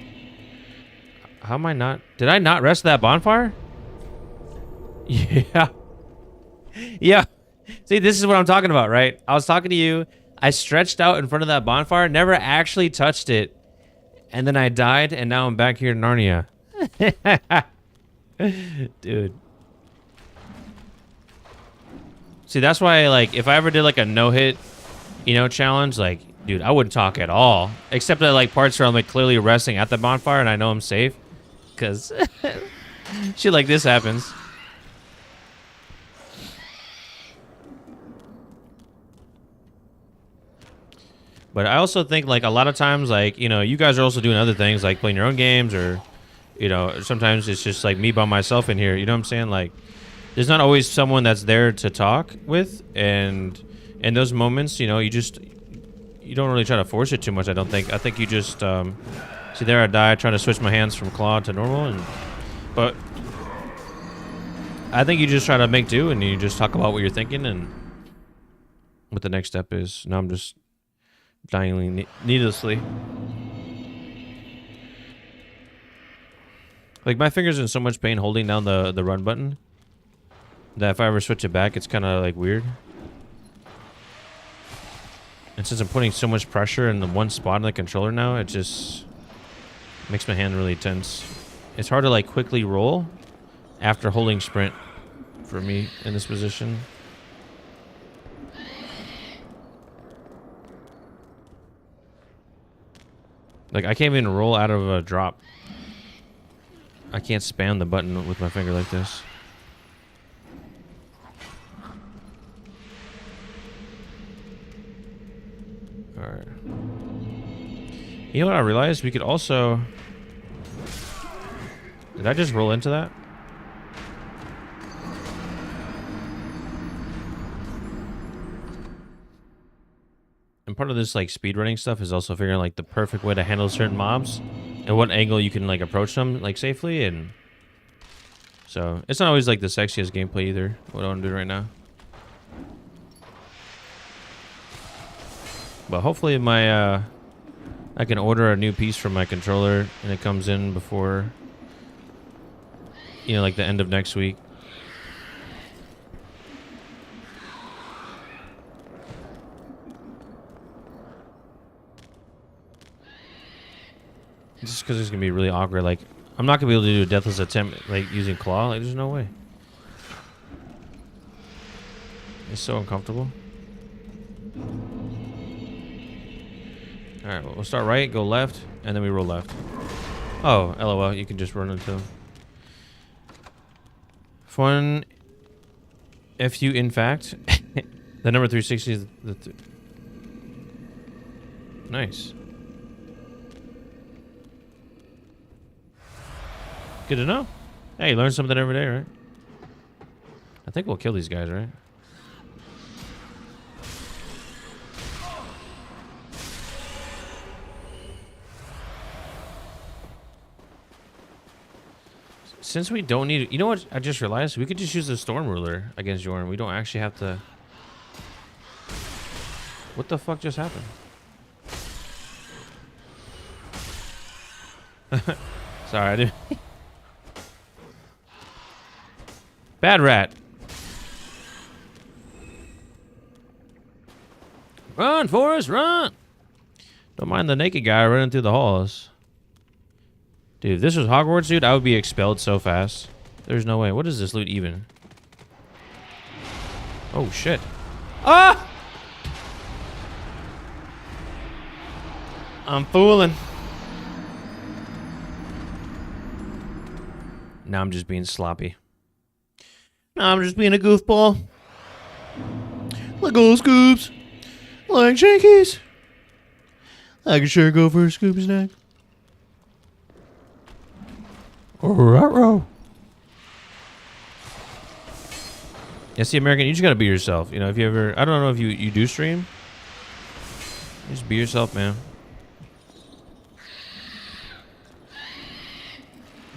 S1: How am I not... Did I not rest that bonfire? Yeah. Yeah. See, this is what I'm talking about, right? I was talking to you. I stretched out in front of that bonfire, never actually touched it. And then I died, and now I'm back here in Narnia. Dude. See, that's why, like, if I ever did, like, a no-hit, you know, challenge, like, dude, I wouldn't talk at all. Except at, like, parts where I'm, like, clearly resting at the bonfire and I know I'm safe. Because shit like this happens. But I also think, like, a lot of times, like, you know, you guys are also doing other things, like playing your own games or, you know, sometimes it's just, like, me by myself in here. You know what I'm saying? Like, there's not always someone that's there to talk with, and in those moments, you know, you don't really try to force it too much, I don't think. I think you just, see there I died trying to switch my hands from claw to normal, but I think you just try to make do, and you just talk about what you're thinking, and what the next step is. Now I'm just dying needlessly. Like, my finger's in so much pain holding down the run button that if I ever switch it back, it's kind of, like, weird. And since I'm putting so much pressure in the one spot in the controller now, it just makes my hand really tense. It's hard to, like, quickly roll after holding sprint for me in this position. Like, I can't even roll out of a drop. I can't spam the button with my finger like this. Alright. You know what I realized? We could also... Did I just roll into that? And part of this like speedrunning stuff is also figuring like the perfect way to handle certain mobs and what angle you can like approach them like safely. And so it's not always like the sexiest gameplay either, what I want to do right now. But hopefully my I can order a new piece for my controller and it comes in before, you know, like the end of next week. Just because it's gonna be really awkward. Like, I'm not gonna be able to do a deathless attempt like using claw. Like, there's no way. It's so uncomfortable. All right, well, we'll start right, go left, and then we roll left. Oh, LOL, you can just run into them. Fun. If you, in fact, the number 360 is the. Nice. Good to know. Hey, learn something every day, right? I think we'll kill these guys, right? Since we don't need... You know what I just realized? We could just use the Storm Ruler against Jordan. We don't actually have to... What the fuck just happened? Sorry, I didn't... Bad rat. Run, Forrest, run! Don't mind the naked guy running through the halls. Dude, if this was Hogwarts, dude, I would be expelled so fast. There's no way. What is this loot even? Oh, shit. Ah! I'm fooling. Now I'm just being sloppy. Now I'm just being a goofball. Like old scoops. Like Shankies. I can sure go for a scoop snack. Ruh-roh. Yeah, see, American, you just gotta be yourself. You know, if you ever... I don't know if you do stream. Just be yourself, man.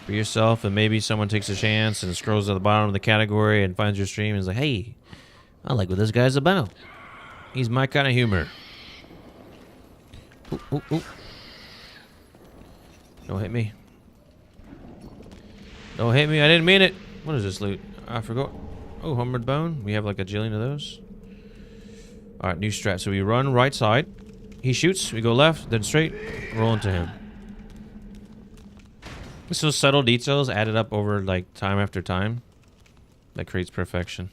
S1: Be yourself, and maybe someone takes a chance and scrolls to the bottom of the category and finds your stream and is like, hey, I like what this guy's about. He's my kind of humor. Ooh, ooh, ooh. Don't hit me. Don't hit me. I didn't mean it. What is this loot? I forgot. Oh, Homeward Bone. We have like a jillion of those. All right, new strat. So we run right side. He shoots. We go left, then straight. Roll into him. So subtle details added up over like time after time. That creates perfection.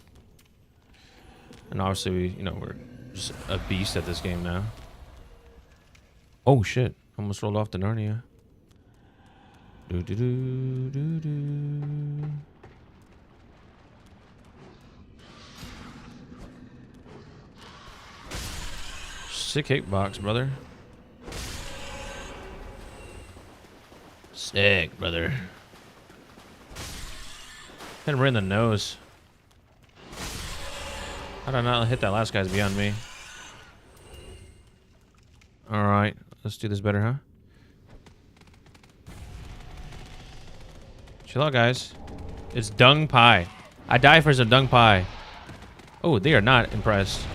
S1: And obviously, we, you know, we're just a beast at this game now. Oh shit! Almost rolled off the Narnia. Do do do do do. Sick hitbox, brother. Sick, brother. Hit him right in the nose. How did I not hit that last guy's beyond me? Alright, let's do this better, huh? Chill out, guys. It's dung pie. I die for some dung pie. Oh, they are not impressed.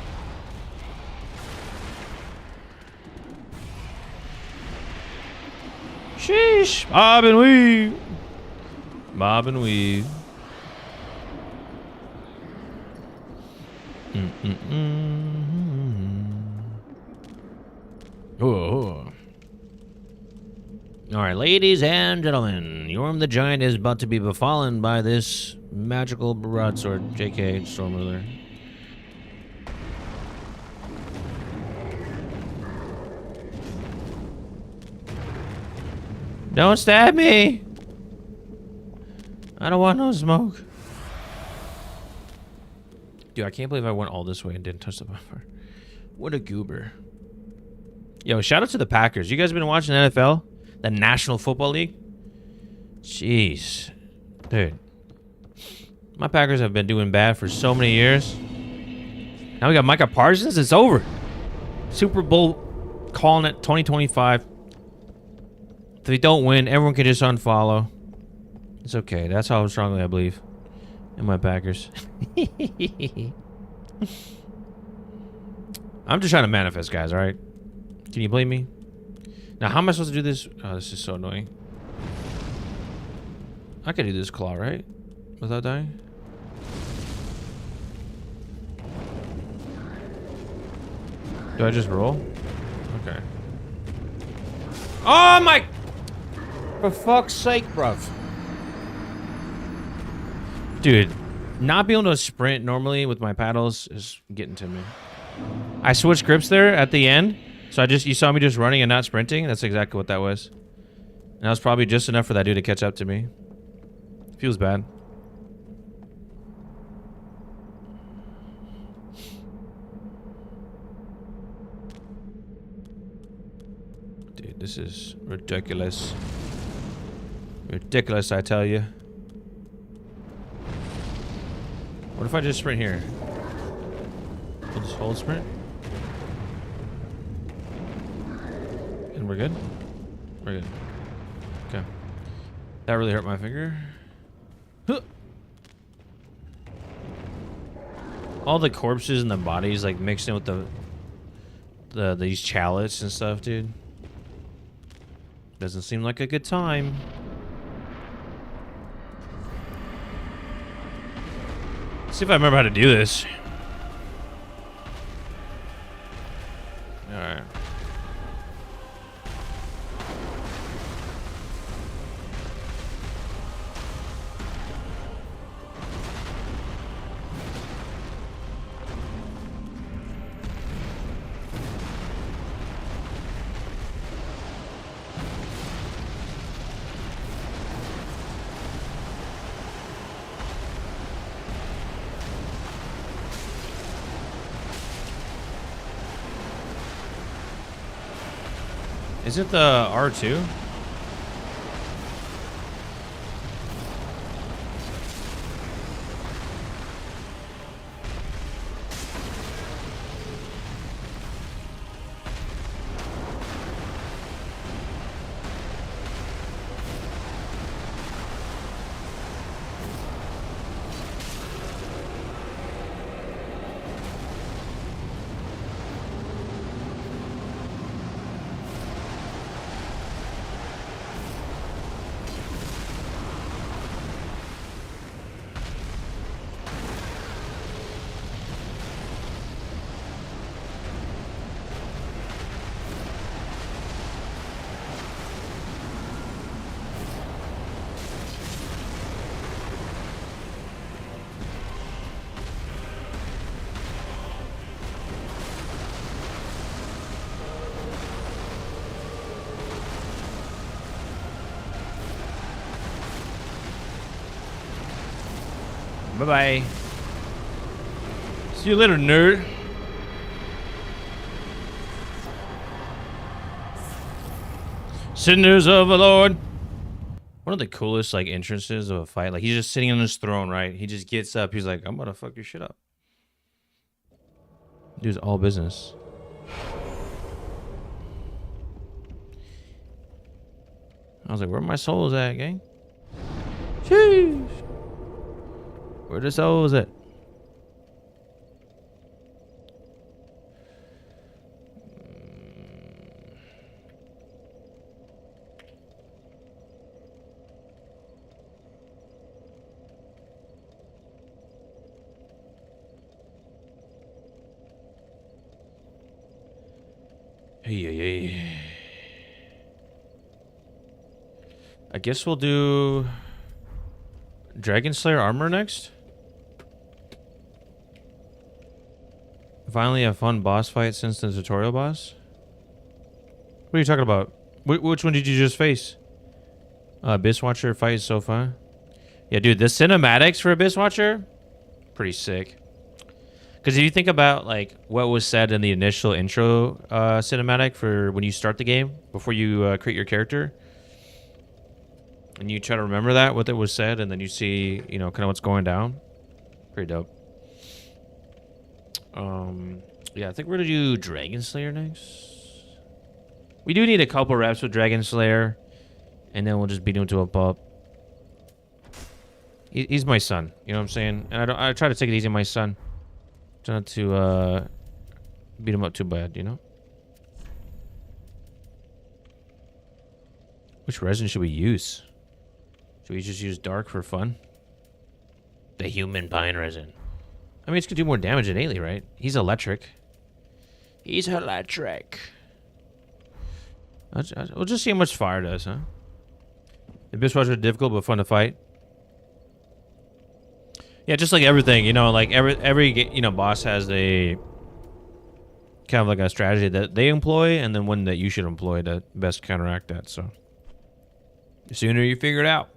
S1: Sheesh. Bob and weave. Bob and weave. Oh. All right, ladies and gentlemen, Yorm the Giant is about to be befallen by this magical broadsword, JK Storm Ruler. Don't stab me! I don't want no smoke. Dude, I can't believe I went all this way and didn't touch the bumper. What a goober. Yo, shout out to the Packers. You guys been watching NFL? The National Football League? Jeez. Dude. My Packers have been doing bad for so many years. Now we got Micah Parsons. It's over. Super Bowl calling it 2025. If they don't win, everyone can just unfollow. It's okay. That's how strongly I believe in my Packers. I'm just trying to manifest, guys, all right? Can you blame me? Now, how am I supposed to do this? Oh, this is so annoying. I could do this claw, right? Without dying? Do I just roll? Okay. Oh my! For fuck's sake, bruv. Dude, not being able to sprint normally with my paddles is getting to me. I switched grips there at the end, so you saw me just running and not sprinting. That's exactly what that was. And that was probably just enough for that dude to catch up to me. Feels bad. Dude, this is ridiculous. Ridiculous, I tell you. What if I just sprint here? We'll just hold sprint. And we're good? We're good. Okay. That really hurt my finger. Huh. All the corpses and the bodies like mixed in with these chalices and stuff, dude. Doesn't seem like a good time. Let's see if I remember how to do this. Alright. Is it the R2? Bye-bye. See you later, nerd. Sinners of the Lord. One of the coolest like entrances of a fight. Like he's just sitting on his throne, right? He just gets up. He's like, I'm gonna fuck your shit up. Dude's all business. I was like, where my souls at, gang? Sheesh. Where the souls at? Hey. I guess we'll do Dragon Slayer armor next. Finally a fun boss fight since the tutorial boss. What are you talking about? Which one did you just face? Abyss Watcher fight is so fun. Yeah, dude, the cinematics for Abyss Watcher, pretty sick. Because if you think about like what was said in the initial intro cinematic for when you start the game before you create your character, and you try to remember that what it was said, and then you see kind of what's going down, pretty dope. Yeah, I think we're gonna do Dragon Slayer next. We do need a couple reps with Dragon Slayer, and then we'll just beat him to a pulp. He's my son, you know what I'm saying? And I try to take it easy on my son. Try not to beat him up too bad, you know? Which resin should we use? Should we just use dark for fun?
S2: The human pine resin.
S1: I mean, it's gonna do more damage innately, right? He's electric.
S2: He's electric.
S1: We'll just see how much fire does, huh? The Abyss Watcher is difficult but fun to fight. Yeah, just like everything, like every boss has a kind of like a strategy that they employ, and then one that you should employ to best counteract that. So the sooner you figure it out,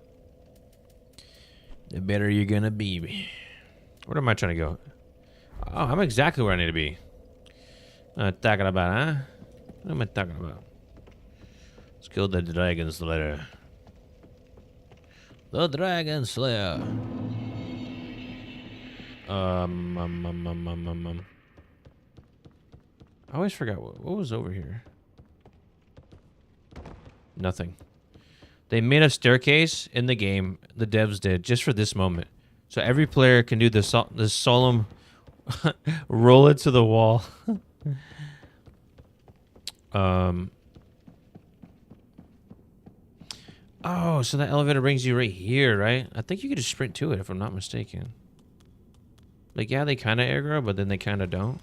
S1: the better you're gonna be. Where am I trying to go? Oh, I'm exactly where I need to be. Talking about, huh? What am I talking about? Let's kill the Dragon Slayer. The Dragon Slayer. I always forgot what was over here. Nothing. They made a staircase in the game, the devs did, just for this moment. So every player can do this solemn roll it to the wall. Oh, so that elevator brings you right here, right? I think you could just sprint to it if I'm not mistaken. Like, yeah, they kind of aggro, but then they kind of don't.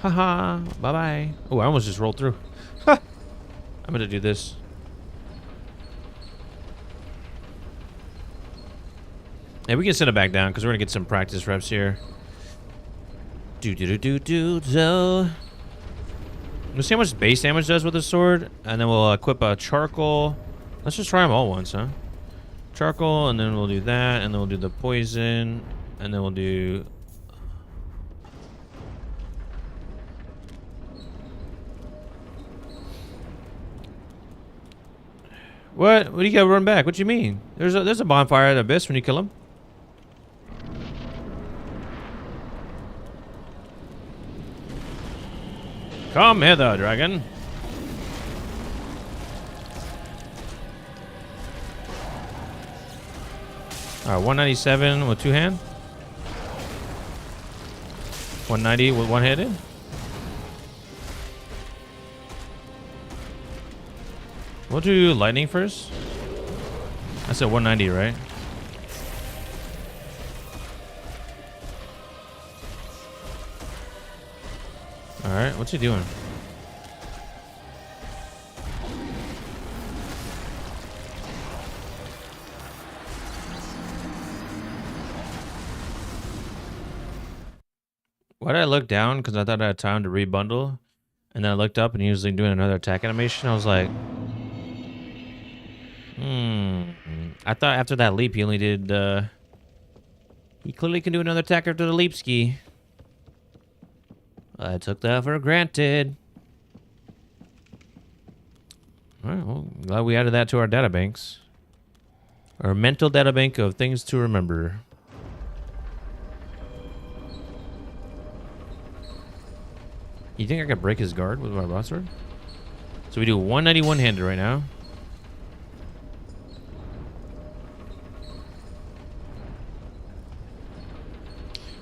S1: Haha, bye-bye. Oh, I almost just rolled through. I'm going to do this. Hey, we can send it back down because we're going to get some practice reps here. Do-do-do-do-do-do. Let's see how much base damage does with the sword, and then we'll equip a charcoal. Let's just try them all once, huh? Charcoal, and then we'll do that, and then we'll do the poison, and then we'll do... What? What do you gotta run back? What do you mean? There's a bonfire at Abyss when you kill him. Come hither, dragon. Alright, 197 with two hand. 190 with one handed. We'll do lightning first. I said 190, right? Alright, what's he doing? Why did I look down? Because I thought I had time to rebundle. And then I looked up and he was like doing another attack animation. I was like, I thought after that leap he only did, he clearly can do another attack after the leap ski. I took that for granted. Alright, well, glad we added that to our databanks. Our mental databank of things to remember. You think I could break his guard with my broadsword? So we do 191 handed right now.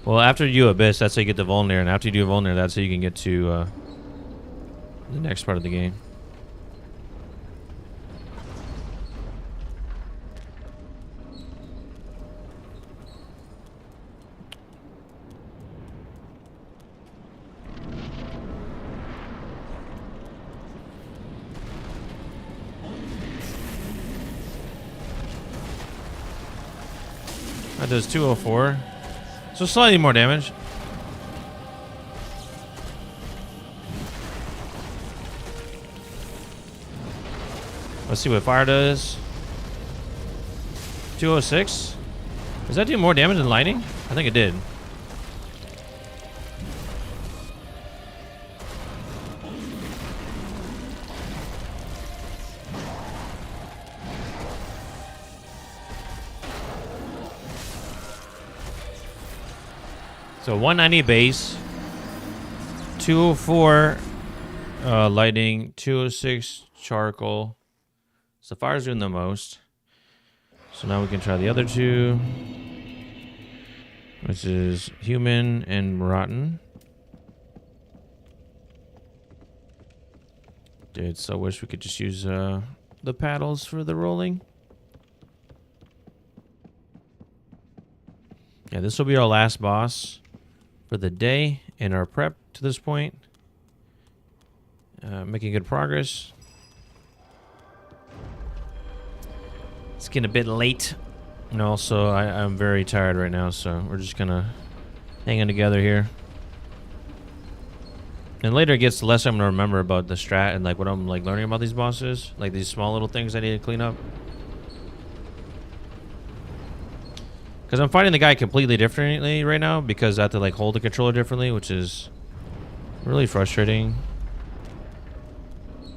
S1: Well, after you do Abyss, that's how you get to Volnir, and after you do Volnir, that's how you can get to the next part of the game. That does 204. So slightly more damage. Let's see what fire does. 206. Does that do more damage than lightning? I think it did. So 190 base, 204 lightning, 206 charcoal. So fire's doing the most. So now we can try the other two, which is human and rotten. Dude, so wish we could just use the paddles for the rolling. Yeah, this will be our last boss for the day in our prep to this point. Making good progress. It's getting a bit late. And also, I'm very tired right now, so we're just gonna hanging together here. And later it gets, the less I'm gonna remember about the strat and like what I'm like learning about these bosses. Like these small little things I need to clean up. Because I'm fighting the guy completely differently right now because I have to like hold the controller differently, which is really frustrating.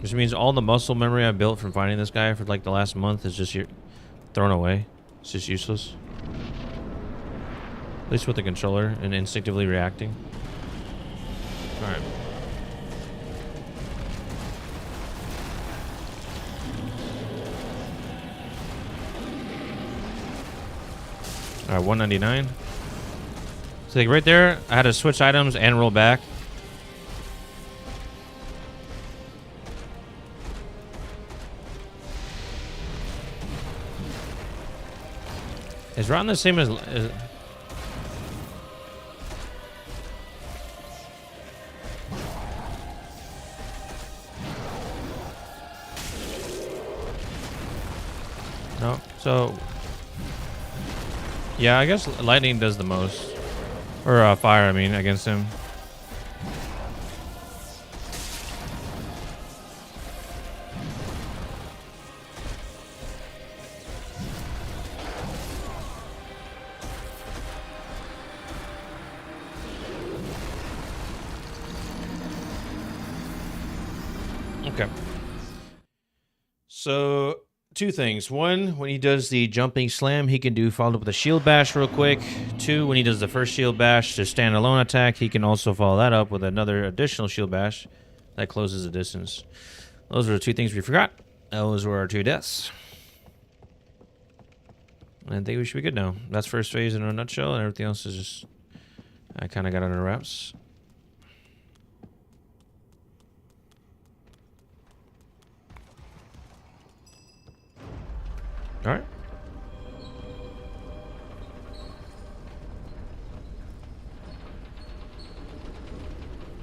S1: Which means all the muscle memory I built from fighting this guy for like the last month is just thrown away. It's just useless. At least with the controller and instinctively reacting. Alright. Alright, 199. So like right there, I had to switch items and roll back. Is rotten the same as no? So yeah, I guess lightning does the most, or fire. I mean, against him. Okay. So, two things. One, when he does the jumping slam, he can do followed up with a shield bash real quick. Two, when he does the first shield bash to standalone attack, he can also follow that up with another additional shield bash that closes the distance. Those were the two things we forgot. Those were our two deaths. I think we should be good now. That's first phase in a nutshell, and everything else is just I kind of got under wraps. All right.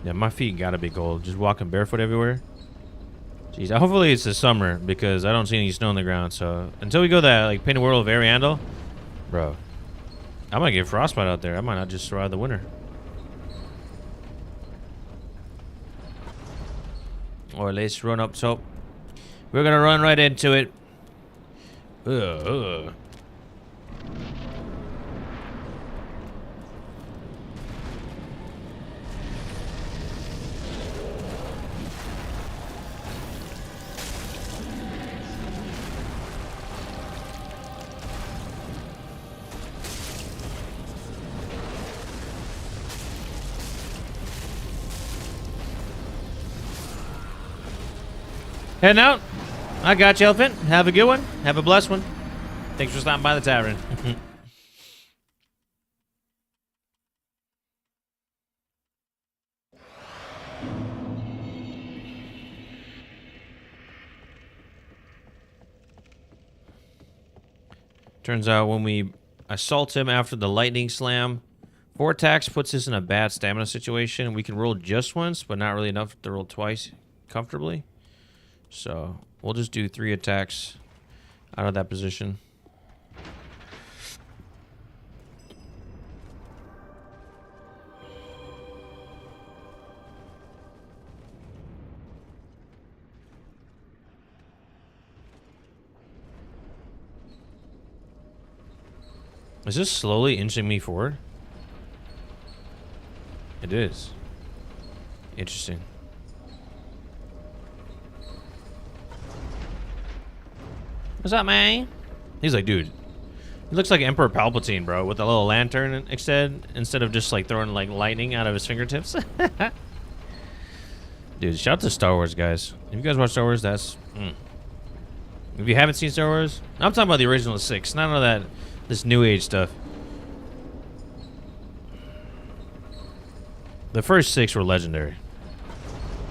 S1: Yeah, my feet gotta be cold. Just walking barefoot everywhere. Jeez, hopefully it's the summer because I don't see any snow on the ground. So until we go that like Painted World of Ariandel, bro, I might get frostbite out there. I might not just survive the winter. Or let's run up top. We're gonna run right into it. Ugh. Heading out. I got you, Elephant. Have a good one. Have a blessed one. Thanks for stopping by the tavern. Turns out when we assault him after the lightning slam, 4 attacks puts us in a bad stamina situation. We can roll just once, but not really enough to roll twice comfortably. So we'll just do 3 attacks out of that position. Is this slowly inching me forward? It is. Interesting. What's up, man? He's like, dude, he looks like Emperor Palpatine, bro, with a little lantern instead of just like throwing like lightning out of his fingertips. Dude, shout out to Star Wars, guys. If you guys watch Star Wars, that's... If you haven't seen Star Wars, I'm talking about the original 6, none of that, this new age stuff. The first 6 were legendary.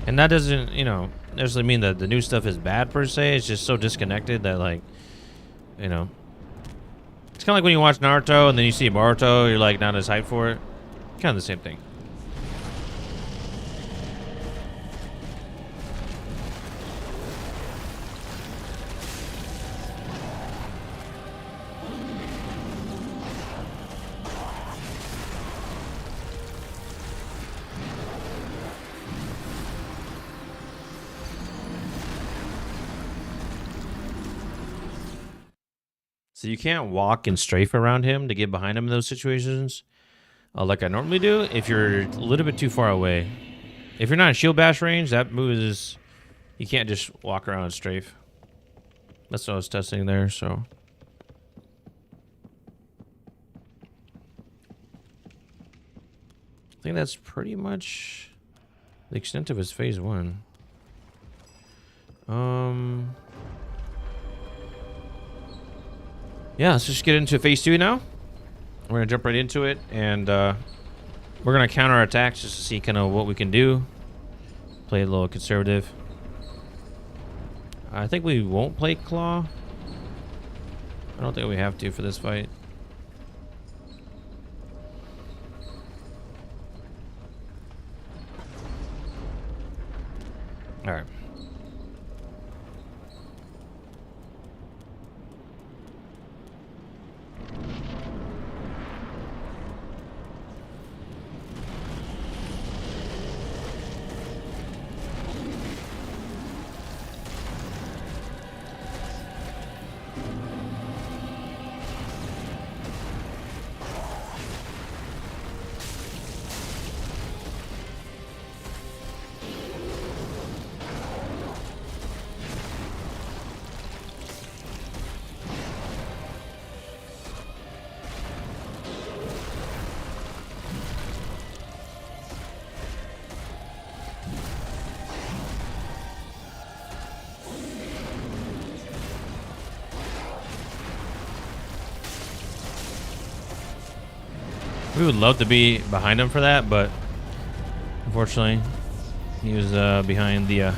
S1: And that doesn't, you know, necessarily mean that the new stuff is bad per se. It's just so disconnected that, like, you know. It's kind of like when you watch Naruto and then you see Boruto, you're like not as hyped for it. Kind of the same thing. So you can't walk and strafe around him to get behind him in those situations, like I normally do, if you're a little bit too far away. If you're not in shield bash range, that move is... You can't just walk around and strafe. That's what I was testing there, so... I think that's pretty much the extent of his phase 1. Yeah, let's just get into phase 2 now. We're gonna jump right into it, and we're gonna counter our attacks just to see kind of what we can do. Play a little conservative. I think we won't play Claw. I don't think we have to for this fight. All right. We would love to be behind him for that, but unfortunately, he was behind the...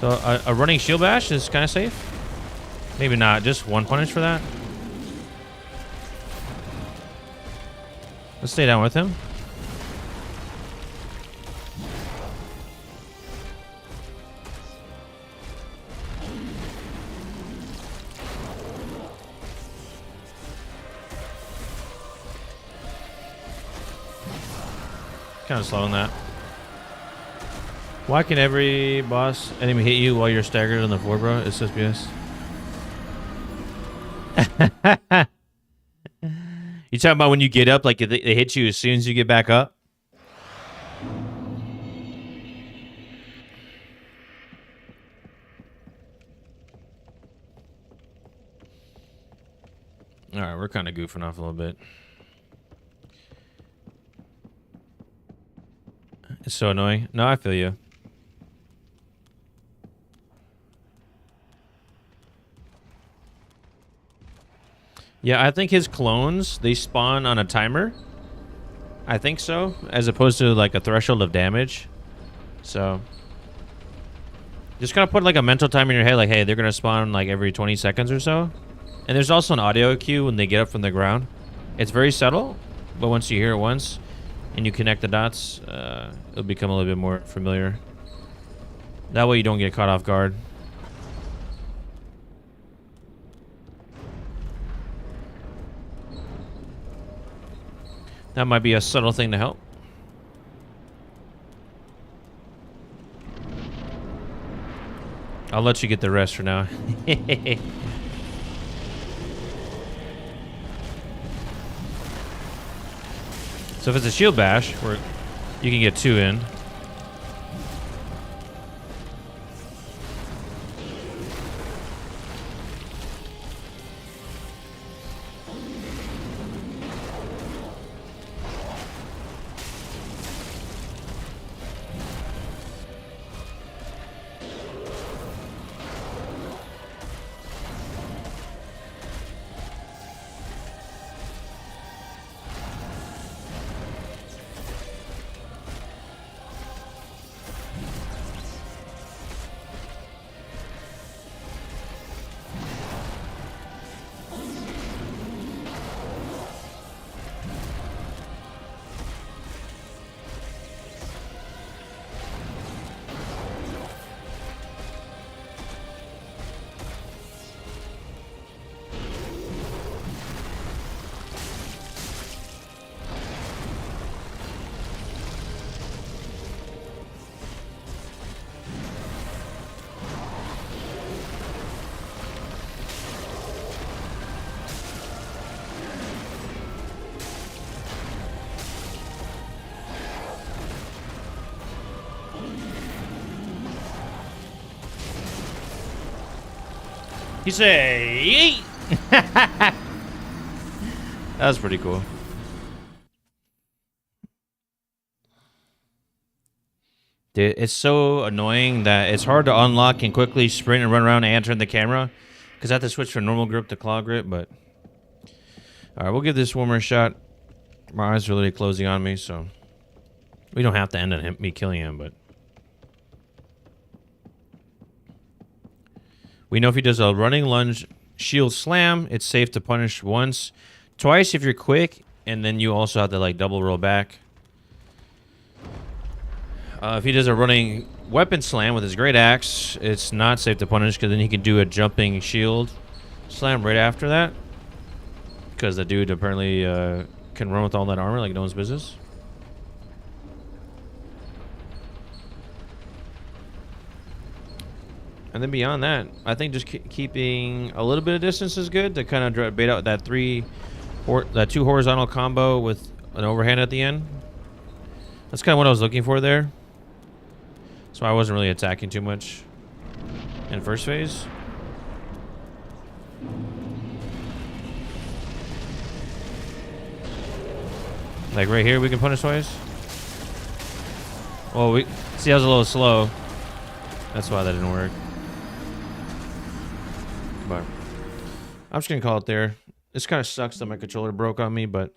S1: So a running shield bash is kind of safe. Maybe not, just one punish for that. Let's stay down with him. Kind of slow on that. Why can every boss enemy hit you while you're staggered on the floor, bro? It's just BS. You talking about when you get up, like they hit you as soon as you get back up? All right, we're kind of goofing off a little bit. It's so annoying. No, I feel you. Yeah, I think his clones, they spawn on a timer. I think so, as opposed to like a threshold of damage. So just kind of put like a mental time in your head, like, hey, they're gonna spawn like every 20 seconds or so. And there's also an audio cue when they get up from the ground. It's very subtle, but once you hear it once and you connect the dots, it'll become a little bit more familiar. That way you don't get caught off guard. That might be a subtle thing to help. I'll let you get the rest for now. So if it's a shield bash, where you can get 2 in. You say, yeet! That was pretty cool. Dude, it's so annoying that it's hard to unlock and quickly sprint and run around and turn the camera. Because I have to switch from normal grip to claw grip, but... Alright, we'll give this one more shot. My eyes are literally closing on me, so... We don't have to end on me killing him, but... We know if he does a running lunge shield slam, it's safe to punish once. Twice if you're quick, and then you also have to like double roll back. If he does a running weapon slam with his great axe, it's not safe to punish because then he can do a jumping shield slam right after that. Because the dude apparently can run with all that armor like no one's business. And then beyond that, I think just keeping a little bit of distance is good to kind of bait out that 2 horizontal combo with an overhand at the end. That's kind of what I was looking for there. So I wasn't really attacking too much in first phase. Like right here, we can punish twice. Well, see, I was a little slow. That's why that didn't work. But I'm just gonna call it there. This kind of sucks that my controller broke on me, but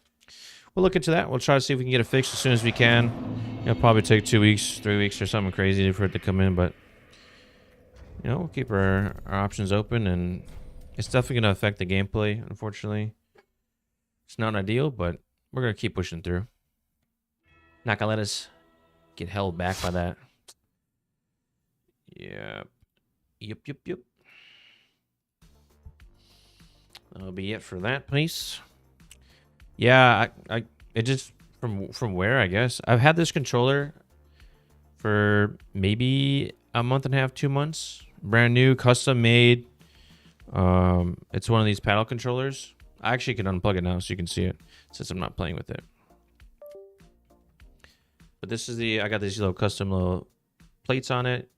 S1: we'll look into that. We'll try to see if we can get it fixed as soon as we can. It'll probably take 2 weeks, 3 weeks, or something crazy for it to come in, but you know, we'll keep our options open, and it's definitely gonna affect the gameplay. Unfortunately, it's not ideal, but we're gonna keep pushing through. Not gonna let us get held back by that. Yep. Yep. That'll be it for that piece. Yeah, it just from where, I guess. I've had this controller for maybe a month and a half, 2 months. Brand new, custom made. It's one of these paddle controllers. I actually can unplug it now so you can see it since I'm not playing with it. But this is I got these little custom little plates on it.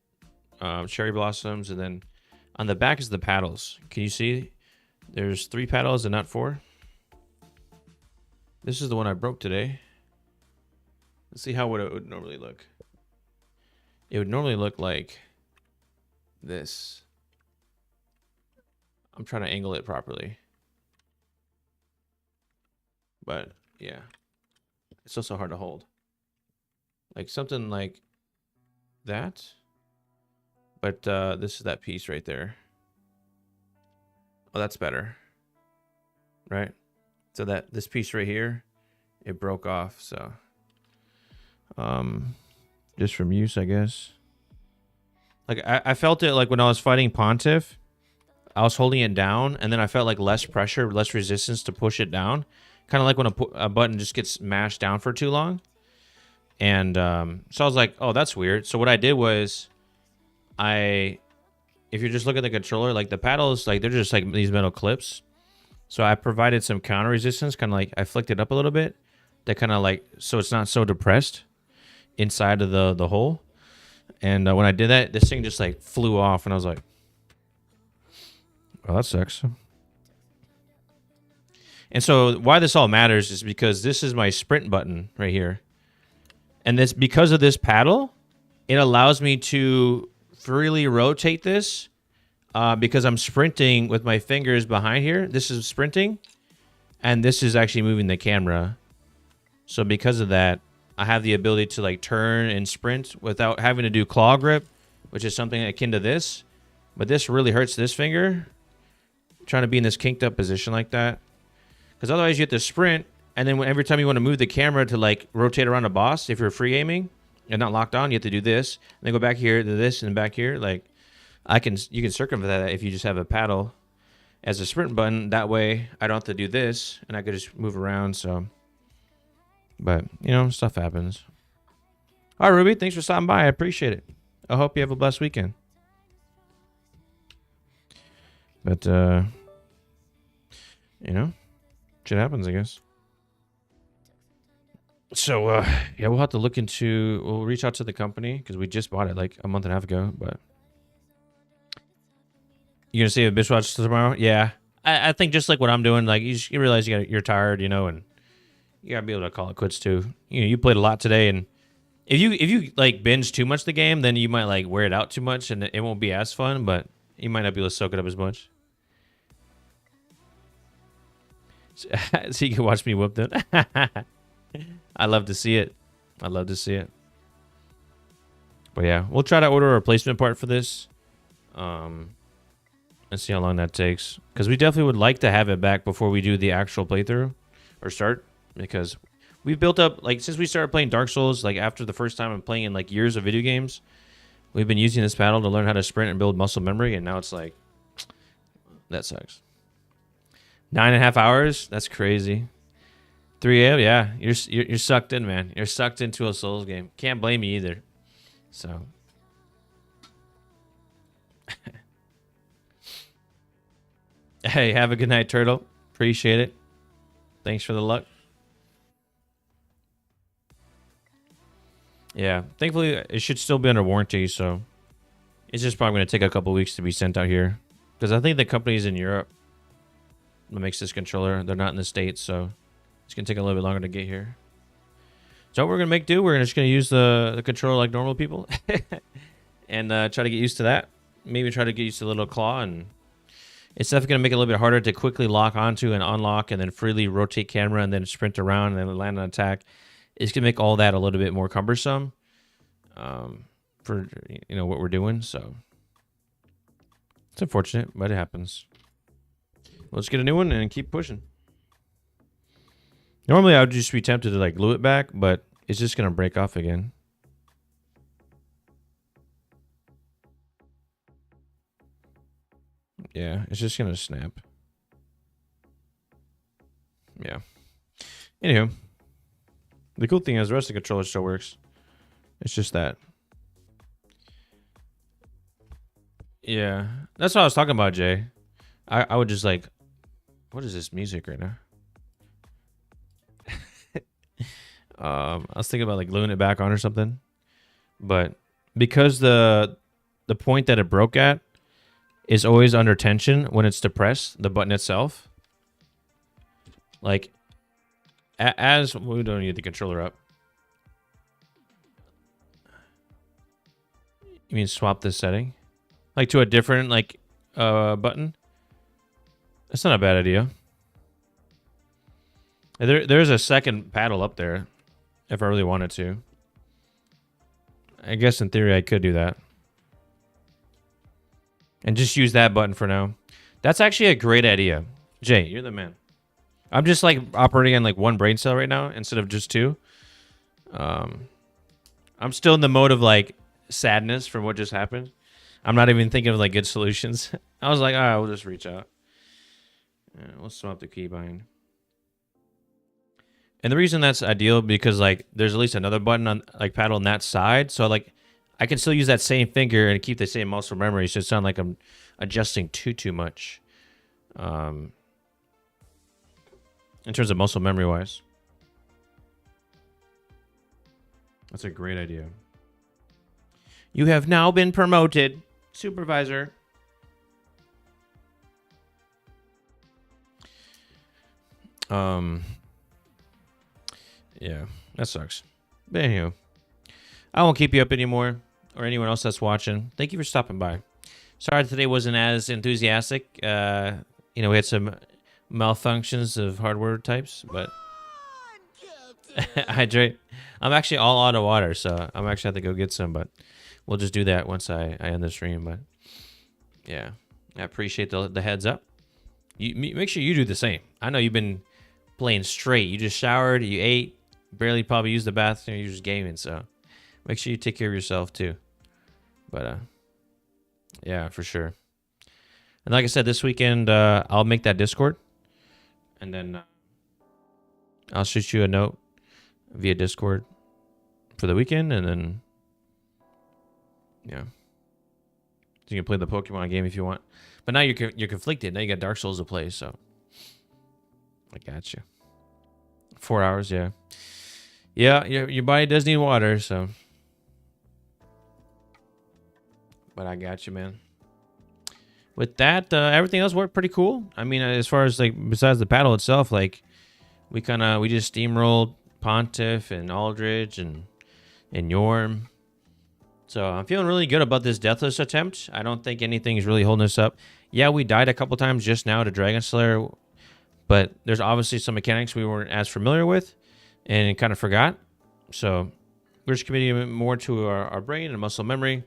S1: Cherry blossoms, and then on the back is the paddles. Can you see? There's 3 paddles and not 4. This is the one I broke today. Let's see how it would normally look. It would normally look like this. I'm trying to angle it properly. But yeah, it's also hard to hold. Like something like that. But this is that piece right there. Oh, that's better. Right? So that this piece right here, it broke off. So just from use, I guess. Like I felt it like when I was fighting Pontiff, I was holding it down, and then I felt like less pressure, less resistance to push it down. Kind of like when a button just gets mashed down for too long. And so I was like, oh, that's weird. So what I did was if you just look at the controller, like the paddles, like they're just like these metal clips. So I provided some counter resistance, kind of like I flicked it up a little bit that kind of like, so it's not so depressed inside of the hole. And when I did that, this thing just like flew off, and I was like, "Oh, that sucks." And so why this all matters is because this is my sprint button right here, and this, because of this paddle, it allows me to freely rotate this because I'm sprinting with my fingers behind here. This is sprinting, and this is actually moving the camera. So because of that, I have the ability to like turn and sprint without having to do claw grip, which is something akin to this. But this really hurts this finger, trying to be in this kinked up position like that. Because otherwise you have to sprint, and then every time you want to move the camera to like rotate around a boss, if you're free aiming and not locked on, you have to do this, and then go back here to this and back here. Like you can circumvent that if you just have a paddle as a sprint button. That way I don't have to do this, and I could just move around. So. But, you know, stuff happens. All right, Ruby, thanks for stopping by. I appreciate it. I hope you have a blessed weekend. But, you know, shit happens, I guess. So, yeah, we'll have to look into, we'll reach out to the company because we just bought it like a month and a half ago. But you going to see a bitch watch tomorrow? Yeah. I think just like what I'm doing, like you realize you're tired, you know, and you gotta be able to call it quits too. You know, you played a lot today, and if you like binge too much the game, then you might like wear it out too much, and it won't be as fun. But you might not be able to soak it up as much. So you can watch me whoop them. I love to see it. I love to see it. But yeah, we'll try to order a replacement part for this, and see how long that takes. Because we definitely would like to have it back before we do the actual playthrough or start. Because we've built up, like, since we started playing Dark Souls, like, after the first time I'm playing in, like, years of video games, we've been using this paddle to learn how to sprint and build muscle memory, and now it's like, that sucks. 9.5 hours? That's crazy. 3 a.m.? Yeah, you're sucked in, man. You're sucked into a Souls game. Can't blame me either. So. Hey, have a good night, Turtle. Appreciate it. Thanks for the luck. Yeah, thankfully it should still be under warranty, so it's just probably going to take a couple weeks to be sent out here. Because I think the company's in Europe that makes this controller. They're not in the States, so it's going to take a little bit longer to get here. So what we're going to make do, we're just going to use the controller like normal people. And try to get used to that. Maybe try to get used to the little claw, and it's definitely going to make it a little bit harder to quickly lock onto and unlock and then freely rotate camera and then sprint around and then land on attack. It's going to make all that a little bit more cumbersome for, you know, what we're doing. So it's unfortunate, but it happens. Let's get a new one and keep pushing. Normally, I would just be tempted to like glue it back, but it's just going to break off again. Yeah, it's just going to snap. Yeah. Anywho. The cool thing is the rest of the controller still works. It's just that. Yeah. That's what I was talking about, Jay. I would just like... What is this music right now? I was thinking about like gluing it back on or something. But because the point that it broke at is always under tension when it's depressed, the button itself. Like... As we don't need the controller up. You mean swap this setting? Like to a different like button? That's not a bad idea. There's a second paddle up there if I really wanted to. I guess in theory I could do that. And just use that button for now. That's actually a great idea. Jay, you're the man. I'm just like operating on like one brain cell right now instead of just two. I'm still in the mode of like sadness from what just happened. I'm not even thinking of like good solutions. I was like, all right, we'll just reach out. Yeah, we'll swap the keybind. And the reason that's ideal because like there's at least another button on like paddle on that side, so like I can still use that same finger and keep the same muscle memory. So it's not like I'm adjusting too much. In terms of muscle memory wise. That's a great idea. You have now been promoted, supervisor. Yeah, that sucks. But anyway, I won't keep you up anymore, or anyone else that's watching. Thank you for stopping by. Sorry today wasn't as enthusiastic. We had some malfunctions of hardware types, but hydrate. I'm actually all out of water, so I'm actually have to go get some, but we'll just do that once I end the stream. But yeah, I appreciate the heads up. You make sure you do the same. I know you've been playing straight. You just showered, you ate, barely probably used the bathroom, you're just gaming, so make sure you take care of yourself too. But yeah, for sure. And like I said, this weekend I'll make that Discord, and then I'll shoot you a note via Discord for the weekend, and then yeah, you can play the Pokemon game if you want. But now you're conflicted. Now you got Dark Souls to play, so I got you. 4 hours, yeah. Yeah, your body does need water, so. But I got you, man. With that, everything else worked pretty cool. I mean, as far as like besides the paddle itself, like we just steamrolled Pontiff and Aldridge and Yorm. So I'm feeling really good about this Deathless attempt. I don't think anything is really holding us up. Yeah, we died a couple times just now to Dragon Slayer, but there's obviously some mechanics we weren't as familiar with and kind of forgot. So we're just committing more to our brain and muscle memory.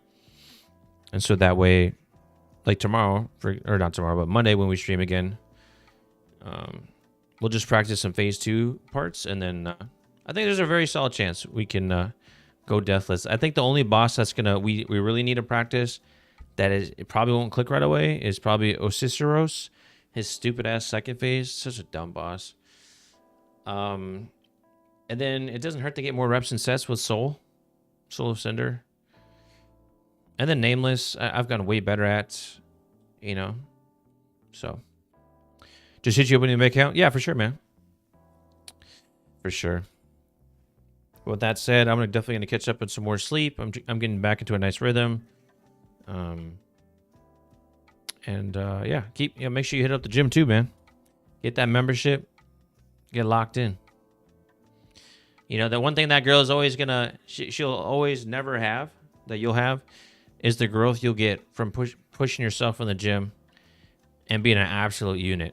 S1: And so that way, like tomorrow, or not tomorrow, but Monday when we stream again, we'll just practice some phase 2 parts. And then I think there's a very solid chance we can go Deathless. I think the only boss that's we really need to practice that it probably won't click right away is probably Osiceros. His stupid ass second phase, such a dumb boss. And then it doesn't hurt to get more reps and sets with Soul of Cinder. And then Nameless, I've gotten way better at, So, just hit you up in the account? Yeah, for sure, man. For sure. With that said, I'm definitely gonna catch up on some more sleep. I'm getting back into a nice rhythm. Yeah, make sure you hit up the gym too, man. Get that membership. Get locked in. The one thing that girl is always she'll always never have that you'll have is the growth you'll get from pushing yourself in the gym and being an absolute unit.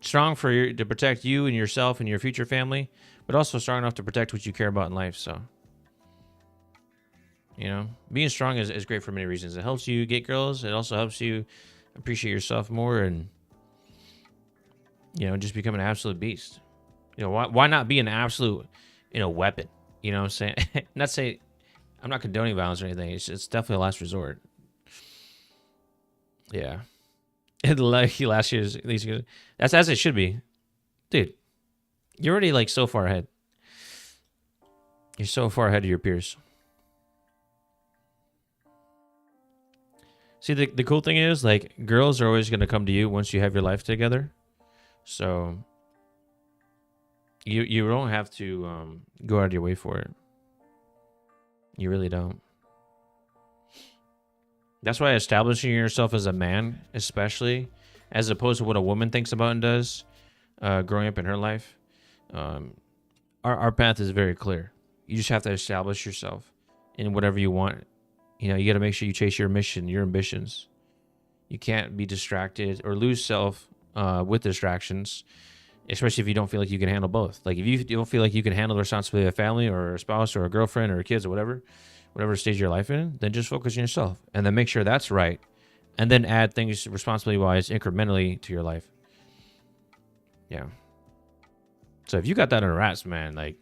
S1: Strong to protect you and yourself and your future family, but also strong enough to protect what you care about in life. So, being strong is great for many reasons. It helps you get girls. It also helps you appreciate yourself more and, just become an absolute beast. Why not be an absolute, weapon? You know what I'm saying? I'm not condoning violence or anything. It's definitely a last resort. Yeah. Like last year's, at least, that's as it should be. Dude, you're already like so far ahead. You're so far ahead of your peers. See, the cool thing is, like, girls are always going to come to you once you have your life together. So you don't have to go out of your way for it. You really don't. That's why establishing yourself as a man, especially, as opposed to what a woman thinks about and does, growing up in her life, our path is very clear. You just have to establish yourself in whatever you want. You got to make sure you chase your mission, your ambitions. You can't be distracted or lose self with distractions, especially if you don't feel like you can handle both. Like if you don't feel like you can handle the responsibility of a family or a spouse or a girlfriend or kids or whatever stage of your life in, then just focus on yourself and then make sure that's right. And then add things responsibility wise incrementally to your life. Yeah. So if you got that in a wraps, man, like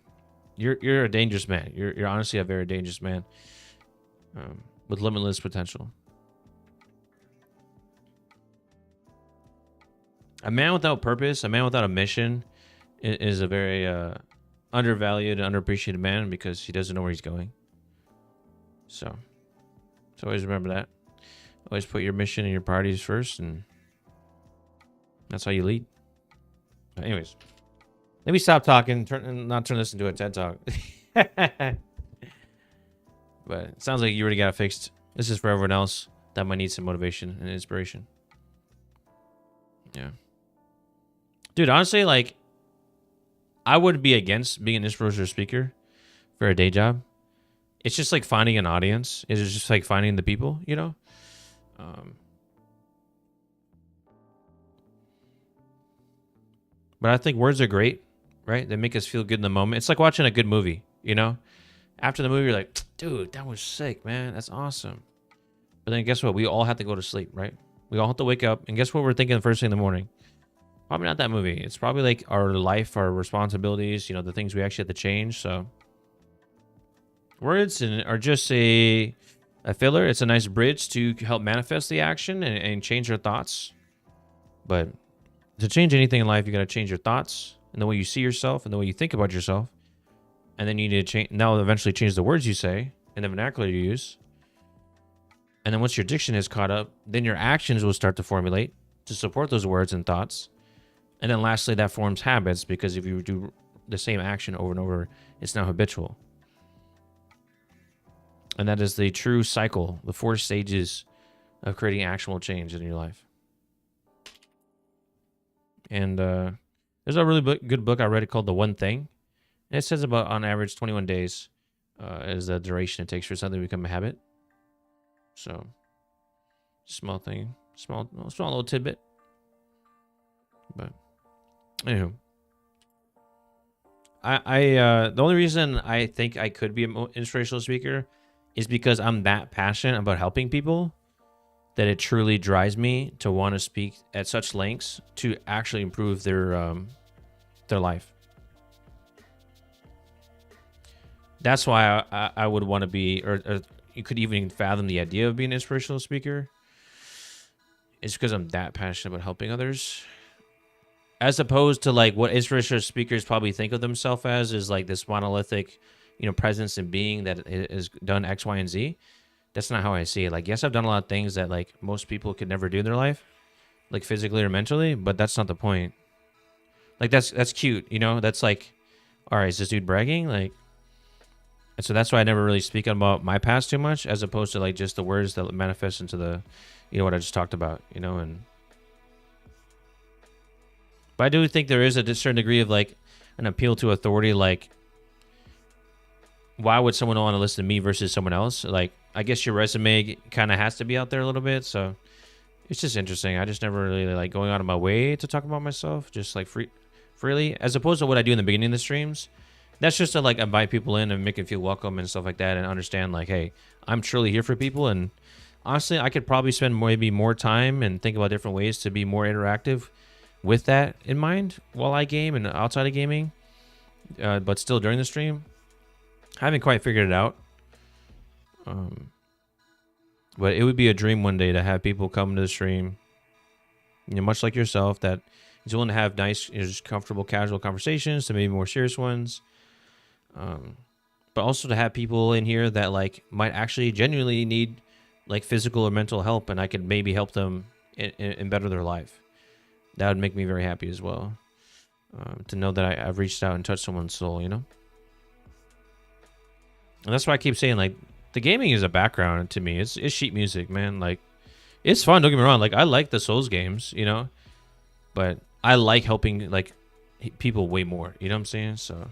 S1: you're a dangerous man. You're honestly a very dangerous man. With limitless potential. A man without purpose, a man without a mission is a very undervalued and underappreciated man because he doesn't know where he's going. So always remember that. Always put your mission and your priorities first, and that's how you lead. But anyways, let me stop talking and not turn this into a TED Talk. But it sounds like you already got it fixed. This is for everyone else that might need some motivation and inspiration. Yeah. Dude, honestly, like, I would be against being an inspirational speaker for a day job. It's just like finding an audience. It's just like finding the people, you know? But I think words are great, right? They make us feel good in the moment. It's like watching a good movie, you know? After the movie, you're like, dude, that was sick, man. That's awesome. But then guess what? We all have to go to sleep, right? We all have to wake up. And guess what we're thinking the first thing in the morning? Probably not that movie. It's probably like our life, our responsibilities, you know, the things we actually have to change. So words are just a filler. It's a nice bridge to help manifest the action and change your thoughts. But to change anything in life, you got to change your thoughts and the way you see yourself and the way you think about yourself. And then you need to change. Now, eventually change the words you say and the vernacular you use. And then once your diction is caught up, then your actions will start to formulate to support those words and thoughts. And then lastly, that forms habits, because if you do the same action over and over, it's now habitual. And that is the true cycle, the 4 stages of creating actual change in your life. And there's a really good book I read called The One Thing. And it says about, on average, 21 days is the duration it takes for something to become a habit. So, small thing, small little tidbit. But, anywho. The only reason I think I could be an inspirational speaker is because I'm that passionate about helping people that it truly drives me to want to speak at such lengths to actually improve their life. That's why I would want to be, or you could even fathom the idea of being an inspirational speaker. It's because I'm that passionate about helping others. As opposed to like what inspirational speakers probably think of themselves as is like this monolithic, you know, presence and being that has done X, Y, and Z. That's not how I see it. Like, yes, I've done a lot of things that like most people could never do in their life, like physically or mentally, but that's not the point. Like that's cute, you know? That's like, all right, is this dude bragging? Like, and so that's why I never really speak about my past too much, as opposed to like just the words that manifest into the, you know, what I just talked about, you know? And but I do think there is a certain degree of like an appeal to authority. Like, why would someone want to listen to me versus someone else? Like, I guess your resume kind of has to be out there a little bit. So it's just interesting. I just never really like going out of my way to talk about myself, just like freely, as opposed to what I do in the beginning of the streams. That's just to like invite people in and make them feel welcome and stuff like that, and understand like, hey, I'm truly here for people. And honestly, I could probably spend maybe more time and think about different ways to be more interactive with that in mind while I game and outside of gaming, but still during the stream. I haven't quite figured it out. But it would be a dream one day to have people come to the stream, you know, much like yourself, that is willing to have nice, you know, just comfortable, casual conversations to maybe more serious ones. But also to have people in here that like might actually genuinely need like physical or mental help, and I could maybe help them and better their life. That would make me very happy as well. To know that I've reached out and touched someone's soul, you know? And that's why I keep saying, like, the gaming is a background to me. It's sheet music, man. Like, it's fun, don't get me wrong. Like, I like the Souls games, you know? But I like helping, like, people way more. You know what I'm saying? So,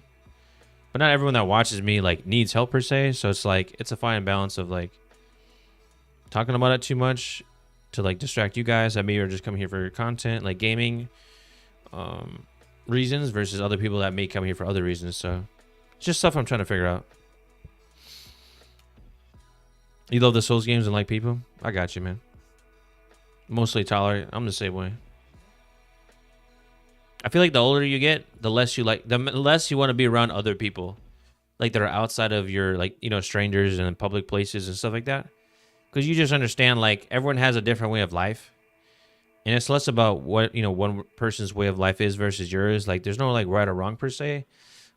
S1: but not everyone that watches me, like, needs help per se. So it's, like, it's a fine balance of, like, talking about it too much to, like, distract you guys that maybe are just coming here for your content, like gaming reasons, versus other people that may come here for other reasons. So it's just stuff I'm trying to figure out. You love the Souls games and like people? I got you, man. Mostly tolerate. I'm the same way. I feel like the older you get, the less you want to be around other people, like that are outside of your, like, you know, strangers and public places and stuff like that. Because you just understand, like, everyone has a different way of life. And it's less about what, you know, one person's way of life is versus yours. Like, there's no, like, right or wrong per se,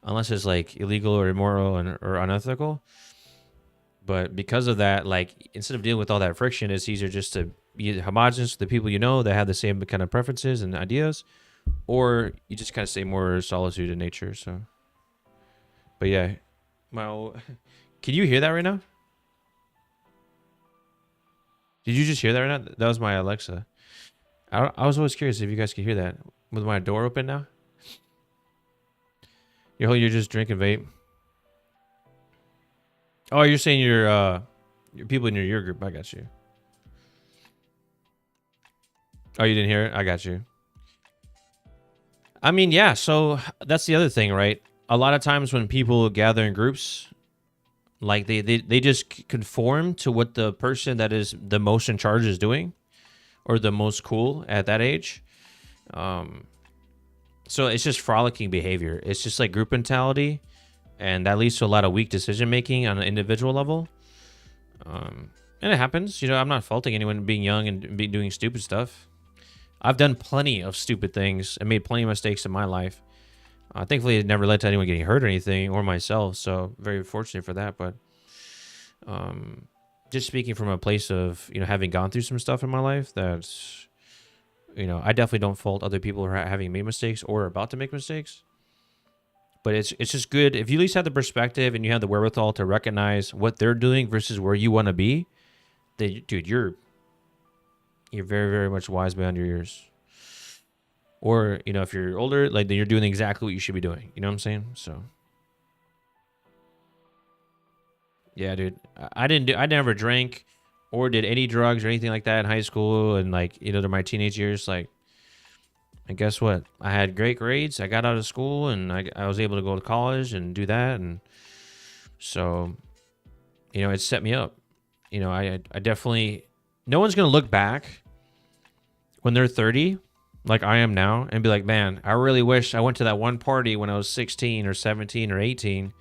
S1: unless it's, like, illegal or immoral or unethical. But because of that, like, instead of dealing with all that friction, it's easier just to be homogenous with the people you know that have the same kind of preferences and ideas. Or you just kind of stay more solitude in nature. So, but yeah, can you hear that right now? Did you just hear that or not? That was my Alexa. I was always curious if you guys could hear that. With my door open now? You're just drinking vape? Oh, you're saying your people in your year group. I got you. Oh, you didn't hear it? I got you. I mean, yeah, so that's the other thing, right? A lot of times when people gather in groups, like they just conform to what the person that is the most in charge is doing, or the most cool at that age. So it's just frolicking behavior. It's just like group mentality, and that leads to a lot of weak decision making on an individual level. And it happens. You know, I'm not faulting anyone being young and doing stupid stuff. I've done plenty of stupid things and made plenty of mistakes in my life. Thankfully, it never led to anyone getting hurt or anything, or myself. So very fortunate for that. But just speaking from a place of, you know, having gone through some stuff in my life, that's, you know, I definitely don't fault other people who are having made mistakes or about to make mistakes. But it's just good if you at least have the perspective and you have the wherewithal to recognize what they're doing versus where you want to be. That, dude, you're very, very much wise beyond your years. Or, you know, if you're older, like, then you're doing exactly what you should be doing. You know what I'm saying? So, yeah, dude, I never drank or did any drugs or anything like that in high school. And, like, you know, to my teenage years, like, and guess what? I had great grades. I got out of school and I was able to go to college and do that. And so, you know, it set me up. You know, I definitely, no one's going to look back when they're 30, like I am now, and be like, man, I really wish I went to that one party when I was 16 or 17 or 18.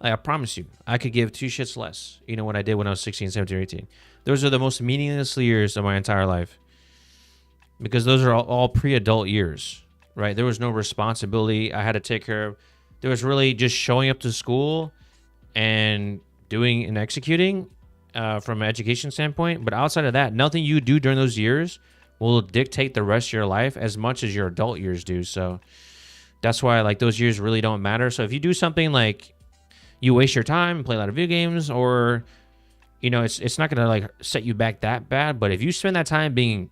S1: Like, I promise you, I could give two shits less, you know, what I did when I was 16, 17, or 18. Those are the most meaningless years of my entire life. Because those are all pre-adult years, right? There was no responsibility I had to take care of. There was really just showing up to school and doing and executing from an education standpoint. But outside of that, nothing you do during those years will dictate the rest of your life as much as your adult years do. So that's why, like, those years really don't matter. So if you do something like you waste your time, play a lot of video games, or, you know, it's not going to, like, set you back that bad. But if you spend that time being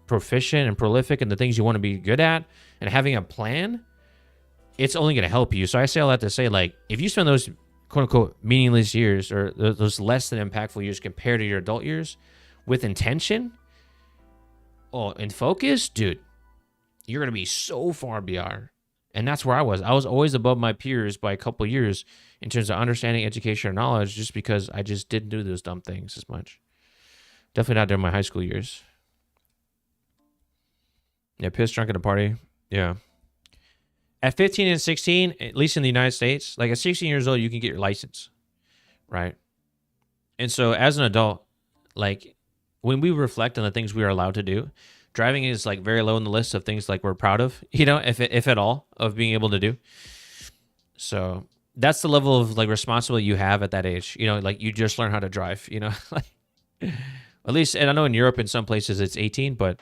S1: proficient and prolific in the things you want to be good at and having a plan, it's only going to help you. So I say all that to say, like, if you spend those quote unquote meaningless years or those less than impactful years compared to your adult years with intention, and focus, dude, you're going to be so far beyond. And that's where I was. I was always above my peers by a couple of years in terms of understanding education or knowledge, just because I just didn't do those dumb things as much. Definitely not during my high school years. Yeah, pissed drunk at a party. Yeah. At 15 and 16, at least in the United States, like at 16 years old, you can get your license, right? And so as an adult, like, when we reflect on the things we are allowed to do, driving is, like, very low on the list of things, like, we're proud of, you know, if at all, of being able to do. So that's the level of, like, responsibility you have at that age. You know, like, you just learn how to drive, you know, like, at least, and I know in Europe, in some places it's 18, but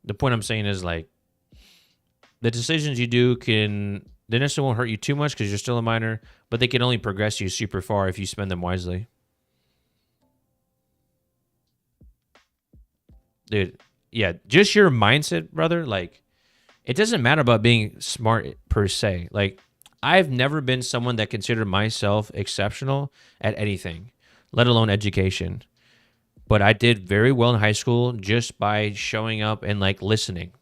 S1: the point I'm saying is, like, the decisions you do they necessarily won't hurt you too much because you're still a minor, but they can only progress you super far if you spend them wisely. Dude, yeah, just your mindset, brother. Like, it doesn't matter about being smart per se. Like, I've never been someone that considered myself exceptional at anything, let alone education. But I did very well in high school just by showing up and, like, listening,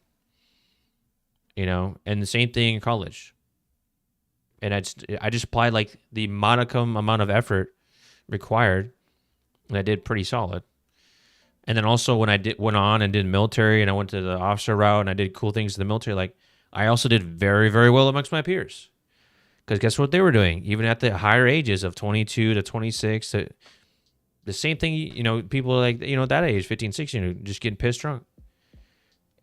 S1: you know, and the same thing in college. And I just applied, like, the modicum amount of effort required, and I did pretty solid. And then also when I went on and did military and I went to the officer route and I did cool things in the military, like, I also did very, very well amongst my peers. Because guess what they were doing? Even at the higher ages of 22 to 26, the same thing, you know, people like, you know, that age, 15, 16, just getting pissed drunk.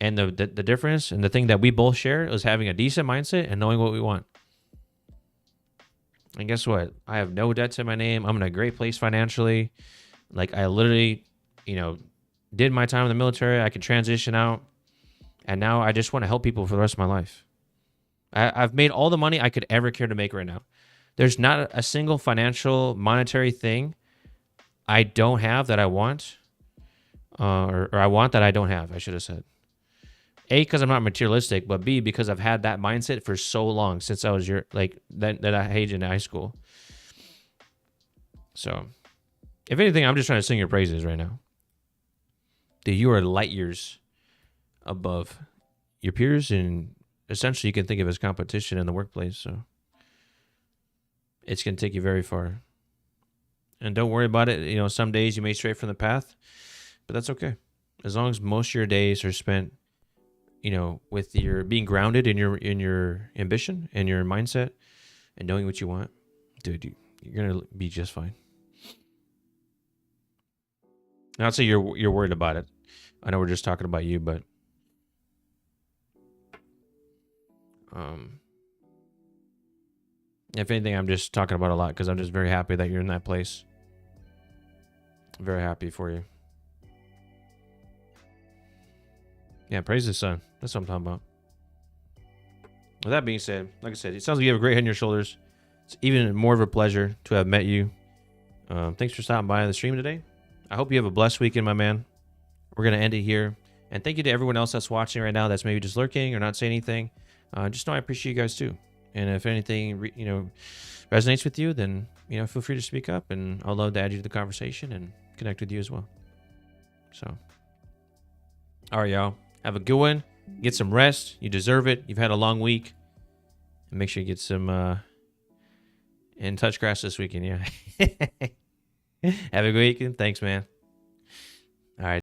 S1: And the difference and the thing that we both share is having a decent mindset and knowing what we want. And guess what? I have no debts in my name. I'm in a great place financially. Like, I literally, you know, did my time in the military. I could transition out. And now I just want to help people for the rest of my life. I've made all the money I could ever care to make right now. There's not a single financial, monetary thing I don't have that I want. or I want that I don't have, I should have said. A, because I'm not materialistic, but B, because I've had that mindset for so long since I was that I age in high school. So, if anything, I'm just trying to sing your praises right now. Dude, you are light years above your peers, and essentially you can think of as competition in the workplace. So, it's going to take you very far. And don't worry about it. You know, some days you may stray from the path, but that's okay. As long as most of your days are spent, you know, with your being grounded in your ambition and your mindset and knowing what you want, dude, you're gonna be just fine. Not say you're worried about it. I know we're just talking about you, but if anything, I'm just talking about a lot because I'm just very happy that you're in that place. I'm very happy for you. Yeah, praise the Son. That's what I'm talking about. With that being said, like I said, it sounds like you have a great head on your shoulders. It's even more of a pleasure to have met you. Thanks for stopping by on the stream today. I hope you have a blessed weekend, my man. We're going to end it here. And thank you to everyone else that's watching right now that's maybe just lurking or not saying anything. Just know I appreciate you guys too. And if anything, resonates with you, then, feel free to speak up. And I'd love to add you to the conversation and connect with you as well. So, all right, y'all. Have a good one. Get some rest. You deserve it. You've had a long week. And make sure you get some in touch grass this weekend. Yeah. Have a good weekend. Thanks, man.